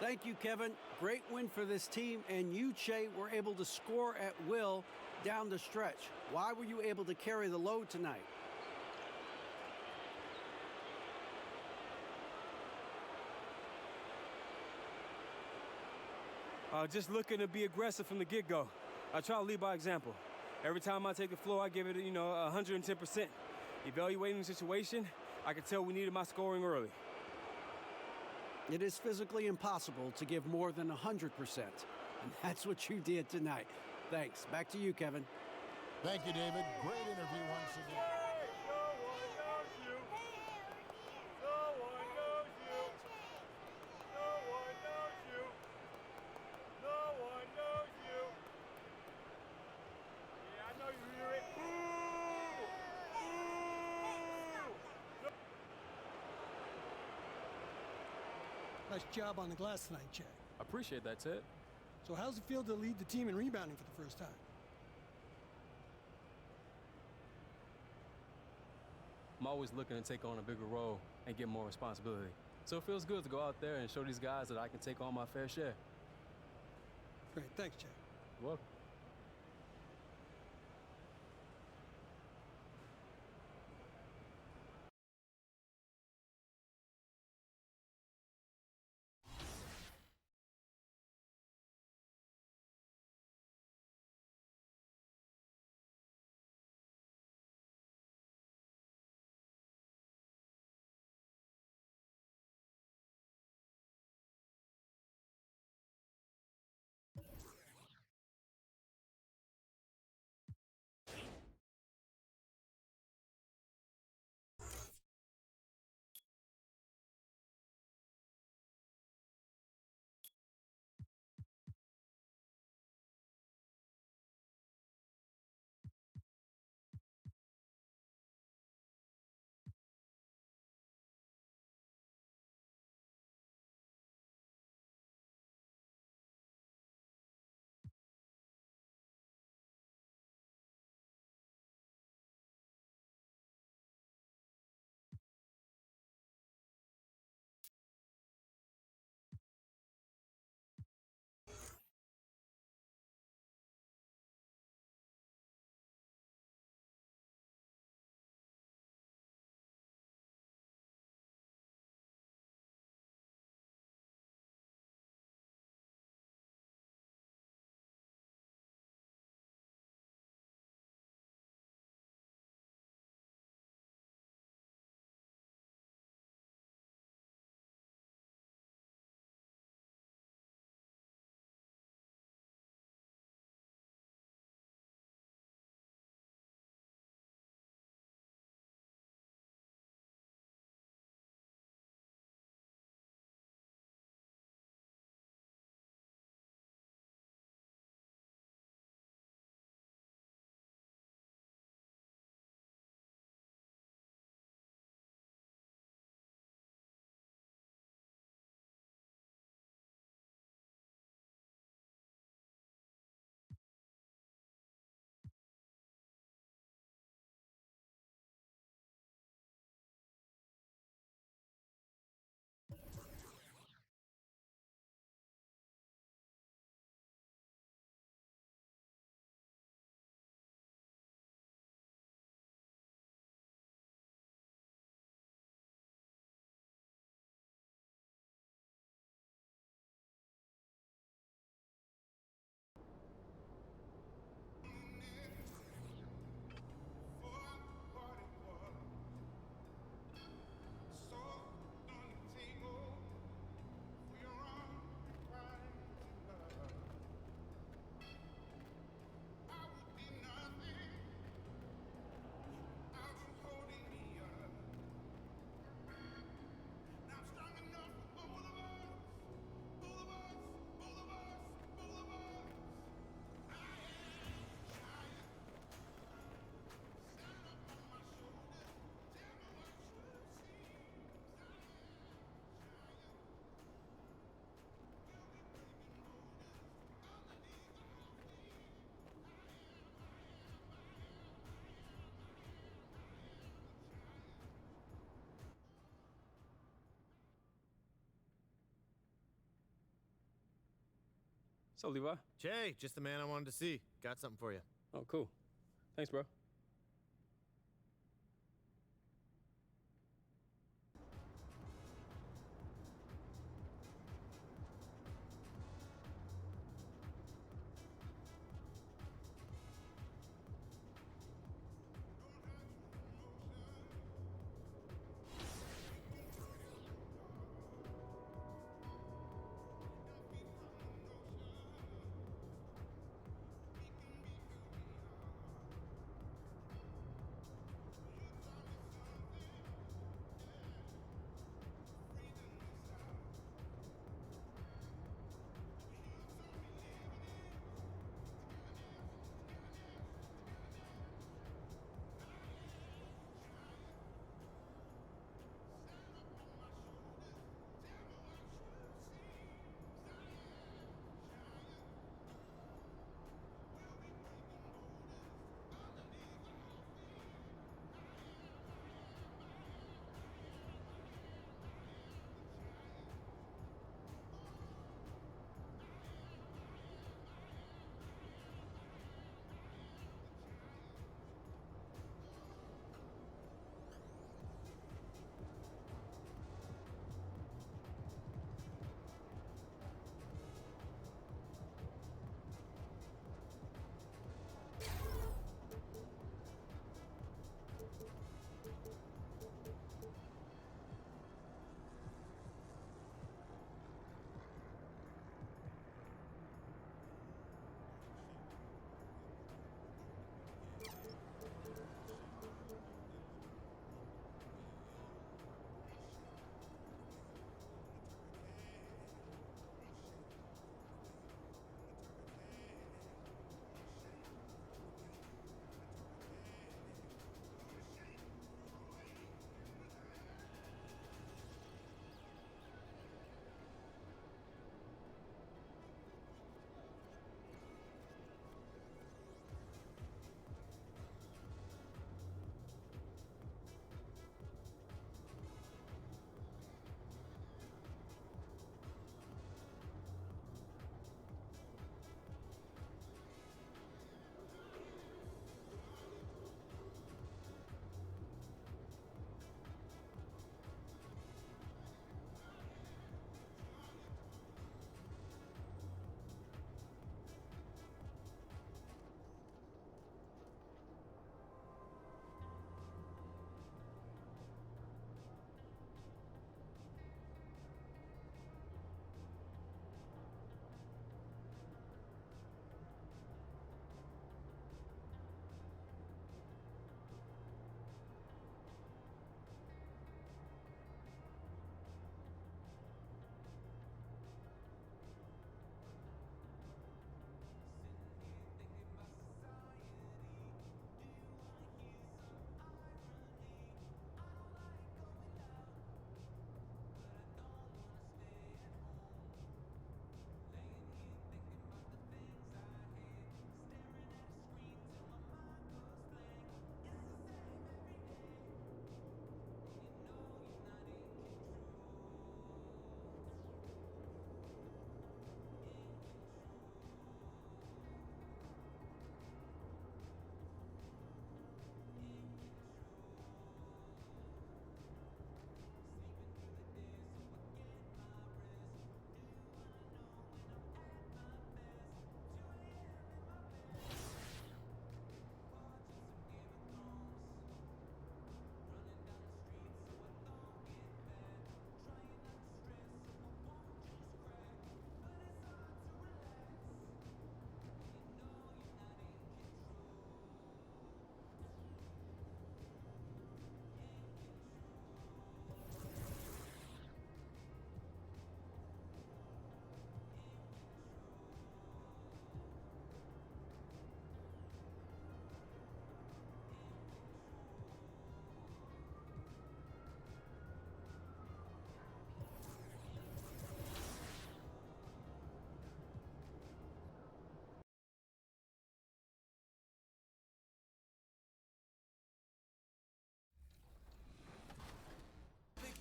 Thank you, Kevin. Great win for this team, and you, Che, were able to score at will down the stretch. Why were you able to carry the load tonight? Just looking to be aggressive from the get-go. I try to lead by example. Every time I take the floor, I give it, 110%. Evaluating the situation, I could tell we needed my scoring early. It is physically impossible to give more than 100%, and that's what you did tonight. Thanks. Back to you, Kevin. Thank you, David. Great interview once again. Nice job on the glass tonight, Che. Appreciate that, Ted. So how's it feel to lead the team in rebounding for the first time? I'm always looking to take on a bigger role and get more responsibility. So it feels good to go out there and show these guys that I can take on my fair share. Great, thanks, Che. You're welcome. So, Levi? Jay, just the man I wanted to see. Got something for you. Oh, cool. Thanks, bro.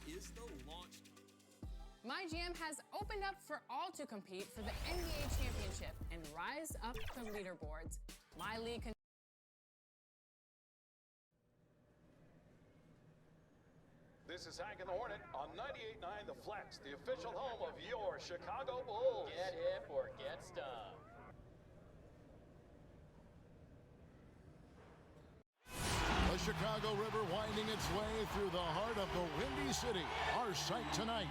Is the launch. My GM has opened up for all to compete for the NBA championship and rise up the leaderboards. My league This is Hank and the Hornet on 98.9 The Flex, the official home of your Chicago Bulls. Get hip or get stung. The Chicago River winding its way through the heart of the Windy City. Our sight tonight.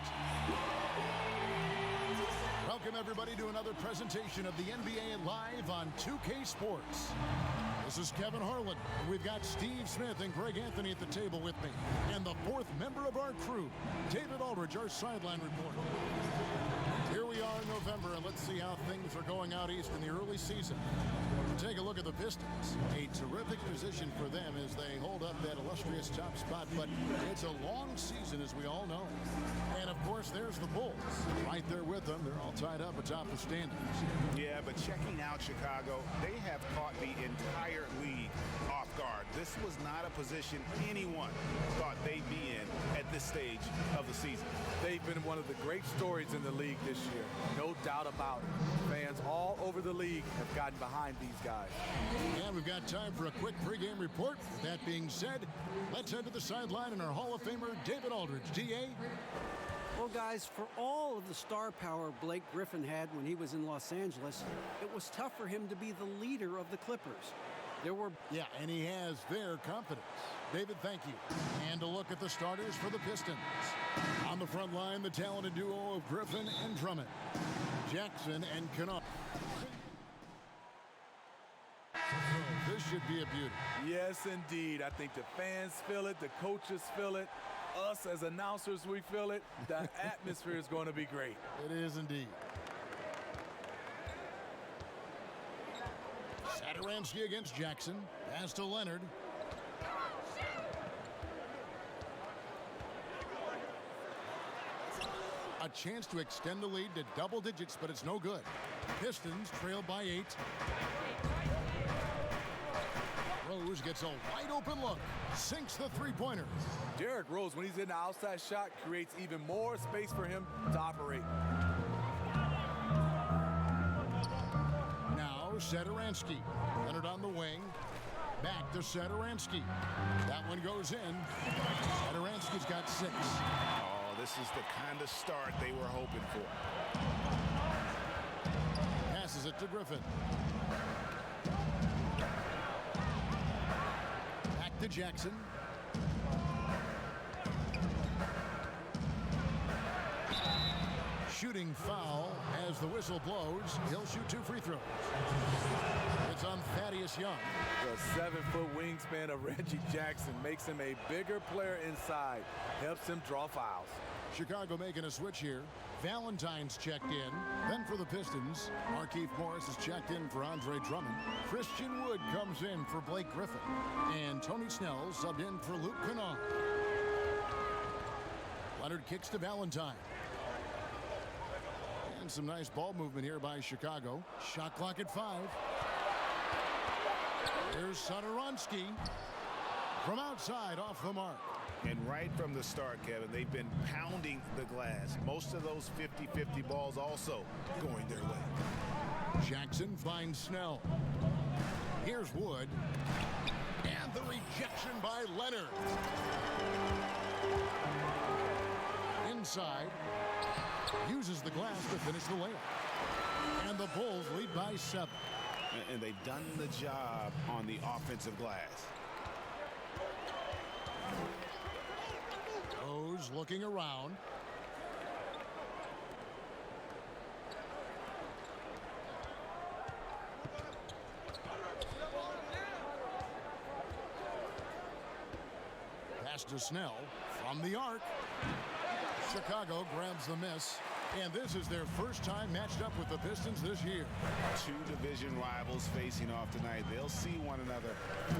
Welcome everybody to another presentation of the NBA Live on 2K Sports. This is Kevin Harlan. We've got Steve Smith and Greg Anthony at the table with me. And the fourth member of our crew, David Aldridge, our sideline reporter. Here we are in November, and let's see how things are going out east in the early season. Take a look at the Pistons. A terrific position for them as they hold up that illustrious top spot, but it's a long season, as we all know. And, of course, there's the Bulls. Right there with them. They're all tied up atop the standings. Yeah, but checking out Chicago, they have caught the entire league off guard. This was not a position anyone thought they'd be in at this stage of the season. They've been one of the great stories in the league this year. No doubt about it. Fans all over the league have gotten behind these guys. And we've got time for a quick pregame report. With that being said, let's head to the sideline and our Hall of Famer, David Aldridge. D.A.? Well, guys, for all of the star power Blake Griffin had when he was in Los Angeles, it was tough for him to be the leader of the Clippers. There were... Yeah, and he has their confidence. David, thank you. And a look at the starters for the Pistons. On the front line, the talented duo of Griffin and Drummond. Jackson and Kennard. This should be a beauty. Yes, indeed. I think the fans feel it. The coaches feel it. Us as announcers, we feel it. The atmosphere is going to be great. It is indeed. Satoransky against Jackson. Pass to Leonard. A chance to extend the lead to double digits, but it's no good. Pistons trail by 8. Rose gets a wide open look. Sinks the three-pointer. Derrick Rose, when he's in the outside shot, creates even more space for him to operate. Now Satoransky. Leonard on the wing. Back to Satoransky. That one goes in. Satoransky's got 6. Oh, this is the kind of start they were hoping for. Passes it to Griffin. Back to Jackson. Shooting foul as the whistle blows. He'll shoot 2 free throws. It's on Thaddeus Young. The 7-foot wingspan of Reggie Jackson makes him a bigger player inside. Helps him draw fouls. Chicago making a switch here. Valentine's checked in. Then for the Pistons, Markieff Morris is checked in for Andre Drummond. Christian Wood comes in for Blake Griffin. And Tony Snell subbed in for Luke Kennard. Leonard kicks to Valentine. And some nice ball movement here by Chicago. Shot clock at 5. Here's Satoransky from outside off the mark. And right from the start, Kevin, they've been pounding the glass. Most of those 50-50 balls also going their way. Jackson finds Snell. Here's Wood. And the rejection by Leonard. Inside. Uses the glass to finish the layup. And the Bulls lead by 7. And they've done the job on the offensive glass. Rose looking around. Pass to Snell from the arc. Chicago grabs the miss. And this is their first time matched up with the Pistons this year. 2 division rivals facing off tonight. They'll see one another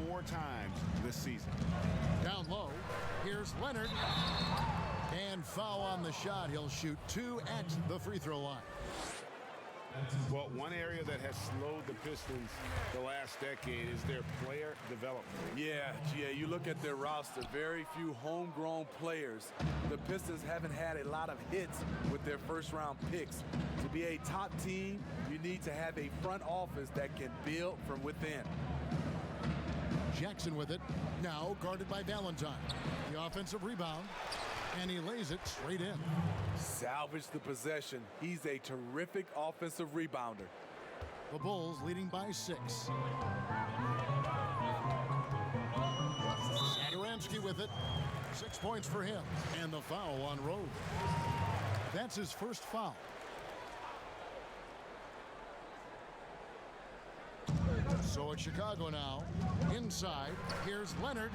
4 times this season. Down low, here's Leonard. And foul on the shot. He'll shoot 2 at the free throw line. Well, one area that has slowed the Pistons the last decade is their player development. Yeah, GA, you look at their roster, very few homegrown players. The Pistons haven't had a lot of hits with their first-round picks. To be a top team, you need to have a front office that can build from within. Jackson with it, now guarded by Valentine. The offensive rebound, and he lays it straight in. Salvage the possession. He's a terrific offensive rebounder. The Bulls leading by 6. Satoransky with it. 6 points for him. And the foul on Rose. That's his first foul. So it's Chicago now. Inside, here's Leonard.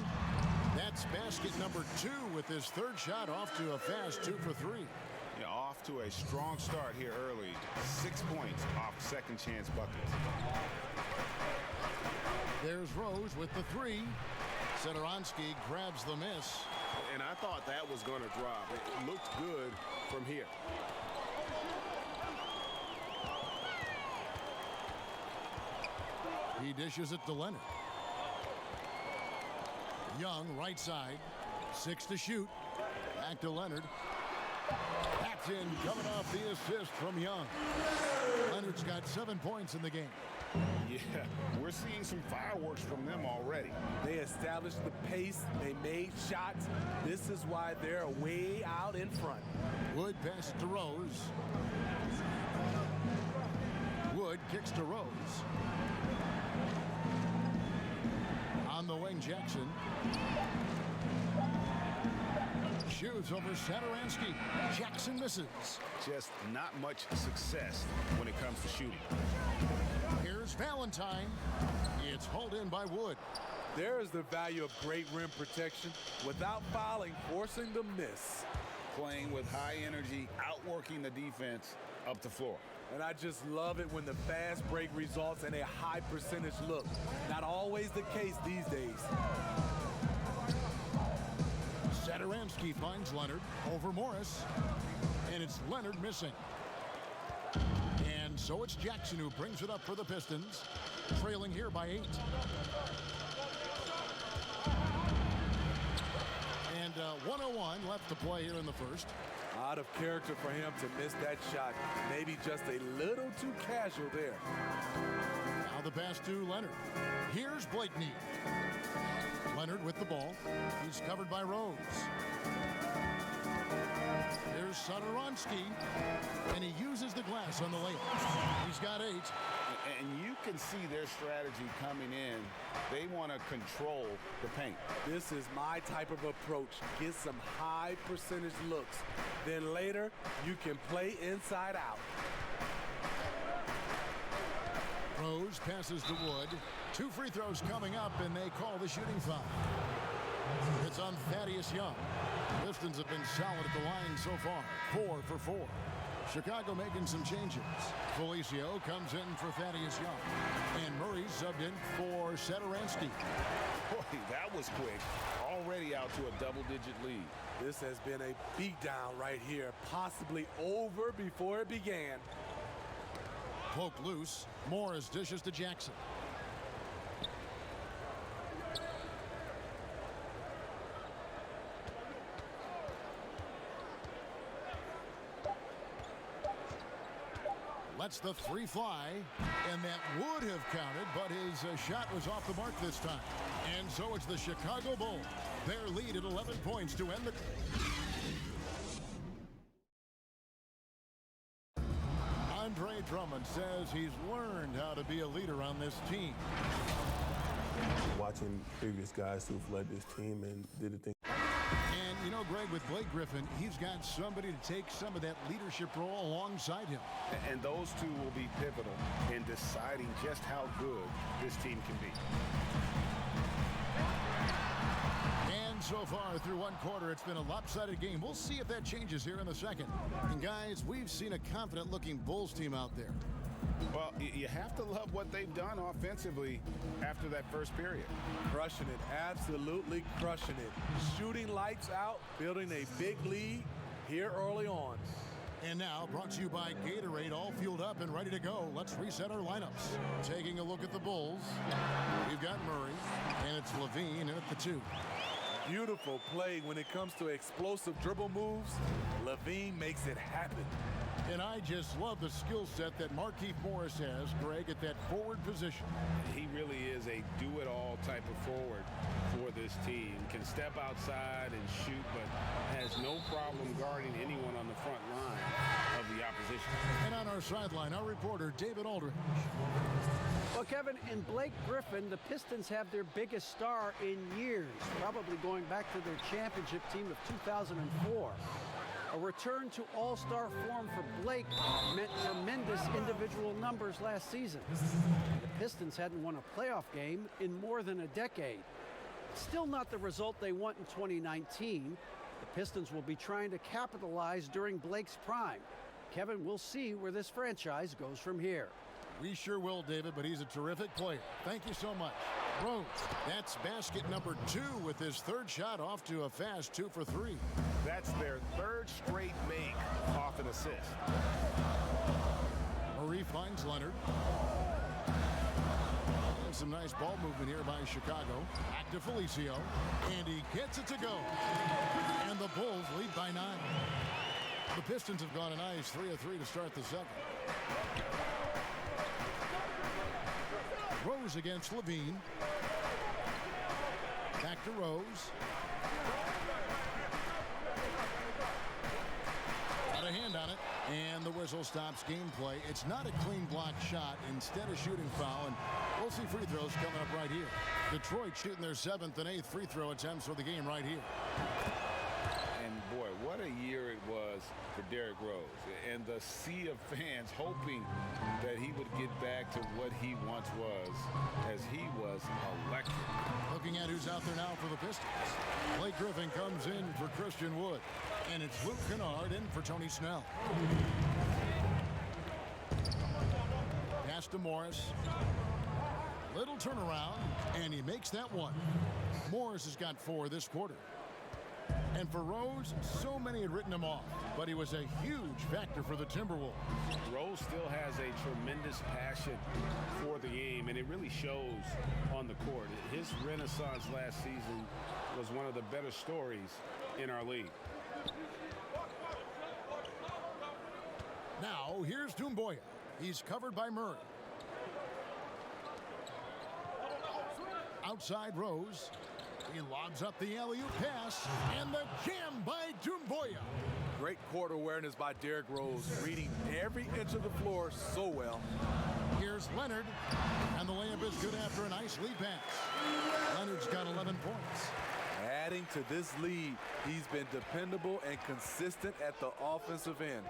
That's basket number 2 with his third shot, off to a fast 2 for 3. Yeah, off to a strong start here early. 6 points off second chance buckets. There's Rose with the 3. Satoransky grabs the miss. And I thought that was going to drop. It looked good from here. He dishes it to Leonard. Young, right side. 6 to shoot. Back to Leonard. That's in, coming off the assist from Young. Leonard's got 7 points in the game. Yeah, we're seeing some fireworks from them already. They established the pace. They made shots. This is why they're way out in front. Wood passes to Rose. Wood kicks to Rose. On the wing, Jackson. Shoots over Satoransky. Jackson misses. Just not much success when it comes to shooting. Here's Valentine. It's hauled in by Wood. There is the value of great rim protection without fouling, forcing the miss. Playing with high energy, outworking the defense up the floor. And I just love it when the fast break results in a high percentage look. Not always the case these days. Satoransky finds Leonard over Morris. And it's Leonard missing. And so it's Jackson who brings it up for the Pistons. Trailing here by 8. And 1:01 left to play here in the first. Out of character for him to miss that shot. Maybe just a little too casual there. Now the pass to Leonard. Here's Blakeney. Leonard with the ball. He's covered by Rose. Here's Satoransky. And he uses the glass on the layup. He's got 8. And you can see their strategy coming in. They want to control the paint. This is my type of approach. Get some high percentage looks. Then later, you can play inside out. Rose passes to Wood. 2 free throws coming up, and they call the shooting foul. It's on Thaddeus Young. Pistons have been solid at the line so far. 4 for 4. Chicago making some changes. Felicio comes in for Thaddeus Young. And Murray subbed in for Satoransky. Boy, that was quick. Already out to a double-digit lead. This has been a beatdown right here. Possibly over before it began. Poked loose. Morris dishes to Jackson. Lets the 3 fly, and that would have counted, but his shot was off the mark this time. And so it's the Chicago Bulls. Their lead at 11 points to end the... Andre Drummond says he's learned how to be a leader on this team. Watching previous guys who've led this team and did the thing. And, you know, Greg, with Blake Griffin, he's got somebody to take some of that leadership role alongside him. And those two will be pivotal in deciding just how good this team can be. And so far, through one quarter, it's been a lopsided game. We'll see if that changes here in the second. And, guys, we've seen a confident-looking Bulls team out there. Well, you have to love what they've done offensively after that first period. Crushing it, absolutely crushing it. Shooting lights out, building a big lead here early on. And now, brought to you by Gatorade, all fueled up and ready to go. Let's reset our lineups. Taking a look at the Bulls, we've got Murray, and it's Levine in at the 2. Beautiful play when it comes to explosive dribble moves. Levine makes it happen. And I just love the skill set that Markieff Morris has, Greg, at that forward position. He really is a do-it-all type of forward for this team. Can step outside and shoot, but has no problem guarding anyone on the front line of the opposition. And on our sideline, our reporter, David Aldridge. Well, Kevin, in Blake Griffin, the Pistons have their biggest star in years, probably going back to their championship team of 2004. A return to all-star form for Blake meant tremendous individual numbers last season. The Pistons hadn't won a playoff game in more than a decade. Still not the result they want in 2019. The Pistons will be trying to capitalize during Blake's prime. Kevin, we'll see where this franchise goes from here. We sure will, David, but he's a terrific player. Thank you so much. Rose, that's basket number 2 with his third shot off to a fast 2 for 3. That's their third straight make off an assist. Murray finds Leonard. And some nice ball movement here by Chicago. Back to Felicio, and he gets it to go. And the Bulls lead by 9. The Pistons have gone a nice 3 of 3 to start the second. Rose against Levine. Back to Rose. Got a hand on it, and the whistle stops gameplay. It's not a clean block shot, instead a shooting foul, and we'll see free throws coming up right here. Detroit shooting their 7th and 8th free throw attempts for the game right here. And boy, what a year it was for Derrick Rose. And the sea of fans hoping that he would get back to what he once was, as he was electric. Looking at who's out there now for the Pistons. Blake Griffin comes in for Christian Wood. And it's Luke Kennard in for Tony Snell. Pass to Morris. Little turnaround, and he makes that one. Morris has got 4 this quarter. And for Rose, so many had written him off, but he was a huge factor for the Timberwolves. Rose still has a tremendous passion for the game, and it really shows on the court. His renaissance last season was one of the better stories in our league. Now, here's Doumbouya. He's covered by Murray. Outside Rose. He lobs up the alley-oop pass, and the jam by Doumbouya. Great court awareness by Derrick Rose, reading every inch of the floor so well. Here's Leonard, and the layup is good after a nice lead pass. Leonard's got 11 points. Adding to this lead, he's been dependable and consistent at the offensive end.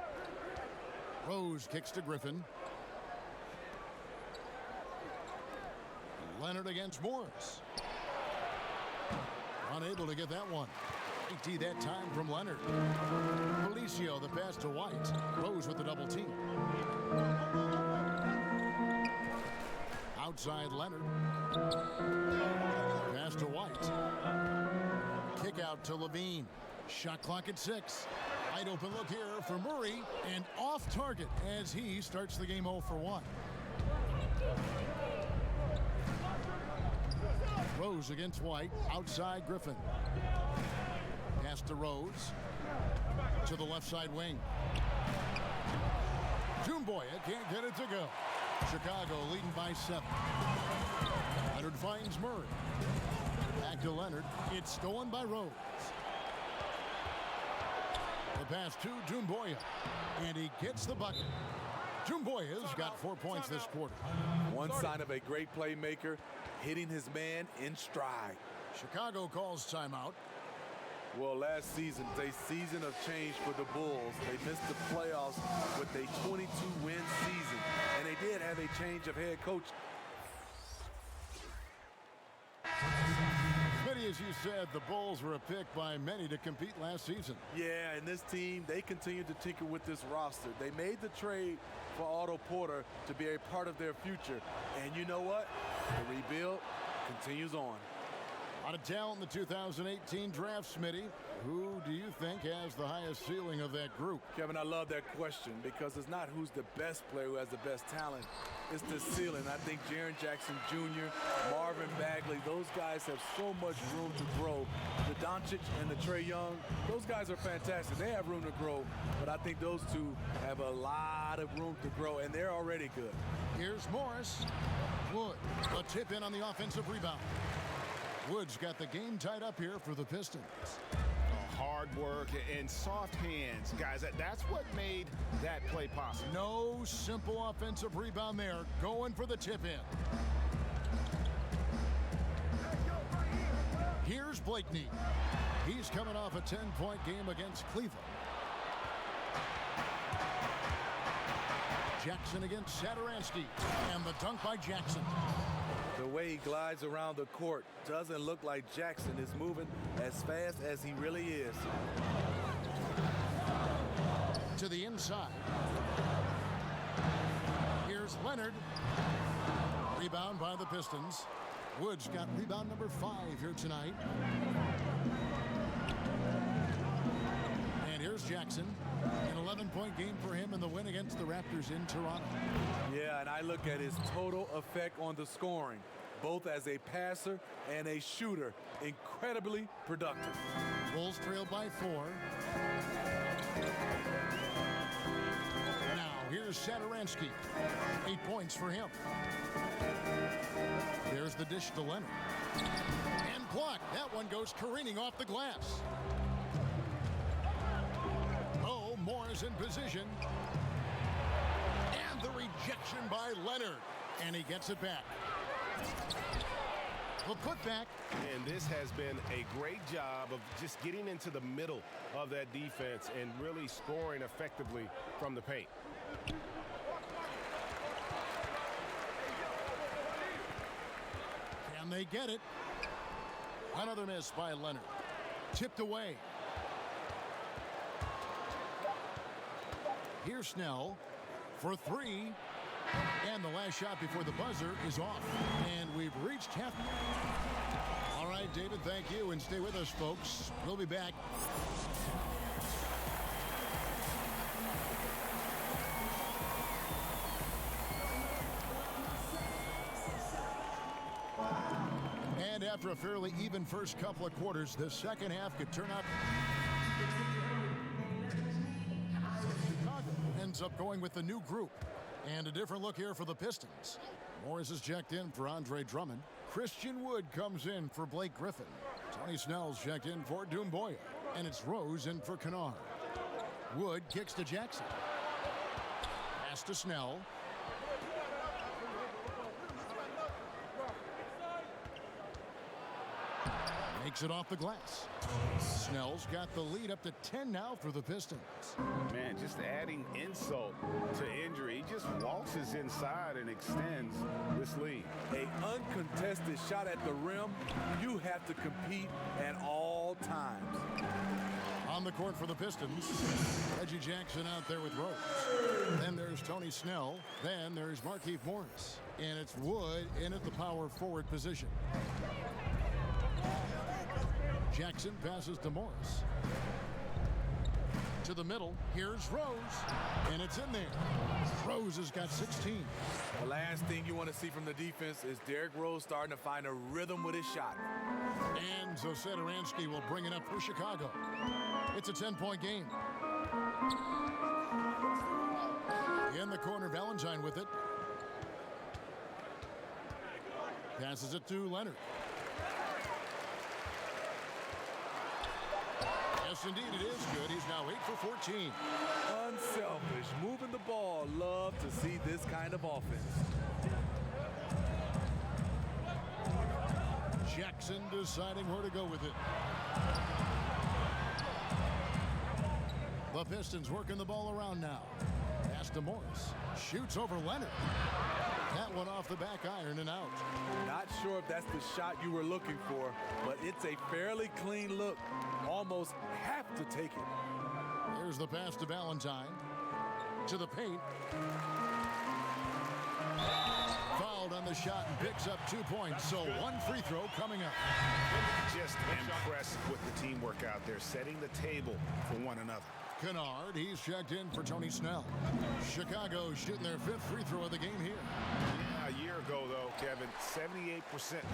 Rose kicks to Griffin. Leonard against Morris. Unable to get that one. 80 that time from Leonard. Felicio, the pass to White. Rose with the double team. Outside Leonard. Pass to White. Kick out to Levine. Shot clock at 6. Wide open look here for Murray, and off target as he starts the game 0 for 1. Rose against White, outside Griffin. Pass to Rose, to the left side wing. Doumbouya can't get it to go. Chicago leading by 7. Leonard finds Murray. Back to Leonard. It's stolen by Rose. The pass to Doumbouya, and he gets the bucket. Doumbouya's got 4 points this quarter. One sign of a great playmaker, hitting his man in stride. Chicago calls timeout. Well, last season, a season of change for the Bulls. They missed the playoffs with a 22-win season, and they did have a change of head coach. Smitty, as you said, the Bulls were a pick by many to compete last season. Yeah, and this team, they continued to tinker with this roster. They made the trade for Otto Porter to be a part of their future. And you know what? The rebuild continues on. Out of town in the 2018 draft, Smitty. Who do you think has the highest ceiling of that group? Kevin, I love that question because it's not who's the best player who has the best talent. It's the ceiling. I think Jaren Jackson Jr., Marvin Bagley, those guys have so much room to grow. The Doncic and the Trae Young, those guys are fantastic. They have room to grow, but I think those two have a lot of room to grow, and they're already good. Here's Morris. Wood, a tip in on the offensive rebound. Wood's got the game tied up here for the Pistons. Hard work and soft hands. Guys, that's what made that play possible. No simple offensive rebound there. Going for the tip in. Here's Blakeney. He's coming off a 10-point game against Cleveland. Jackson against Satoransky. And the dunk by Jackson. The way he glides around the court doesn't look like Jackson is moving as fast as he really is. To the inside. Here's Leonard. Rebound by the Pistons. Woods got rebound number 5 here tonight. And here's Jackson. An 11-point game for him in the win against the Raptors in Toronto. Yeah, and I look at his total effect on the scoring, both as a passer and a shooter. Incredibly productive. Bulls trailed by 4. Now here's Satoransky. 8 points for him. There's the dish to Leonard. And blocked. That one goes careening off the glass. Morris in position. And the rejection by Leonard. And he gets it back. The putback. And this has been a great job of just getting into the middle of that defense and really scoring effectively from the paint. Can they get it? Another miss by Leonard. Tipped away. Here's Snell for 3. And the last shot before the buzzer is off. And we've reached half. All right, David, thank you. And stay with us, folks. We'll be back. And after a fairly even first couple of quarters, the second half could turn out. Ends up going with the new group. And a different look here for the Pistons. Morris is checked in for Andre Drummond. Christian Wood comes in for Blake Griffin. Tony Snell's checked in for Doumbouya. And it's Rose in for Kennard. Wood kicks to Jackson. Pass to Snell. Makes it off the glass. Snell's got the lead up to 10 now for the Pistons. Man, just adding insult to injury. He just waltzes inside and extends this lead. An uncontested shot at the rim, you have to compete at all times. On the court for the Pistons, Reggie Jackson out there with Rose. Then there's Tony Snell. Then there's Markieff Morris. And it's Wood in at the power forward position. Jackson passes to Morris. To the middle. Here's Rose. And it's in there. Rose has got 16. The last thing you want to see from the defense is Derrick Rose starting to find a rhythm with his shot. And so Satoransky will bring it up for Chicago. It's a 10-point game. In the corner, Valentine with it. Passes it to Leonard. Yes, indeed, it is good. He's now 8 for 14. Unselfish, moving the ball. Love to see this kind of offense. Jackson deciding where to go with it. The Pistons working the ball around now. Pass to Morris. Shoots over Leonard. That one off the back iron and out. Not sure if that's the shot you were looking for, but it's a fairly clean look. Almost have to take it. Here's the pass to Valentine. To the paint. Fouled on the shot and picks up 2 points. So one free throw coming up. Just impressed with the teamwork out there, setting the table for one another. Kennard, he's checked in for Tony Snell. Chicago shooting their 5th free throw of the game here. Yeah, a year ago, though, Kevin, 78%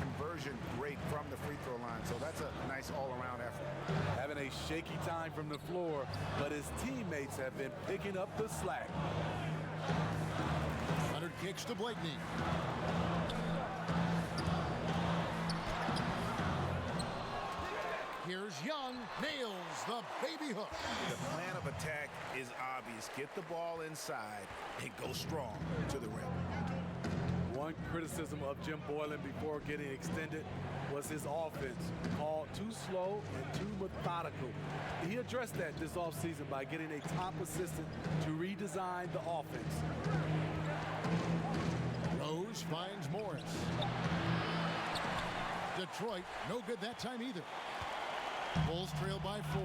conversion rate from the free throw line. So that's a nice all-around effort. Having a shaky time from the floor, but his teammates have been picking up the slack. Leonard kicks to Blakeney. Here's Young, nails the baby hook. The plan of attack is obvious. Get the ball inside and go strong to the rim. One criticism of Jim Boylan before getting extended was his offense, called too slow and too methodical. He addressed that this offseason by getting a top assistant to redesign the offense. Rose finds Morris. Detroit, no good that time either. Bulls trail by 4.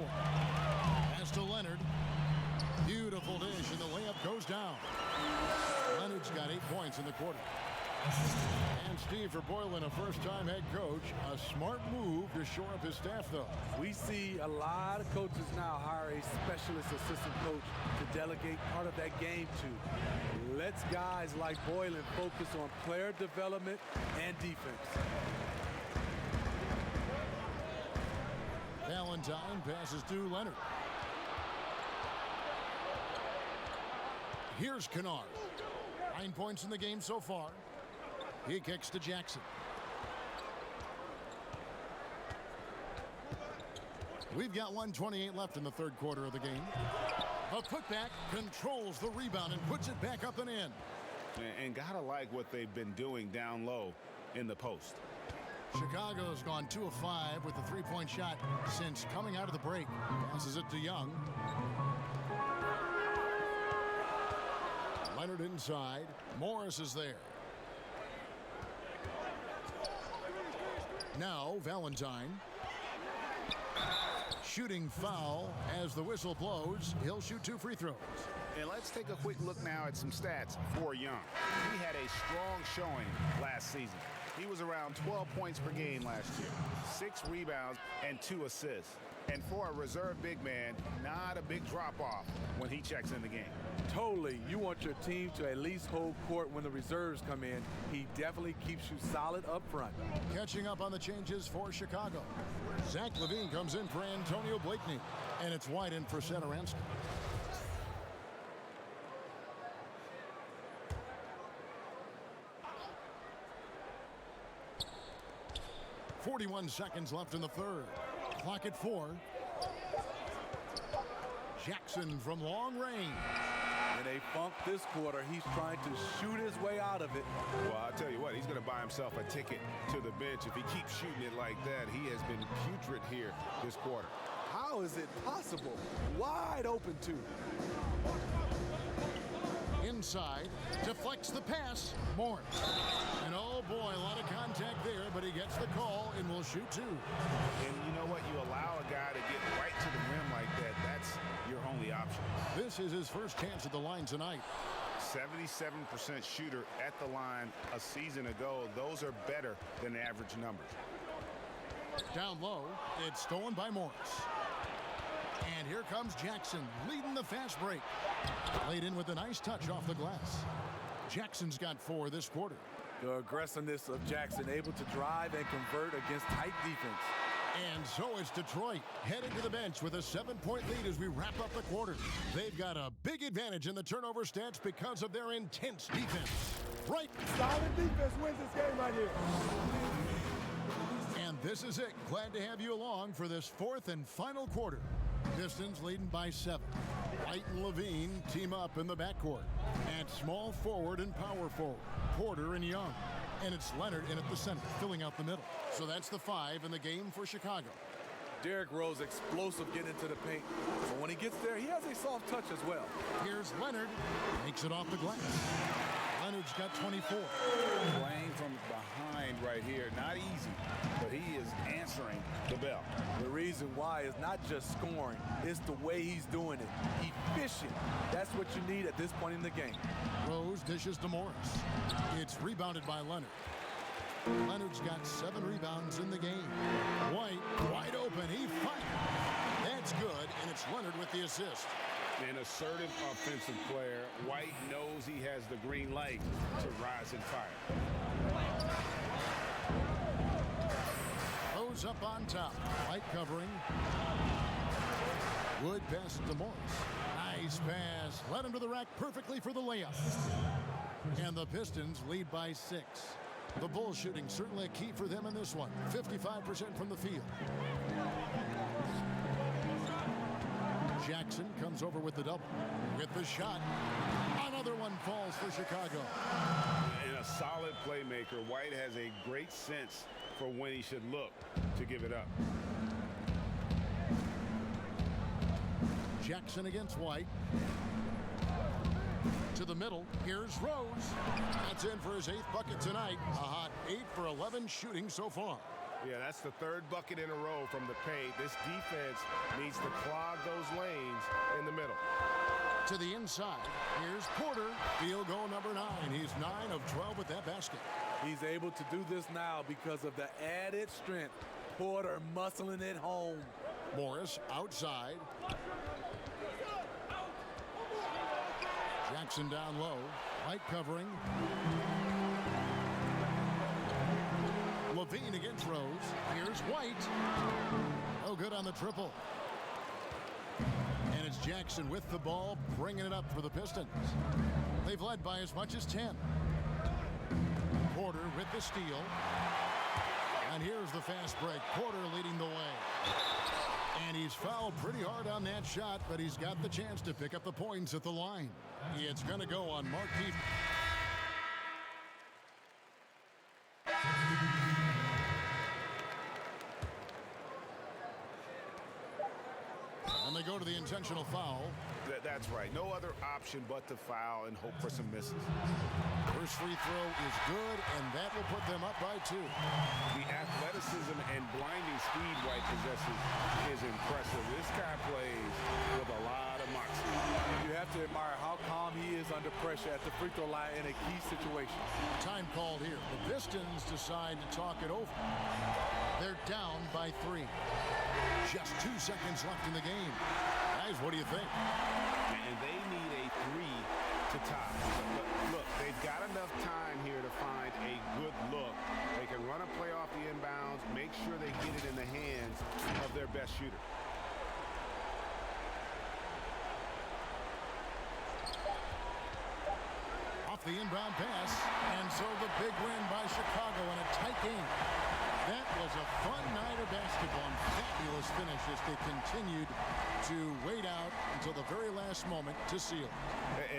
Pass to Leonard. Beautiful dish, and the layup goes down. Leonard's got 8 points in the quarter. And Steve, for Boylan, a first-time head coach, a smart move to shore up his staff, though. We see a lot of coaches now hire a specialist assistant coach to delegate part of that game to. Lets guys like Boylan focus on player development and defense. Valentine passes to Leonard. Here's Kennard. 9 points in the game so far. He kicks to Jackson. We've got 1:28 left in the third quarter of the game. A putback controls the rebound and puts it back up and in. And gotta like what they've been doing down low in the post. Chicago's gone 2 of 5 with the 3-point shot since coming out of the break. Passes it to Young. Leonard inside. Morris is there. Now Valentine. Shooting foul as the whistle blows. He'll shoot 2 free throws. And let's take a quick look now at some stats for Young. He had a strong showing last season. He was around 12 points per game last year, 6 rebounds and 2 assists. And for a reserve big man, not a big drop-off when he checks in the game. Totally. You want your team to at least hold court when the reserves come in. He definitely keeps you solid up front. Catching up on the changes for Chicago. Zach LaVine comes in for Antonio Blakeney. And it's wide in for Satoransky. .41 seconds left in the third. Clock at 4. Jackson from long range. In a funk this quarter, he's trying to shoot his way out of it. Well, I'll tell you what, he's going to buy himself a ticket to the bench. If he keeps shooting it like that, he has been putrid here this quarter. How is it possible? Wide open, too. Inside, deflects the pass. Morris. And oh boy, a lot of contact there, but he gets the call and will shoot 2. And you know what? You allow a guy to get right to the rim like that. That's your only option. This is his first chance at the line tonight. 77% shooter at the line a season ago. Those are better than average numbers. Down low, it's stolen by Morris. And here comes Jackson, leading the fast break. Laid in with a nice touch off the glass. Jackson's got 4 this quarter. The aggressiveness of Jackson, able to drive and convert against tight defense. And so it's Detroit headed to the bench with a 7-point lead as we wrap up the quarter. They've got a big advantage in the turnover stats because of their intense defense. Right. Solid defense wins this game right here. And this is it. Glad to have you along for this 4th and final quarter. Pistons leading by 7. White and Levine team up in the backcourt. At small forward and power forward, Porter and Young. And it's Leonard in at the center, filling out the middle. So that's the 5 in the game for Chicago. Derrick Rose explosive getting into the paint. But when he gets there, he has a soft touch as well. Here's Leonard. Makes it off the glass. Leonard's got 24. Playing from behind right here. Not easy, but he is answering the bell. The reason why is not just scoring, it's the way he's doing it. Efficient. That's what you need at this point in the game. Rose dishes to Morris. It's rebounded by Leonard. Leonard's got 7 rebounds in the game. White, wide open. He fired. That's good, and it's Leonard with the assist. An assertive offensive player. White knows he has the green light to rise and fire. Rose up on top. White covering. Wood passes to Morris. Nice pass. Led him to the rack perfectly for the layup. And the Pistons lead by 6. The Bulls shooting certainly a key for them in this one. 55% from the field. Jackson comes over with the double. With the shot. Another one falls for Chicago. And a solid playmaker. White has a great sense for when he should look to give it up. Jackson against White. To the middle. Here's Rose. That's in for his 8th bucket tonight. A hot 8 for 11 shooting so far. Yeah, that's the 3rd bucket in a row from the paint. This defense needs to clog those lanes in the middle. To the inside. Here's Porter. Field goal number 9. He's 9 of 12 with that basket. He's able to do this now because of the added strength. Porter muscling it home. Morris outside. Jackson down low. White covering. Levine against Rose. Here's White. No good on the triple. And it's Jackson with the ball, bringing it up for the Pistons. They've led by as much as 10. Porter with the steal. And here's the fast break. Porter leading the way. And he's fouled pretty hard on that shot, but he's got the chance to pick up the points at the line. It's going to go on Markieff. And they go to the intentional foul. That's right. No other option but to foul and hope for some misses. First free throw is good, and that will put them up by 2. The athleticism and blinding speed White possesses is impressive. This guy plays with a lot of moxie. You have to admire how calm he is under pressure at the free throw line in a key situation. Time called here. The Pistons decide to talk it over. They're down by 3. Just 2 seconds left in the game. Guys, what do you think? And they need a 3 to tie. Look, they've got enough time here to find a good look. They can run a play off the inbounds, make sure they get it in the hands of their best shooter. Off the inbound pass, and so the big win by Chicago in a tight game. That was a fun night of basketball and fabulous finish as they continued to wait out until the very last moment to seal.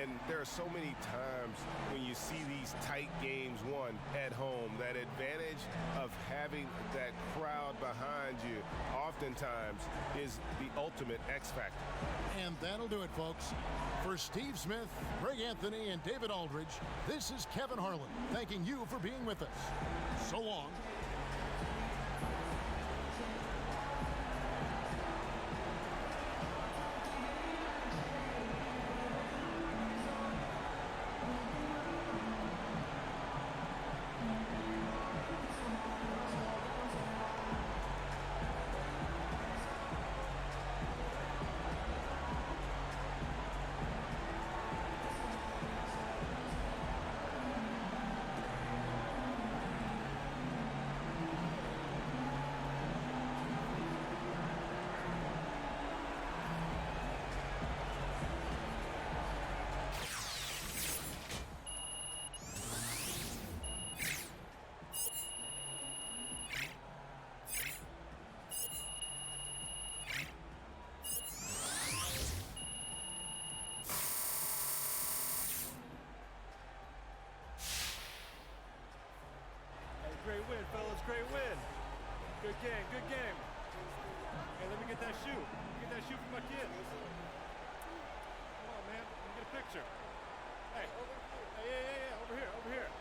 And there are so many times when you see these tight games won at home, that advantage of having that crowd behind you oftentimes is the ultimate X factor. And that'll do it, folks. For Steve Smith, Greg Anthony, and David Aldridge, this is Kevin Harlan thanking you for being with us. So long. Great win, fellas. Great win. Good game. Good game. Hey, let me get that shoe. Get that shoe for my kid. Come on, man. Let me get a picture. Hey. Hey, yeah. Over here. Over here.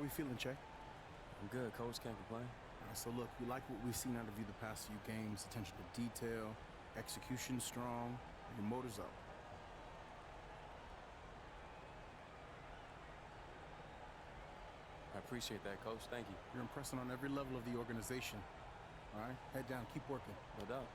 we feeling, Che? I'm good, Coach. Can't complain. All right, so look, we like what we've seen out of you the past few games. Attention to detail, execution strong, your motor's up. I appreciate that, Coach. Thank you. You're impressing on every level of the organization. All right, head down, keep working. No doubt.